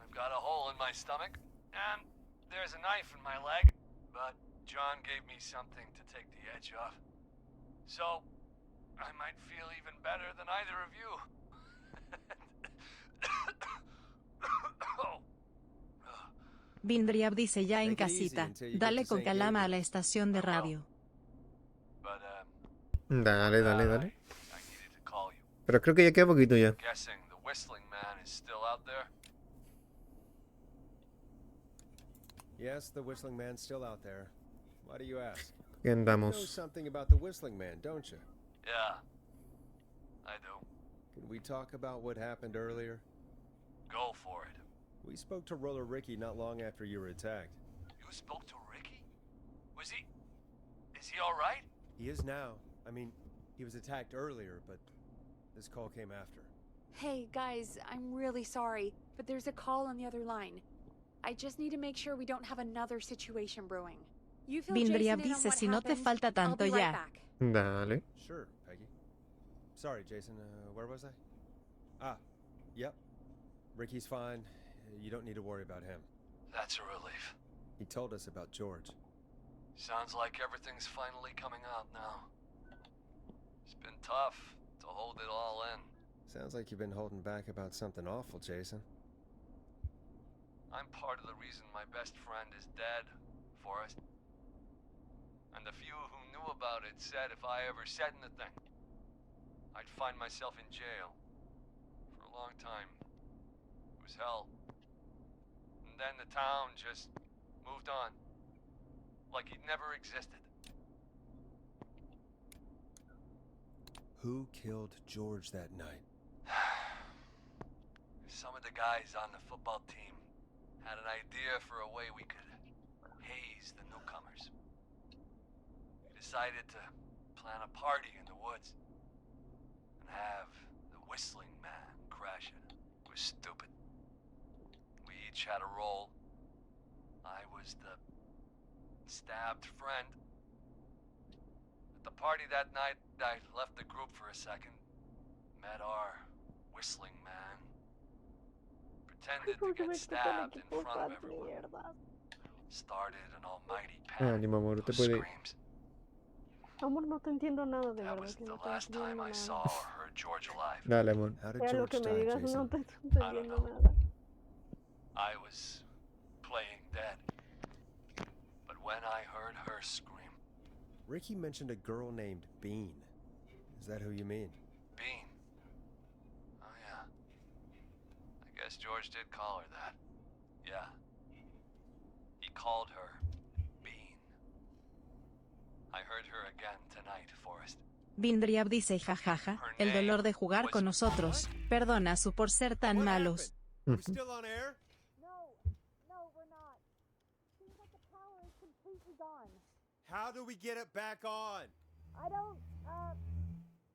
I've got a hole in my stomach, and there's a knife in my leg, but John gave me something to take the edge off. So, I might feel even better than either of you. Vindriab dice ya en casita, dale con calama a la estación de radio. Dale, dale, dale. Pero creo que ya queda poquito ya. Guessing the Whistling Man is still out there? Yes, the Whistling Man's still out there. Why do you ask? Aquí You know andamos. something about the Whistling Man, don't you? Yeah, I do. Can we talk about what happened earlier? Go for it. We spoke to Roller Ricky not long after you were attacked. You spoke to Ricky? Was he... Is he alright? He is now. I mean, he was attacked earlier, but this call came after. Hey, guys, I'm really sorry, but there's a call on the other line. I just need to make sure we don't have another situation brewing. You fill Vindriab Jason in on dice what si no te happened, falta I'll tanto be right ya. back. Dale. Sure, Peggy. Sorry, Jason. Where was I? Ah, yep. Ricky's fine. You don't need to worry about him. That's a relief. He told us about George. Sounds like everything's finally coming out now. It's been tough to hold it all in. Sounds like you've been holding back about something awful, Jason. I'm part of the reason my best friend is dead, Forrest. And the few who knew about it said if I ever said anything, I'd find myself in jail. For a long time. It was hell. And then the town just moved on. Like he'd never existed. Who killed George that night? Some of the guys on the football team had an idea for a way we could haze the newcomers. We decided to plan a party in the woods and have the Whistling Man crash it. It was stupid. We each had a role. I was the stabbed friend. At the party that night, I left the group for a second. Met our Whistling Man. Pretended to get stabbed in front of everyone. Started an almighty panic. Ánimo, amor, te Those puede. screams. Amor, no te entiendo nada, de That verdad was que the no te last time entiendo I saw nada. or heard George alive. Dale, amor. How did Sea lo George que me die, digas, no Jason? te estoy entendiendo nada. I was playing dead. But when I heard her scream, Ricky mentioned a girl named Bean. Is that who you mean? Bean. Oh yeah. I guess George did call her that. Yeah. He called her Bean. I heard her again tonight, Forrest. Vindriab dice jajaja, el dolor de jugar con nosotros. Perdona su por ser tan malos. We still on air? No, we're not. Seems like the power is completely gone. How do we get it back on? I don't,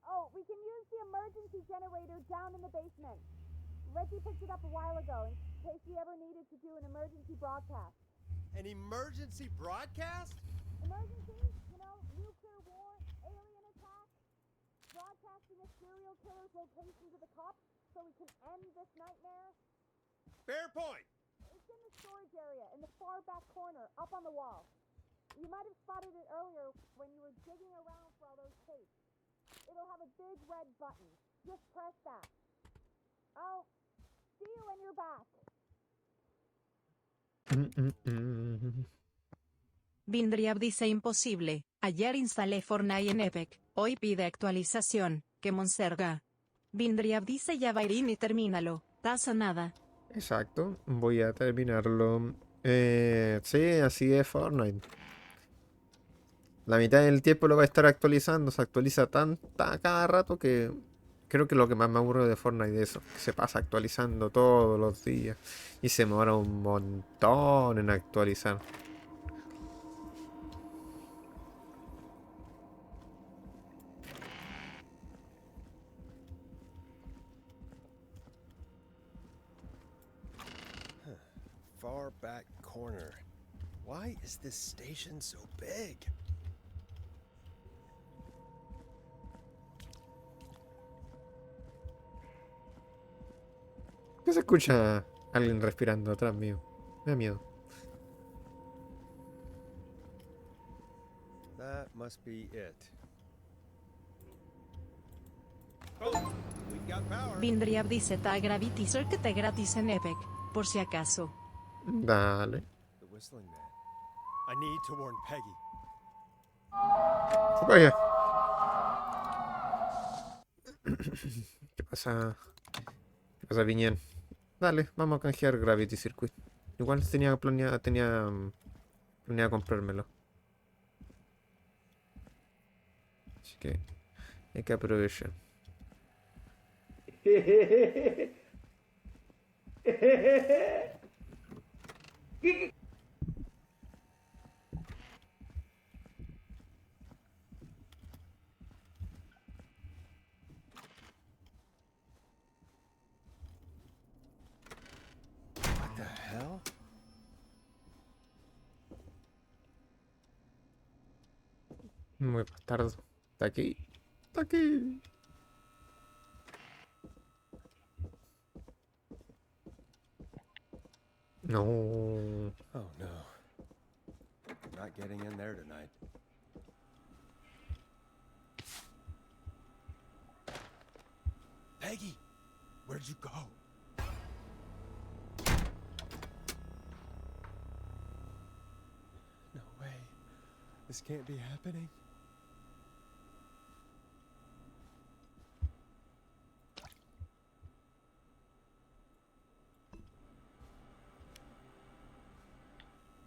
Oh, we can use the emergency generator down in the basement. Ricky picked it up a while ago in case we ever needed to do an emergency broadcast. An emergency broadcast? Emergency? You know, nuclear war, alien attack, broadcasting a serial killer's location to the cops so we can end this nightmare. Fair point. It's in the storage area in the far back corner, up on the wall. You might have spotted it earlier when you were digging around for all those tapes. It'll have a big red button. Just press that. I'll see you when you're back. Vindriab dice imposible. Ayer instalé Fortnite en Epic. Hoy pide actualización. Que monserga. Vindriab dice ya va a ir y termínalo. Pasa nada. Exacto, voy a terminarlo. Sí, así es Fortnite. La mitad del tiempo lo va a estar actualizando. Se actualiza cada rato que creo que lo que más me aburre de Fortnite es eso. Que se pasa actualizando todos los días. Y se demora un montón en actualizar. Far back corner. Why is this station so big? ¿Qué se escucha alguien respirando atrás mío? Me da miedo. That must be it. Oh, we've got power. Vindriab dice ta Gravity Circuit gratis en Epic. por si acaso. Dale. The whistling man. I need to warn Peggy. Vaya. ¿Qué pasa? ¿Qué pasa, Viñen? Dale, vamos a canjear Gravity Circuit. Igual planeado comprármelo. Así que hay que aprovechar. What the hell? Muy bastardo. Está aquí. Está aquí. No. Oh no. Not getting in there tonight. Peggy! Where'd you go? No way. This can't be happening.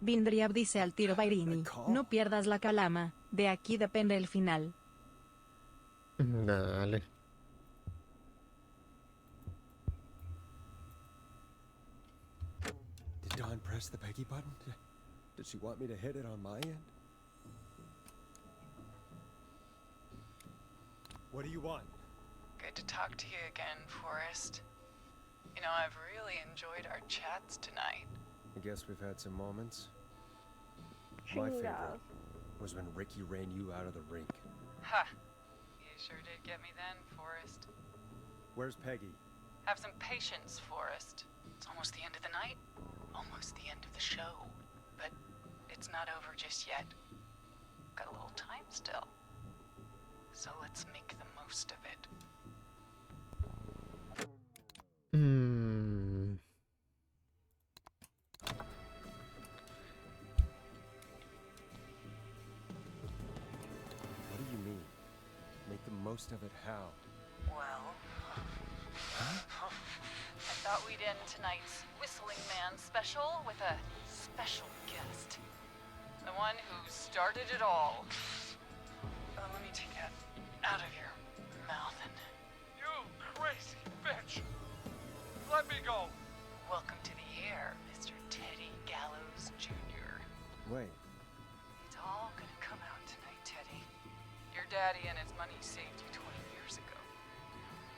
Vindriab dice al tiro Bairini, no pierdas la calma, de aquí depende el final. Dale. Did Dawn press the Peggy button? Did she want me to hit it on my end? What do you want? Good to talk to you again, Forrest. You know, I've really enjoyed our chats tonight. I guess we've had some moments. My favorite was when Ricky ran you out of the rink. Ha! You sure did get me then, Forrest. Where's Peggy? Have some patience, Forrest. It's almost the end of the night. Almost the end of the show. But it's not over just yet. Got a little time still. So let's make the most of it. What do you mean? Make the most of it how? Well... I thought we'd end tonight's Whistling Man special with a special guest. The one who started it all. Let me take that out of your mouth and... You crazy bitch! Let me go! Welcome to the air, Mr. Teddy Gallows Jr. Wait. It's all gonna come out tonight, Teddy. Your daddy and his money saved you 20 years ago.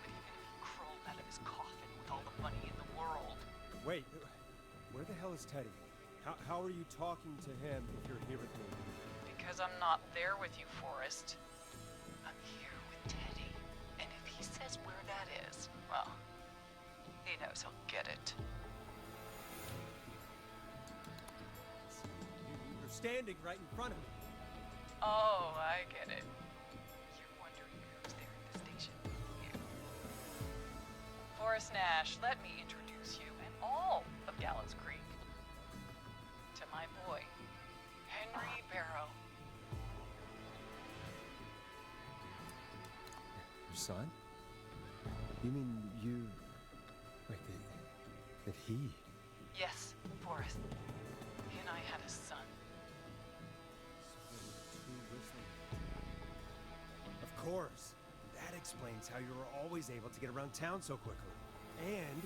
But even if he crawled out of his coffin with all the money in the world... Wait, where the hell is Teddy? How are you talking to him if you're here with me? Because I'm not there with you, Forrest. I'm here with Teddy. And if he says where that is, well, he knows he'll get it. You're standing right in front of me. Oh, I get it. You're wondering who's there at the station. You. Forrest Nash, let me introduce you and all of Gallows Creek to my boy, Henry Barrow. Your son? You mean you... Wait, that he... Yes, Forrest. He and I had a son. Of course. That explains how you were always able to get around town so quickly. And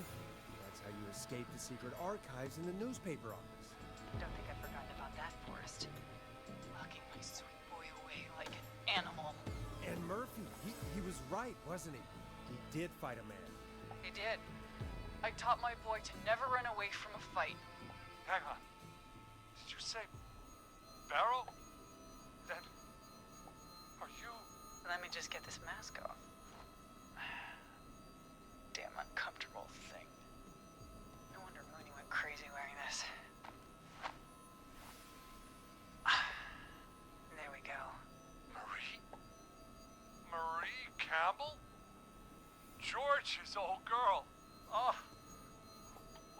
that's how you escaped the secret archives in the newspaper office. Don't think I've forgotten about that, Forrest. Locking my sweet boy away like an animal. And Murphy, he was right, wasn't he? He did fight a man. He did. I taught my boy to never run away from a fight. Hang on. Did you say Barrow? Then... Are you... Let me just get this mask off. Damn uncomfortable thing. No wonder Mooney went crazy wearing this. There we go. Marie Campbell? George's old girl. Oh.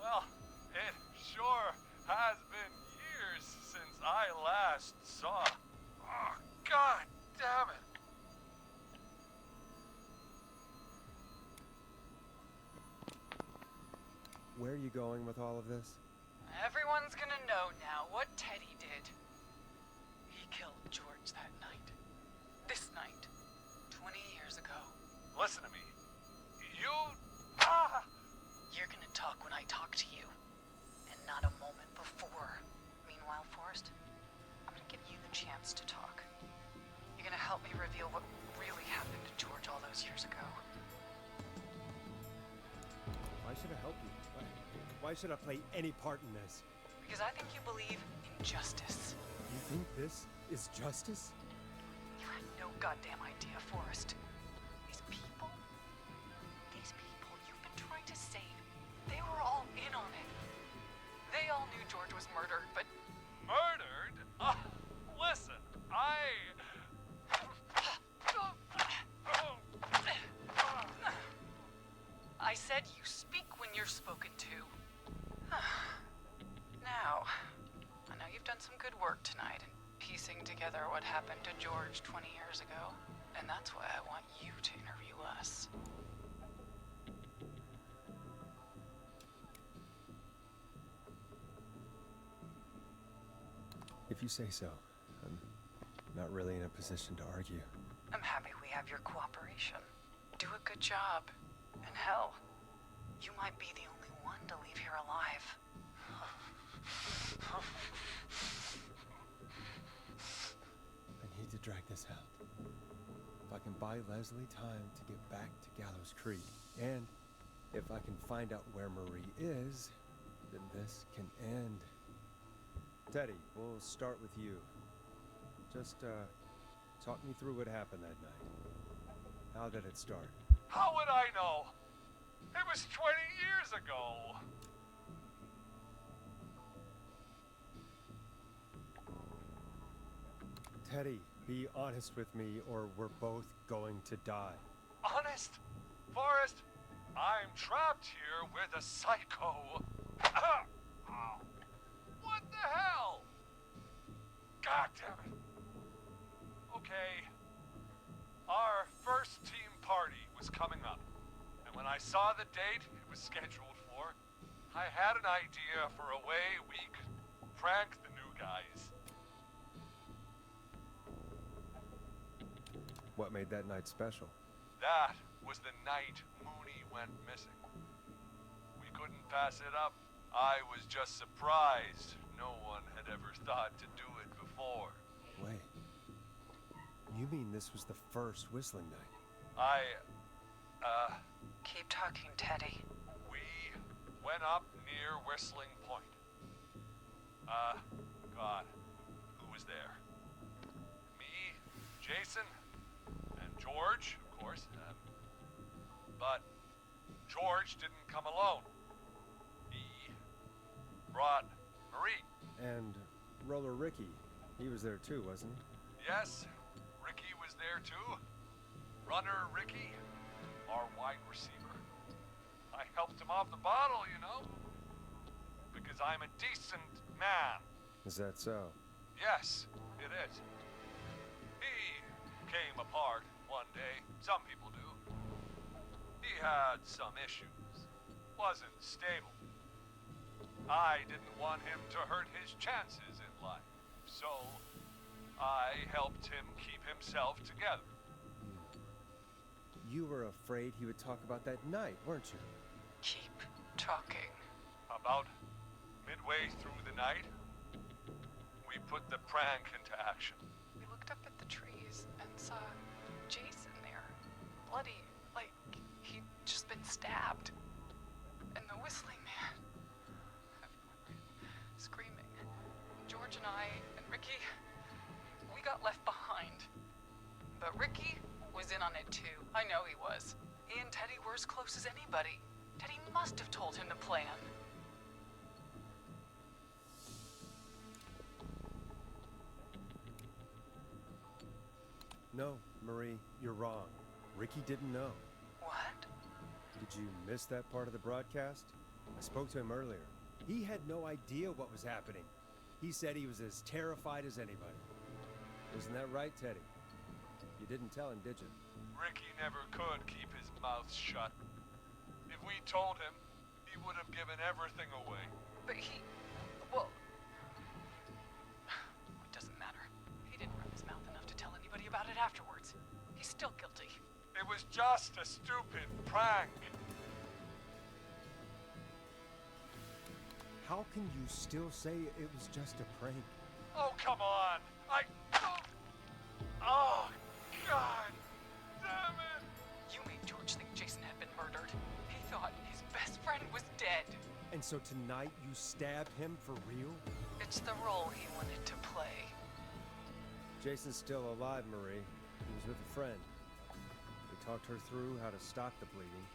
Well, It sure has been years since I last saw. Oh, God damn it. Where are you going with all of this? Everyone's gonna know now what Teddy did. He killed George that night. This night. 20 years ago. Listen to me. You... You're gonna talk when I talk to you. And not a moment before. Meanwhile, Forrest, I'm gonna give you the chance to talk. You're gonna help me reveal what really happened to George all those years ago. Why should I help you? Why should I play any part in this? Because I think you believe in justice. You think this is justice? You had no goddamn idea, Forrest. These people you've been trying to save, they were all in on it. They all knew George was murdered, but... Murdered? Listen, I said you speak when you're spoken to. Now, I know you've done some good work tonight in piecing together what happened to George 20 years ago, and that's why I want you to interview us. If you say so. I'm not really in a position to argue. I'm happy we have your cooperation. Do a good job. And hell, you might be the only one to leave here alive. I need to drag this out. If I can buy Leslie time to get back to Gallows Creek, and if I can find out where Marie is, then this can end. Teddy, we'll start with you. Just, talk me through what happened that night. How did it start? how would I know? It was 20 years ago. Teddy, be honest with me or we're both going to die. Honest? Forrest, I'm trapped here with a psycho. What the hell? God damn it. Okay. Our first team party was coming up. And when I saw the date it was scheduled for, I had an idea for a way we could prank the new guys. What made that night special? That was the night Mooney went missing. We couldn't pass it up. I was just surprised no one had ever thought to do it before. Wait. You mean this was the first whistling night? Keep talking, Teddy. We went up near Whistling Point. God, who was there? Me, Jason, and George, of course. But George didn't come alone. He brought Marie. And Roller Ricky, he was there too, wasn't he? Yes, Ricky was there too. Runner Ricky, our wide receiver. I helped him off the bottle, you know. Because I'm a decent man. Is that so? Yes, it is. He came apart one day. Some people do. He had some issues. Wasn't stable. I didn't want him to hurt his chances in life. So, I helped him keep himself together. You were afraid he would talk about that night, weren't you? Keep talking. About midway through the night, we put the prank into action. We looked up at the trees and saw Jason there. Bloody, like he'd just been stabbed. And the whistling man. Screaming. George and I and Ricky, we got left behind. But Ricky was in on it too. I know he was. He and Teddy were as close as anybody. Teddy must have told him the plan. No, Marie, you're wrong. Ricky didn't know. What? Did you miss that part of the broadcast? I spoke to him earlier. He had no idea what was happening. He said he was as terrified as anybody. Isn't that right, Teddy? You didn't tell him, did you? Ricky never could keep his mouth shut. If we told him, he would have given everything away. But well, it doesn't matter. He didn't run his mouth enough to tell anybody about it afterwards. He's still guilty. It was just a stupid prank. How can you still say it was just a prank? Oh, come on. Oh, God. Damn it. You made George think Jason had been murdered. He thought his best friend was dead. And so tonight you stabbed him for real? It's the role he wanted to play. Jason's still alive, Marie. He was with a friend. We talked her through how to stop the bleeding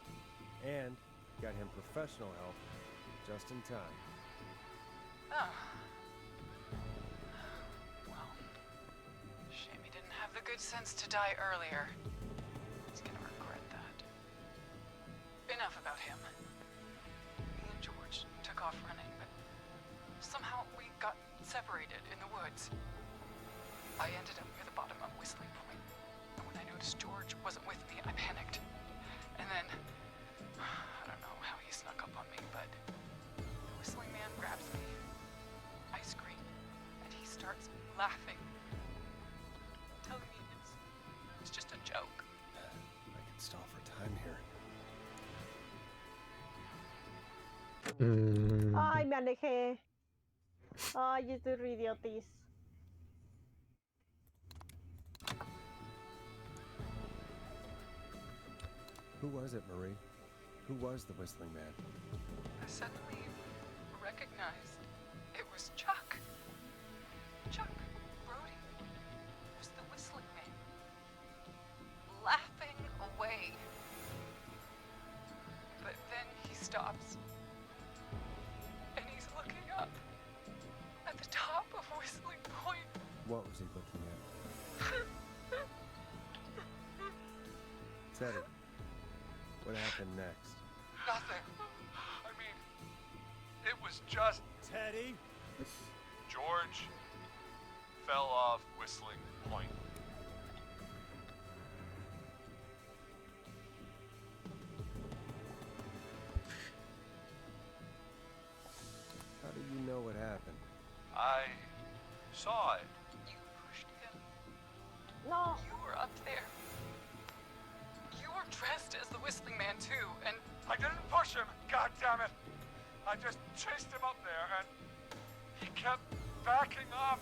and got him professional help just in time. Oh. Well, shame he didn't have the good sense to die earlier. He's gonna regret that. Enough about him. Me and George took off running, but somehow we got separated in the woods. I ended up near the bottom of Whistling Point, and when I noticed George wasn't with me, I panicked. And then, I don't know how he snuck up on me, but the Whistling Man grabs me. I scream, and he starts laughing, telling me it's just a joke. I can stall for time here. Ay, me alejé. Ay, estoy re idiotis. Who was it, Marie? Who was the Whistling Man? I suddenly recognized it was Chuck. Chuck Brody was the Whistling Man, laughing away. But then he stops, and he's looking up at the top of Whistling Point. What was he looking at? Teddy, what happened next? Nothing. I mean, it was just... Teddy? George fell off Whistling Point. How do you know what happened? I saw it. You pushed him. No. You were up there. You were dressed as the Whistling Man too, and I didn't push him, God damn it! I just chased him up there, and he kept backing up.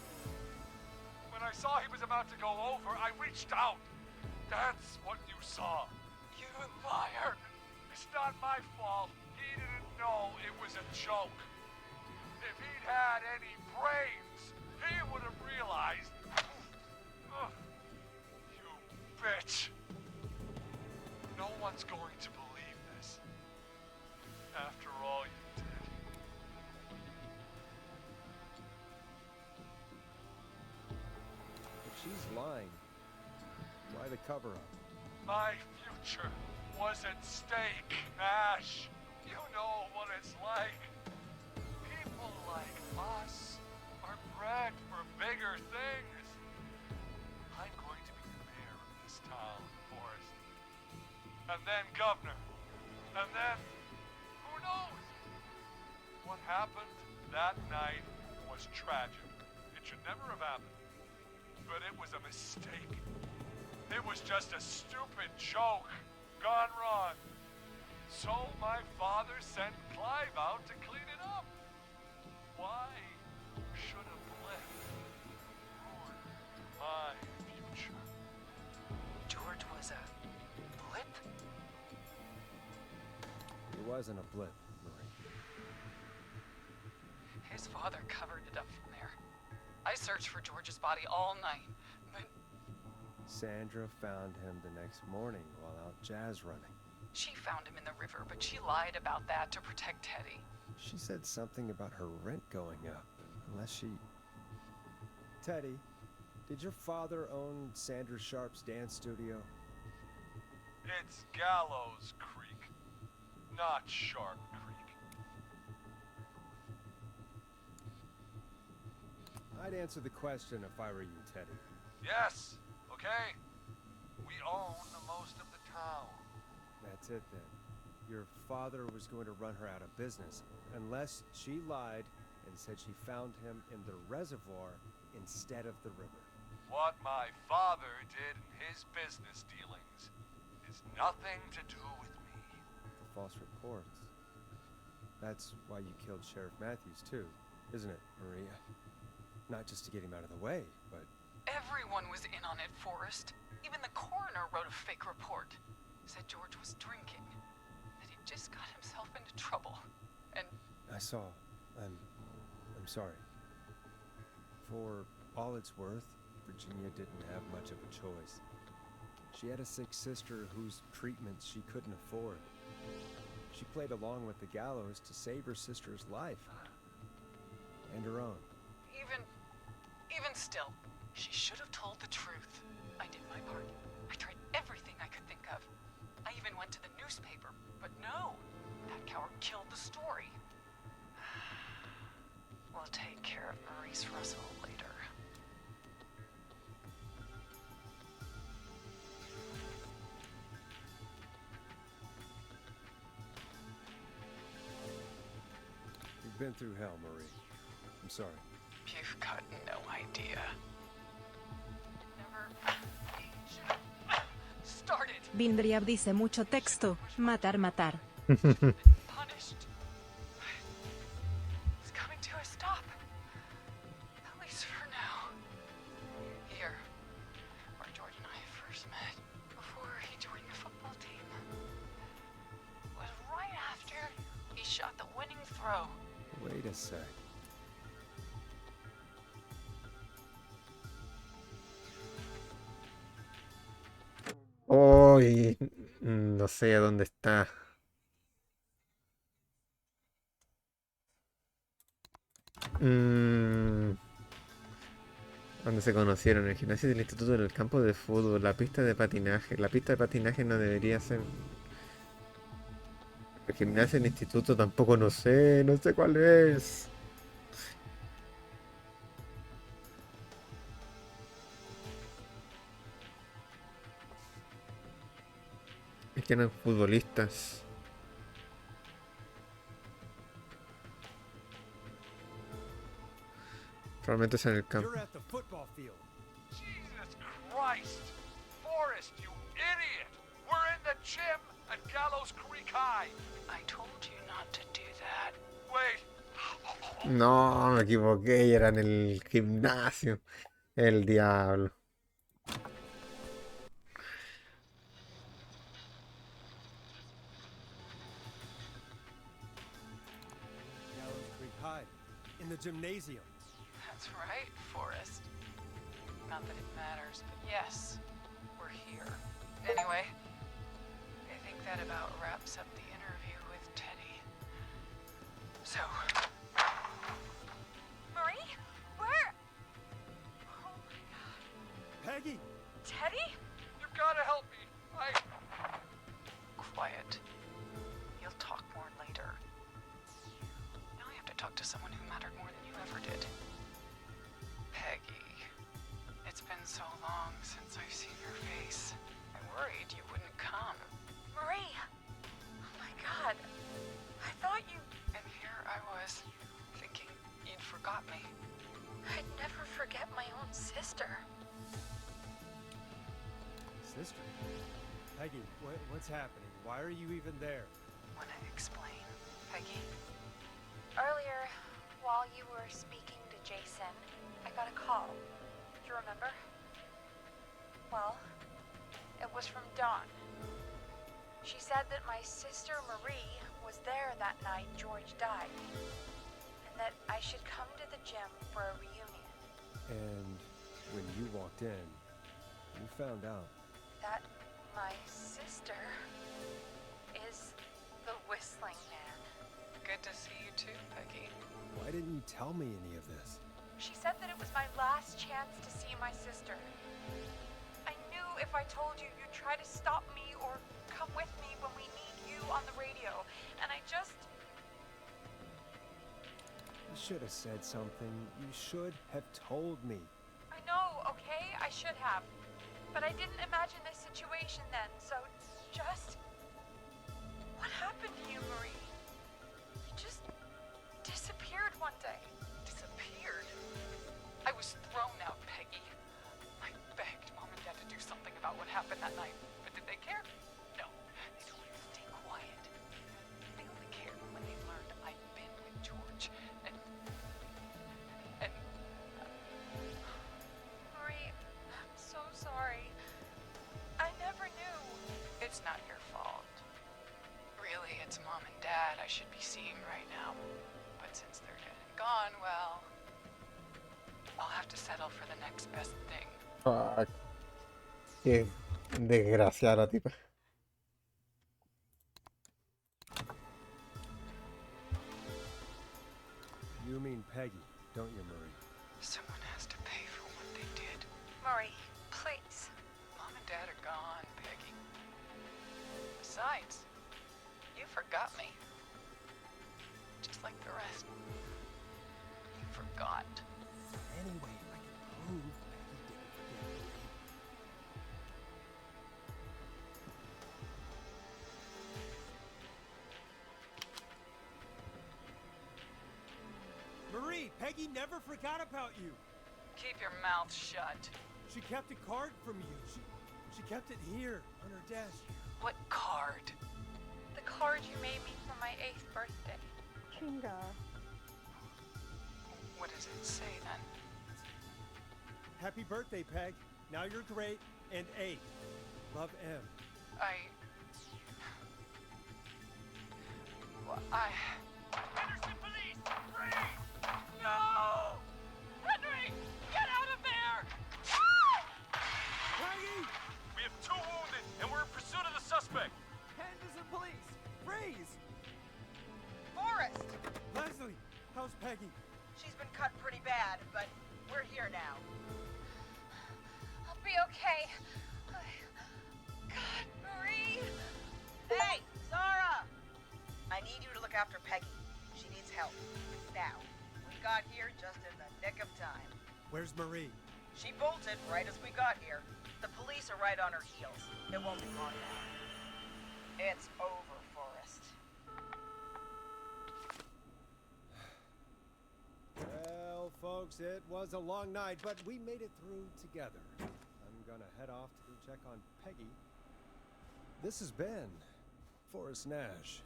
When I saw he was about to go over, I reached out. That's what you saw. you liar. It's not my fault. He didn't know it was a joke. If he'd had any brains, he would have realized. Ugh. You bitch. No one's going to believe this. After all you did. If she's lying, why the cover-up? My future was at stake, Ash. You know what it's like. People like us are bred for bigger things. I'm going to be the mayor of this town, Forrest. And then governor. And then, who knows? What happened that night was tragic. It should never have happened. But it was a mistake. It was just a stupid joke gone wrong. So my father sent Clive out to clean it up. Why should a blip ruin my future? George was a blip? He wasn't a blip, Marie. His father covered it up from there. I searched for George's body all night, but Sandra found him the next morning while out jazz running. she found him in the river, but she lied about that to protect Teddy. She said something about her rent going up, unless she... Teddy, did your father own Sandra Sharp's dance studio? It's Gallows Creek, not Sharp Creek. I'd answer the question if I were you, Teddy. Yes, okay? We own the most of the town. That's it then. Your father was going to run her out of business unless she lied and said she found him in the reservoir instead of the river. What my father did in his business dealings is nothing to do with me. The false reports. That's why you killed Sheriff Matthews too, isn't it, Maria? Not just to get him out of the way, but... Everyone was in on it, Forrest. Even the coroner wrote a fake report. Said George was drinking. That he just got himself into trouble. And... I saw. I'm sorry. For all it's worth, Virginia didn't have much of a choice. She had a sick sister whose treatments she couldn't afford. She played along with the gallows to save her sister's life. And her own. Even still, she should have told the truth. I did my part. I tried everything I could think of. I even went to the newspaper, but no. That coward killed the story. We'll take care of Maurice Russell later. You've been through hell, Marie. I'm sorry. You've got no idea. Never started. Vindriab dice mucho texto, matar, matar. Punished. It's coming to a stop. At least for now. Here, where George and I first met, before he joined the football team, was right after he shot the winning throw. Wait a sec. Oh, no sé a dónde está. ¿Dónde se conocieron? En el gimnasio del instituto, en el campo de fútbol, la pista de patinaje. La pista de patinaje no debería ser. El gimnasio del instituto tampoco no sé cuál es. Es que eran futbolistas. Probablemente es en el campo. You're at the football field. Jesus Christ! Forrest, you idiot! We're in the gym at Gallows Creek High. I told you not to do that. Wait. No, me equivoqué, era en el gimnasio. El diablo. Gallows Creek High. In the gymnasium. That's right, Forrest. Not that it matters, but yes, we're here. Anyway, I think that about wraps up the interview with Teddy. So... Marie? Where? Oh my god. Peggy! Teddy? You've got to help me. Quiet. You'll talk more later. Now I have to talk to someone who mattered more than you ever did. Peggy. It's been so long since I've seen your face. I worried you wouldn't come. Marie! Oh my god. I thought you... And here I was, thinking you'd forgot me. I'd never forget my own sister. Sister? Peggy, what's happening? Why are you even there? Wanna explain, Peggy? Earlier, while you were speaking to Jason, I got a call. Do you remember? Well, it was from Dawn. She said that my sister Marie was there that night George died, and that I should come to the gym for a reunion. And when you walked in, you found out. That my sister is the Whistling Man. Good to see you too, Peggy. Why didn't you tell me any of this? She said that it was my last chance to see my sister. I knew if I told you, you'd try to stop me or come with me when we need you on the radio. And I just... You should have said something. You should have told me. I know, okay? I should have. But I didn't imagine this situation then, so just... What happened to you, Marie? You just disappeared one day. Disappeared? I was thrown out, Peggy. I begged Mom and Dad to do something about what happened that night, but did they care? No. They told me to stay quiet. They only cared when they learned I'd been with George, and... Marie, I'm so sorry. I never knew. It's not your fault. Really, it's Mom and Dad I should be seeing right now. But since they're dead and gone, well... I'll have to settle for the next best thing. Fuck. Qué desgraciada la tipa. You mean Peggy, don't you, Marie? Someone has to pay for what they did. Marie, please. Mom and Dad are gone, Peggy. Besides, you forgot me. Just like the rest. You forgot. Anyway, I can prove Peggy didn't forget Marie. Marie, Peggy never forgot about you. Keep your mouth shut. She kept a card from you. She kept it here on her desk. What card? The card you made me for my 8th birthday. Chinga. What does it say then? Happy birthday, Peg. Now you're great and 8. Love, M. Henderson police! Freeze! No! Henry! Get out of there! Peggy! We have 2 wounded, and we're in pursuit of the suspect. Henderson police! Freeze! Forrest! Leslie, how's Peggy? She's been cut pretty bad, but we're here now. I'll be okay. God, Marie! Hey, Zara! I need you to look after Peggy. She needs help. Now, we got here just in the nick of time. Where's Marie? She bolted right as we got here. The police are right on her heels. It won't be long now. It's over, Forrest. Well, folks, it was a long night, but we made it through together. I'm gonna head off to go check on Peggy. This has been Forrest Nash.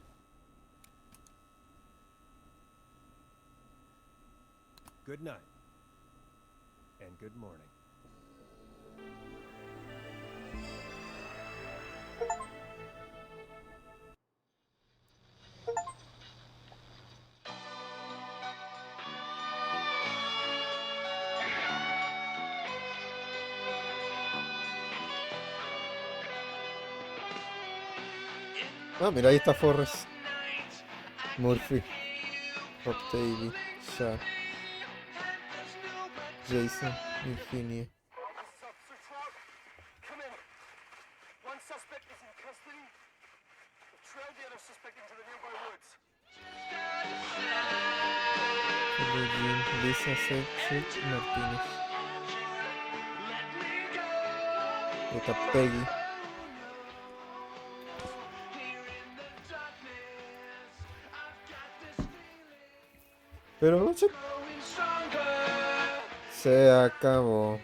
Good night. And good morning. Ah, mira, ahí está Forrest. Murphy. Rob Davey. Shaq. Jason. Virginia. Come in. One suspect is in custody. We've trailed the other suspect into the nearby woods. Lisa, Seth, Church y Martínez. Y está Peggy. Pero se acabó.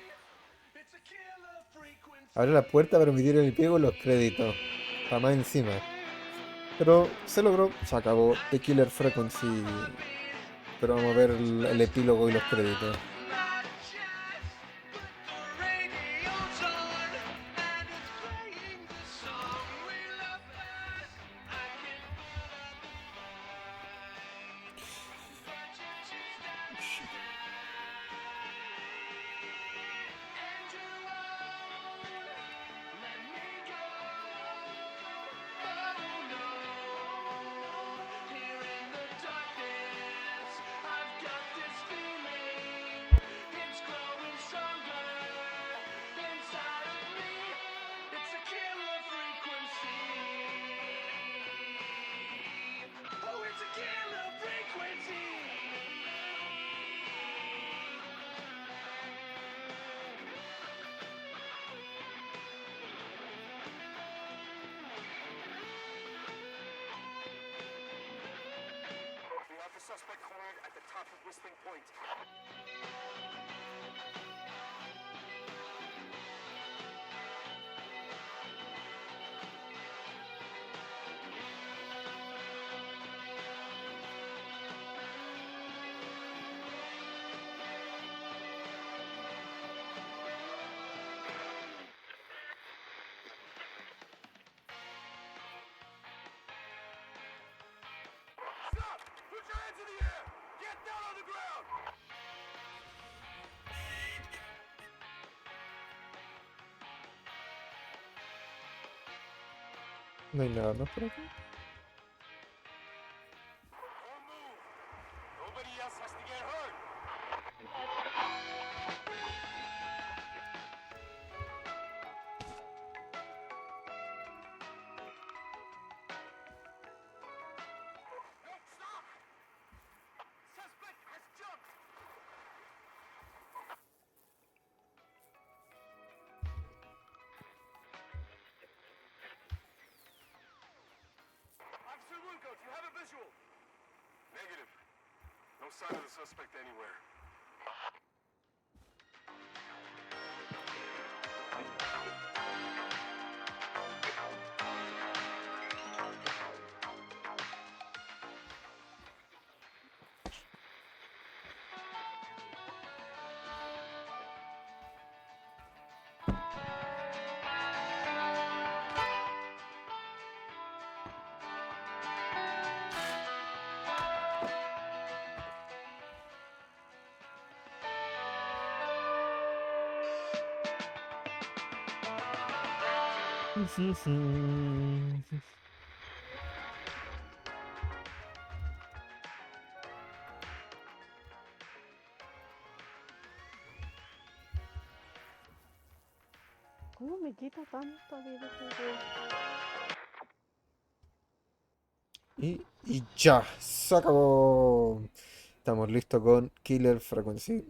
Abre la puerta para emitir el pliego los créditos. Para más encima. Pero se logró. Se acabó The Killer Frequency. Pero vamos a ver el epílogo y los créditos. Suspect cornered at the top of Whistling Point. Stop! Put your hands in the air! Get down on the ground! No hay nada más por acá. Don't move! Nobody else has to get hurt! No, stop! Suspect has jumped! Officer Lugo, do you have a visual? Negative. No sign of the suspect anywhere. ¿Cómo me quita tanta vida ese juego? Y ya, se acabó. Estamos listos con Killer Frequency.